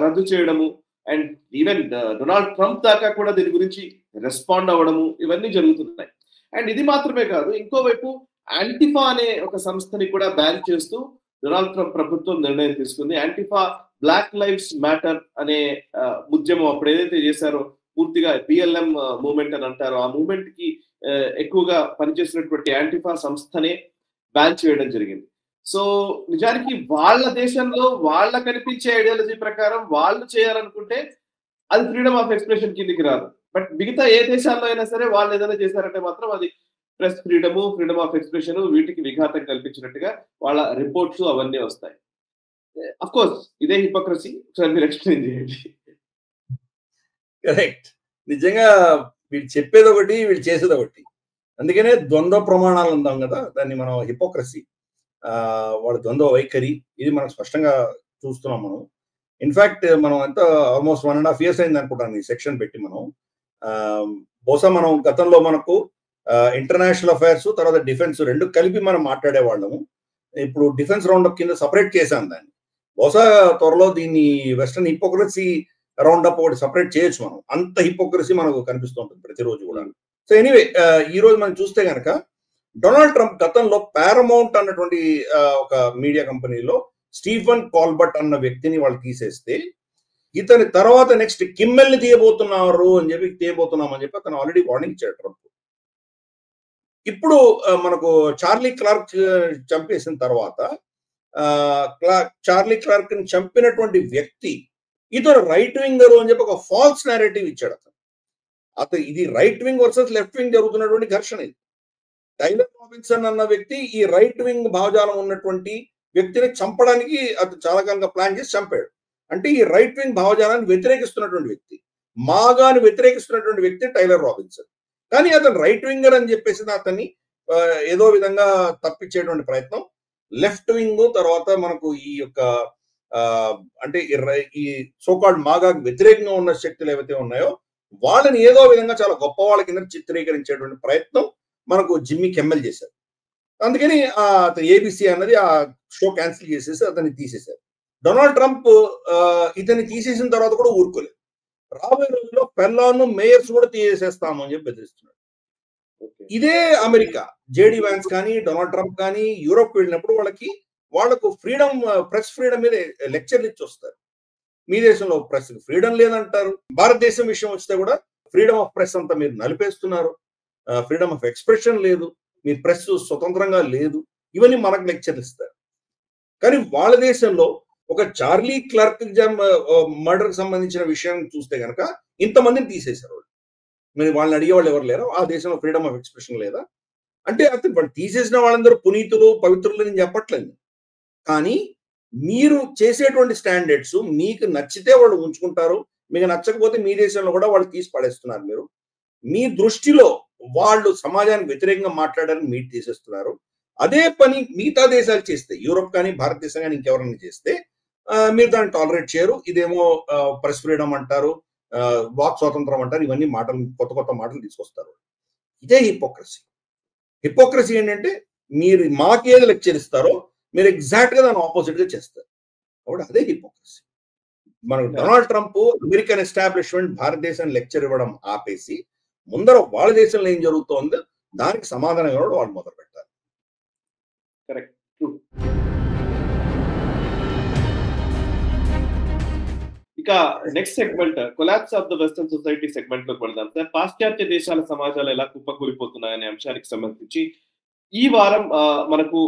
రద్దు చేయడము అండ్ ఈవెన్ డొనాల్డ్ ట్రంప్ దాకా కూడా దీని గురించి రెస్పాండ్ అవ్వడము ఇవన్నీ జరుగుతున్నాయి. అండ్ ఇది మాత్రమే కాదు, ఇంకోవైపు యాంటిఫా అనే ఒక సంస్థని కూడా బ్యాన్ చేస్తూ డొనాల్డ్ ట్రంప్ ప్రభుత్వం నిర్ణయం తీసుకుంది. యాంటిఫా బ్లాక్ లైవ్స్ మ్యాటర్ అనే ఉద్యమం అప్పుడు ఏదైతే చేశారో పూర్తిగా బిఎల్ఎం మూవ్మెంట్ అని అంటారు, ఆ మూవ్మెంట్ కి ఎక్కువగా పనిచేసినటువంటి యాంటిఫా సంస్థనే బ్యాన్ చేయడం జరిగింది. సో నిజానికి వాళ్ళ దేశంలో వాళ్ళ కనిపించే ఐడియాలజీ ప్రకారం వాళ్ళు చేయాలనుకుంటే అది ఫ్రీడమ్ ఆఫ్ ఎక్స్ప్రెషన్ కిందికి రాదు. బట్ మిగతా ఏ దేశాల్లో అయినా సరే వాళ్ళు ఏదైనా చేశారంటే మాత్రం అది press freedom, freedom of expression వీటికి విఘాతం కల్పించినట్టుగా వాళ్ళ రిపోర్ట్స్ అవన్నీ వస్తాయి. అఫ్ కోర్స్ ఇదే హిపోక్రసీ. ఒకసారి మీరు ఎక్స్ప్లెయిన్ చేయండి. కరెక్ట్. నిజంగా వీళ్ళు చెప్పేది ఒకటి, వీళ్ళు చేసేది ఒకటి. అందుకనే ద్వంద్వ ప్రమాణాలు అందాం కదా, దాన్ని మనం హిపోక్రసీ, వాళ్ళ ద్వంద్వ వైఖరి, ఇది మనం స్పష్టంగా చూస్తున్నాం. మనం ఇన్ఫాక్ట్ మనం అంతా ఆల్మోస్ట్ 1.5 years అయింది అనుకుంటాను ఈ సెక్షన్ పెట్టి. మనం బహుశా మనం గతంలో మనకు ఇంటర్నేషనల్ అఫైర్స్ తర్వాత డిఫెన్స్ రెండు కలిపి మనం మాట్లాడే వాళ్ళము. ఇప్పుడు డిఫెన్స్ రౌండప్ కింద సపరేట్ చేశాం దాన్ని. బహుశా త్వరలో దీన్ని వెస్టర్న్ హిపోక్రసీ రౌండప్ ఒకటి సపరేట్ చేయొచ్చు మనం. అంత హిపోక్రసీ మనకు కనిపిస్తుంటుంది ప్రతిరోజు కూడా. సో ఎనీవే ఈ రోజు మనం చూస్తే కనుక డొనాల్డ్ ట్రంప్ గతంలో పారమౌంట్ అన్నటువంటి ఒక మీడియా కంపెనీలో స్టీఫెన్ కాల్బర్ట్ అన్న వ్యక్తిని వాళ్ళు తీసేస్తే ఇతని తర్వాత నెక్స్ట్ కిమ్మెల్ని తీయబోతున్నాం అని చెప్పి అతను ఆల్రెడీ వార్నింగ్ ఇచ్చాడు ట్రంప్. ఇప్పుడు మనకు చార్లీ క్లార్క్ చంపేసిన తర్వాత చార్లీ క్లార్క్ ని చంపినటువంటి వ్యక్తి ఇతను రైట్ వింగర్ అని చెప్పి ఒక ఫాల్స్ నేరేటివ్ ఇచ్చాడు అతను ఇది right wing versus left wing జరుగుతున్నటువంటి ఘర్షణ ఇది. టైలర్ రాబిన్సన్ అన్న వ్యక్తి ఈ రైట్ వింగ్ భావజాలం ఉన్నటువంటి వ్యక్తిని చంపడానికి అతను చాలా కాలంగా ప్లాన్ చేసి చంపాడు. అంటే ఈ రైట్ వింగ్ భావజాలాన్ని వ్యతిరేకిస్తున్నటువంటి వ్యక్తి, మాగాని వ్యతిరేకిస్తున్నటువంటి వ్యక్తి టైలర్ రాబిన్సన్. కానీ అతను రైట్ వింగర్ అని చెప్పేసి అతన్ని ఏదో విధంగా తప్పించేటువంటి ప్రయత్నం లెఫ్ట్ వింగ్ తర్వాత మనకు ఈ యొక్క అంటే ఈ సోకాల్డ్ మాగాకి వ్యతిరేకంగా ఉన్న శక్తులు ఏవైతే ఉన్నాయో వాళ్ళని ఏదో విధంగా చాలా గొప్ప వాళ్ళ కింద చిత్రీకరించేటువంటి ప్రయత్నం మనకు జిమ్మీ కెమ్మెల్ చేశారు. అందుకని ఏబిసి అన్నది ఆ షో క్యాన్సిల్ చేసేసి అతన్ని తీసేశారు. డొనాల్డ్ ట్రంప్ ఇతన్ని తీసేసిన తర్వాత కూడా ఊరుకోలేదు. రాబోయే రోజుల్లో పెర్లాను మేయర్స్ కూడా తీసేస్తాము అని చెప్పి బెదిరిస్తున్నాడు. ఇదే అమెరికా జేడి వ్యాన్స్ కానీ డొనాల్డ్ ట్రంప్ కానీ యూరోప్ వెళ్ళినప్పుడు వాళ్ళకు ఫ్రీడమ్ ప్రెస్ ఫ్రీడమ్ మీద లెక్చర్లు ఇచ్చి వస్తారు. మీ దేశంలో ప్రెస్ ఫ్రీడమ్ లేదంటారు. భారతదేశం విషయం వస్తే కూడా ఫ్రీడమ్ ఆఫ్ ప్రెస్ అంతా మీరు నలిపేస్తున్నారు, ఫ్రీడమ్ ఆఫ్ ఎక్స్ప్రెషన్ లేదు, మీ ప్రెస్ స్వతంత్రంగా లేదు, ఇవన్నీ మనకు లెక్చర్లు ఇస్తారు. కానీ వాళ్ళ దేశంలో ఒక చార్లీ క్లార్క్ మర్డర్కి సంబంధించిన విషయం చూస్తే కనుక ఇంతమందిని తీసేశారు. మీరు వాళ్ళని అడిగేవాళ్ళు ఎవరు లేరు, ఆ దేశంలో ఫ్రీడమ్ ఆఫ్ ఎక్స్ప్రెషన్ లేదా అంటే అతను వాళ్ళు తీసేసిన వాళ్ళందరూ పునీతులు పవిత్రులు నేను చెప్పట్లేదు. కానీ మీరు చేసేటువంటి స్టాండర్డ్స్ మీకు నచ్చితే వాళ్ళు ఉంచుకుంటారు, మీకు నచ్చకపోతే మీ దేశంలో కూడా వాళ్ళు తీసి పడేస్తున్నారు. మీరు మీ దృష్టిలో వాళ్ళు సమాజానికి వ్యతిరేకంగా మాట్లాడారని మీరు తీసేస్తున్నారు. అదే పని మిగతా దేశాలు చేస్తే, యూరోప్ కానీ భారతదేశం కానీ ఇంకెవరైనా చేస్తే మీరు దాన్ని టాలరేట్ చేయరు. ఇదేమో ప్రెస్ ఫ్రీడమ్ అంటారు, వాక్ స్వాతంత్రం అంటారు, ఇవన్నీ మాటలు కొత్త కొత్త మాటలు తీసుకొస్తారు. ఇదే హిపోక్రసీ ఏంటంటే మీరు మాకేది లెక్చర్ ఇస్తారో మీరు ఎగ్జాక్ట్ గా దాని ఆపోజిట్ గా చేస్తారు. కాబట్టి అదే హిపోక్రసీ. మనకు డొనాల్డ్ ట్రంప్ అమెరికన్ ఎస్టాబ్లిష్మెంట్ భారతదేశాన్ని లెక్చర్ ఇవ్వడం ఆపేసి ముందర వాళ్ళ దేశంలో ఏం జరుగుతోందో దానికి సమాధానం ఇవ్వడం వాళ్ళు మొదలు పెట్టారు. కరెక్ట్. ఇక next segment collapse of the western society segment లోకి వెళ్దాం సార్. పాశ్చాత్య దేశాల సమాజాలు ఎలా కుప్పకూలిపోతున్నాయనే అంశానికి సంబంధించి ఈ వారం మనకు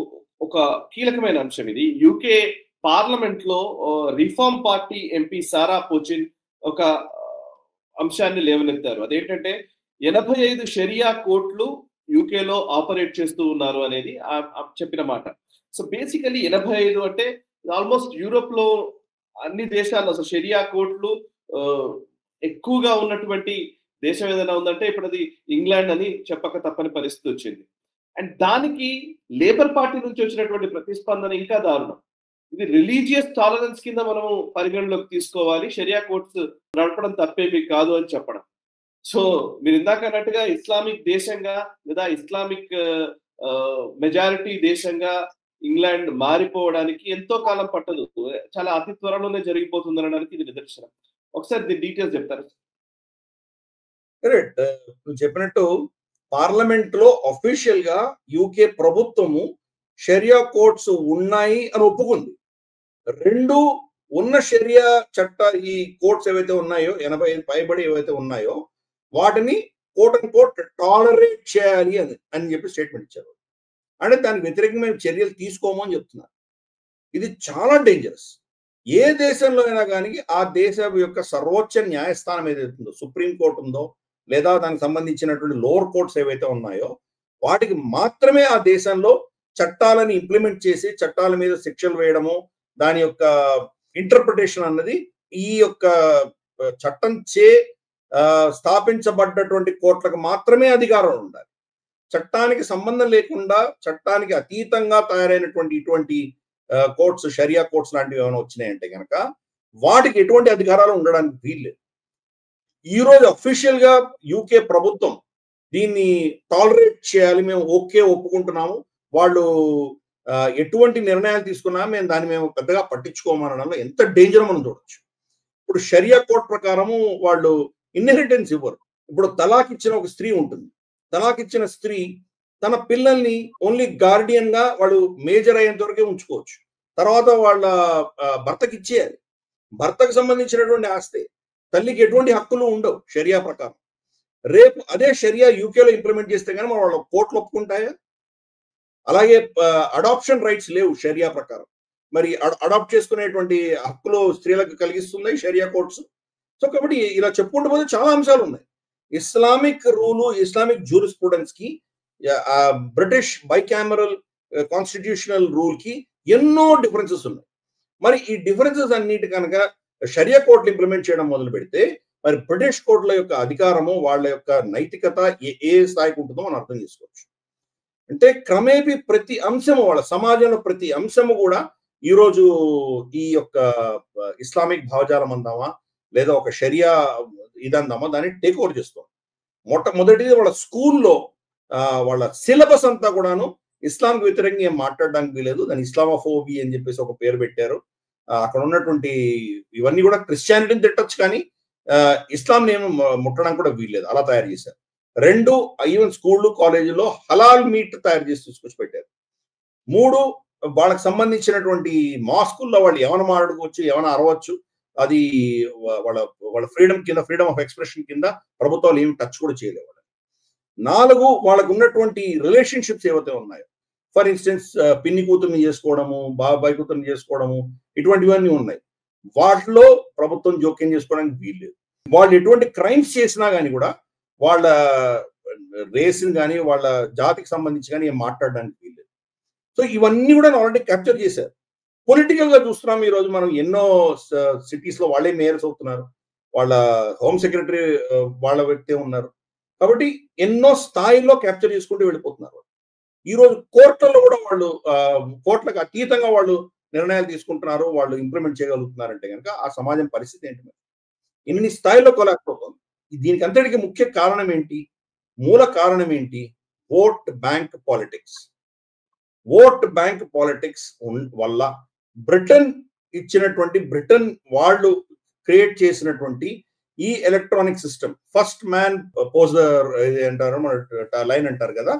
ఒక కీలకమైన అంశం ఇది. యూకే పార్లమెంట్ లో రిఫార్మ్ పార్టీ ఎంపీ సారా పోచిన్ ఒక అంశాన్ని లేవనెత్తారు. అదేంటంటే 85 షరియా కోర్టులు యూకేలో ఆపరేట్ చేస్తూ ఉన్నారు అనేది చెప్పిన మాట. సో బేసికలీ 85 అంటే ఆల్మోస్ట్ యూరోప్ లో అన్ని దేశాల్లో అసలు షరియా కోర్టులు ఎక్కువగా ఉన్నటువంటి దేశం ఏదైనా ఉందంటే ఇప్పుడు అది ఇంగ్లాండ్ అని చెప్పక తప్పని పరిస్థితి వచ్చింది. అండ్ దానికి లేబర్ పార్టీ నుంచి వచ్చినటువంటి ప్రతిస్పందన ఇంకా దారుణం. ఇది రిలీజియస్ టాలరెన్స్ కింద మనము పరిగణలోకి తీసుకోవాలి, షరియా కోర్ట్స్ నడపడం తప్పేమీ కాదు అని చెప్పడం. సో మీరు ఇందాక అన్నట్టుగా ఇస్లామిక్ దేశంగా లేదా ఇస్లామిక్ మెజారిటీ దేశంగా ఇంగ్లాండ్ మారిపోవడానికి ఎంతో కాలం పట్టదు, చాలా అతి త్వరలోనే జరిగిపోతుంది అనడానికి ఇది నిదర్శనం. ఒకసారి దీని డీటెయిల్స్ చెప్తారు. కరెక్ట్. నువ్వు చెప్పినట్టు పార్లమెంట్ లో అఫీషియల్ గా యూకే ప్రభుత్వము షరియా కోర్ట్స్ ఉన్నాయి అని ఒప్పుకుంది. రెండు ఉన్న షరియా చట్ట ఈ కోర్ట్స్ ఏవైతే ఉన్నాయో 85 పైబడి ఏవైతే ఉన్నాయో వాటిని కోర్ట్ అండ్ కోర్ట్ టాలరేట్ చేయాలి అని చెప్పి స్టేట్మెంట్ ఇచ్చారు. అంటే దానికి వ్యతిరేకంగా మేము చర్యలు తీసుకోము అని చెప్తున్నారు. ఇది చాలా డేంజరస్. ఏ దేశంలో అయినా కానీ ఆ దేశం యొక్క సర్వోచ్చ న్యాయస్థానం ఏదైతే ఉందో, సుప్రీం కోర్టు ఉందో లేదా దానికి సంబంధించినటువంటి లోవర్ కోర్ట్స్ ఏవైతే ఉన్నాయో వాటికి మాత్రమే ఆ దేశంలో చట్టాలను ఇంప్లిమెంట్ చేసి చట్టాల మీద శిక్షలు వేయడము, దాని యొక్క ఇంటర్ప్రిటేషన్ అన్నది ఈ యొక్క చట్టం చే స్థాపించబడ్డటువంటి కోర్టులకు మాత్రమే అధికారం ఉండాలి. చట్టానికి సంబంధం లేకుండా చట్టానికి అతీతంగా తయారైనటువంటి ఇటువంటి కోర్ట్స్, షరియా కోర్ట్స్ లాంటివి ఏమైనా వచ్చినాయంటే కనుక వాటికి ఎటువంటి అధికారాలు ఉండడానికి వీల్లేదు. ఈ రోజు అఫీషియల్ గా యూకే ప్రభుత్వం దీన్ని టాలరేట్ చేయాలి, మేము ఒప్పుకుంటున్నాము, వాళ్ళు ఎటువంటి నిర్ణయాలు తీసుకున్నా మేము పెద్దగా పట్టించుకోమనడంలో ఎంత డేంజర్ మనం చూడొచ్చు. ఇప్పుడు షరియా కోర్ట్ ప్రకారము వాళ్ళు ఇన్హెరిటెన్స్ ఇవ్వరు. ఇప్పుడు తలాక్ ఇచ్చిన ఒక స్త్రీ ఉంటుంది, తలాక్ ఇచ్చిన స్త్రీ తన పిల్లల్ని ఓన్లీ గార్డియన్ గా వాళ్ళు మేజర్ అయ్యేంత వరకే ఉంచుకోవచ్చు. తర్వాత వాళ్ళ భర్తకి ఇచ్చేయాలి. భర్తకు సంబంధించినటువంటి ఆస్తి. తల్లికి ఎటువంటి హక్కులు ఉండవు షరియా ప్రకారం. రేపు అదే షరియా యూకేలో ఇంప్లిమెంట్ చేస్తే కానీ వాళ్ళ కోర్టులు ఒప్పుకుంటాయా? అలాగే అడాప్షన్ రైట్స్ లేవు షరియా ప్రకారం. మరి అడాప్ట్ చేసుకునేటువంటి హక్కులు స్త్రీలకు కలిగిస్తున్నాయి షరియా కోర్ట్స్. సో కాబట్టి ఇలా చెప్పుకుంటూ పోతే చాలా అంశాలు ఉన్నాయి. ఇస్లామిక్ రూలు, ఇస్లామిక్ జూరిస్ప్రుడెన్స్ కి, బ్రిటిష్ బైకామరల్ కాన్స్టిట్యూషనల్ రూల్ కి ఎన్నో డిఫరెన్సెస్ ఉన్నాయి. మరి ఈ డిఫరెన్సెస్ అన్నిటి కనుక షరియా కోర్టులు ఇంప్లిమెంట్ చేయడం మొదలు పెడితే మరి బ్రిటిష్ కోర్టుల యొక్క అధికారము, వాళ్ళ యొక్క నైతికత ఏ స్థాయికి ఉంటుందో మనం అర్థం చేసుకోవచ్చు. అంటే క్రమేపీ ప్రతి అంశము, వాళ్ళ సమాజంలో ప్రతి అంశము కూడా ఈరోజు ఈ యొక్క ఇస్లామిక్ భావజాలం అందామా లేదా ఒక షరియా ఇదందామా దాన్ని టేక్ ఓవర్ చేస్తాం. మొట్టమొదటిది వాళ్ళ స్కూల్లో వాళ్ళ సిలబస్ అంతా కూడాను ఇస్లాంకి వ్యతిరేకంగా ఏం మాట్లాడడానికి వీలేదు. దాని ఇస్లామోఫోబీ అని చెప్పేసి ఒక పేరు పెట్టారు. అక్కడ ఉన్నటువంటి ఇవన్నీ కూడా క్రిస్టియానిటీని తిట్టచ్చు, కానీ ఇస్లాంని ఏమో ముట్టడానికి కూడా వీల్లేదు, అలా తయారు చేశారు. 2, ఈవెన్ స్కూళ్ళు కాలేజీలో హలాల్ మీట్ తయారు చేసి తీసుకొచ్చి పెట్టారు. 3, వాళ్ళకి సంబంధించినటువంటి మాస్కుల్లో వాళ్ళు ఏమైనా మాట్లాడుకోవచ్చు, ఏమైనా అరవచ్చు, అది వాళ్ళ వాళ్ళ ఫ్రీడమ్ కింద, ఫ్రీడమ్ ఆఫ్ ఎక్స్ప్రెషన్ కింద ప్రభుత్వాలు ఏమి టచ్ కూడా చేయలేవు. 4, వాళ్ళకు ఉన్నటువంటి రిలేషన్షిప్స్ ఏవైతే ఉన్నాయో, ఫర్ ఇన్స్టెన్స్ పిన్ని కూతుర్ని చేసుకోవడము, బాబాయ్ కూతుర్ని చేసుకోవడము, ఇటువంటివన్నీ ఉన్నాయి. వాటిలో ప్రభుత్వం జోక్యం చేసుకోవడానికి వీల్లేదు. వాళ్ళు ఎటువంటి క్రైమ్స్ చేసినా కానీ కూడా వాళ్ళ రేస్ని కానీ వాళ్ళ జాతికి సంబంధించి కానీ ఏం మాట్లాడడానికి వీల్లేదు. సో ఇవన్నీ కూడా ఆల్రెడీ క్యాప్చర్ చేశారు. పొలిటికల్ గా చూస్తున్నాం ఈరోజు మనం, ఎన్నో సిటీస్ లో వాళ్ళే మేయర్స్ అవుతున్నారు, వాళ్ళ హోమ్ సెక్రటరీ వాళ్ళ వ్యక్తే ఉన్నారు. కాబట్టి ఎన్నో స్థాయిల్లో క్యాప్చర్ చేసుకుంటూ వెళ్ళిపోతున్నారు. ఈ రోజు కోర్టుల్లో కూడా వాళ్ళు కోర్టులకు అతీతంగా వాళ్ళు నిర్ణయాలు తీసుకుంటున్నారు, వాళ్ళు ఇంప్లిమెంట్ చేయగలుగుతున్నారంటే కనుక ఆ సమాజం పరిస్థితి ఏంటి? ఇన్ని స్థాయిలో కొలాకపోతుంది. దీనికి అంతటికి ముఖ్య కారణం ఏంటి? మూల కారణం ఏంటి? Vote bank politics. Vote bank politics వల్ల బ్రిటన్ వాళ్ళు క్రియేట్ చేసినటువంటి ఈ ఎలక్ట్రానిక్ సిస్టమ్, ఫస్ట్ మ్యాన్ పోజర్ అంటారు, లైన్ అంటారు కదా,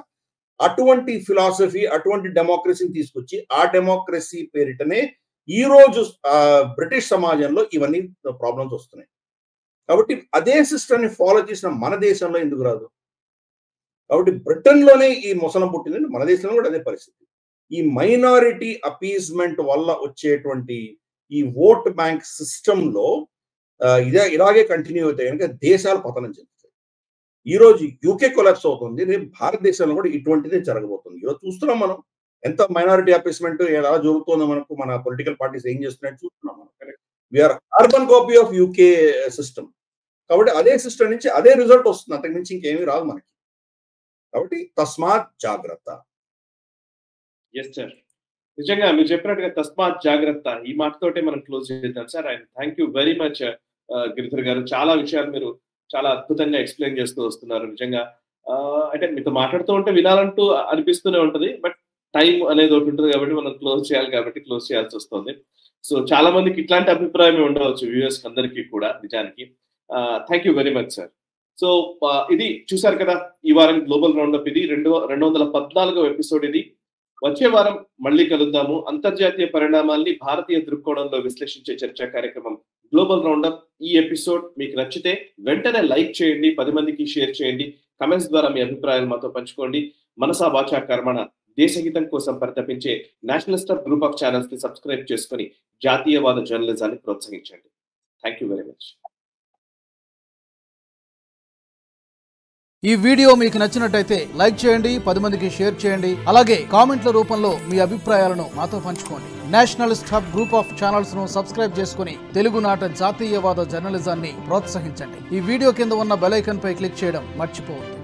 అటువంటి ఫిలాసఫీ, అటువంటి డెమోక్రసీని తీసుకొచ్చి ఆ డెమోక్రసీ పేరిటనే ఈ రోజు బ్రిటిష్ సమాజంలో ఇవన్నీ ప్రాబ్లమ్స్ వస్తున్నాయి. కాబట్టి అదే సిస్టమ్ ని ఫాలో చేసిన మన దేశంలో ఎందుకు రాదు? కాబట్టి బ్రిటన్ లోనే ఈ మొసలం పుట్టిందండి, మన దేశంలో కూడా అదే పరిస్థితి. ఈ మైనారిటీ అపీజ్మెంట్ వల్ల వచ్చేటువంటి ఈ ఓట్ బ్యాంక్ సిస్టమ్ లో ఇలాగే కంటిన్యూ అవుతాయి కనుక దేశాలు పతనం చెందుతాయి. ఈ రోజు యూకే కొలాప్స్ అవుతుంది, రేపు భారతదేశంలో కూడా ఇటువంటిదే జరగబోతుంది. ఈరోజు చూస్తున్నాం మనం ఎంత మైనారిటీ అపీస్మెంట్ ఎలా జరుగుతుందో, మనకు మన పొలిటికల్ పార్టీస్ ఏం చేస్తున్నాయో చూస్తున్నాం మనం. We are carbon copy of UK system. కాబట్టి అదే సిస్టమ్ నుంచి అదే రిజల్ట్ వస్తుంది, అంతకు మించి ఇంకేమీ రాదు మనకి. కాబట్టి తస్మాత్ జాగ్రత్త. ఎస్ సార్, నిజంగా మీరు చెప్పినట్టుగా తస్మాత్ జాగ్రత్త, ఈ మాటతోటే మనం క్లోజ్ చేద్దాం sir. And thank you very much Giridhar గారు. చాలా విషయాలు మీరు చాలా అద్భుతంగా ఎక్స్ప్లెయిన్ చేస్తూ వస్తున్నారు. నిజంగా అంటే మీతో మాట్లాడుతూ ఉంటే వినాలంటూ అనిపిస్తూనే ఉంటది, బట్ టైం అనేది ఒకటి ఉంటుంది కాబట్టి మనం క్లోజ్ చేయాలి, కాబట్టి క్లోజ్ చేయాల్సి వస్తుంది. సో చాలా మందికి ఇట్లాంటి అభిప్రాయం ఉండవచ్చు వ్యూయర్స్ అందరికీ కూడా నిజానికి. Thank you very much sir. So ఇది చూసారు కదా ఈ వారం గ్లోబల్ రౌండప్. ఇది 214వ ఎపిసోడ్. ఇది వచ్చే వారం మళ్ళీ కలుద్దాము. అంతర్జాతీయ పరిణామాల్ని భారతీయ దృక్కోణంలో విశ్లేషించే చర్చా కార్యక్రమం గ్లోబల్ రౌండప్. ఈ ఎపిసోడ్ మీకు నచ్చితే వెంటనే లైక్ చేయండి, 10 మందికి షేర్ చేయండి, కమెంట్స్ ద్వారా మీ అభిప్రాయాలు మాతో పంచుకోండి. మనసా వాచా కర్మణ దేశహితం కోసం పరితపించే నేషనలిస్ట్ గ్రూప్ ఆఫ్ ఛానల్స్ ని సబ్స్క్రైబ్ చేసుకుని జాతీయవాద జర్నలిజాన్ని ప్రోత్సహించండి. Thank you very much. ఈ వీడియో మీకు నచ్చినట్టయితే లైక్ చేయండి, 10 మందికి షేర్ చేయండి, అలాగే కామెంట్ల రూపంలో మీ అభిప్రాయాలను మాతో పంచుకోండి. Nationalist hub group of channels ను సబ్స్క్రైబ్ చేసుకుని తెలుగునాట జాతీయవాద జర్నలిజాన్ని ప్రోత్సహించండి. ఈ వీడియో కింద ఉన్న బెల్ ఐకాన్ పై క్లిక్ చేయడం మర్చిపోవద్దు.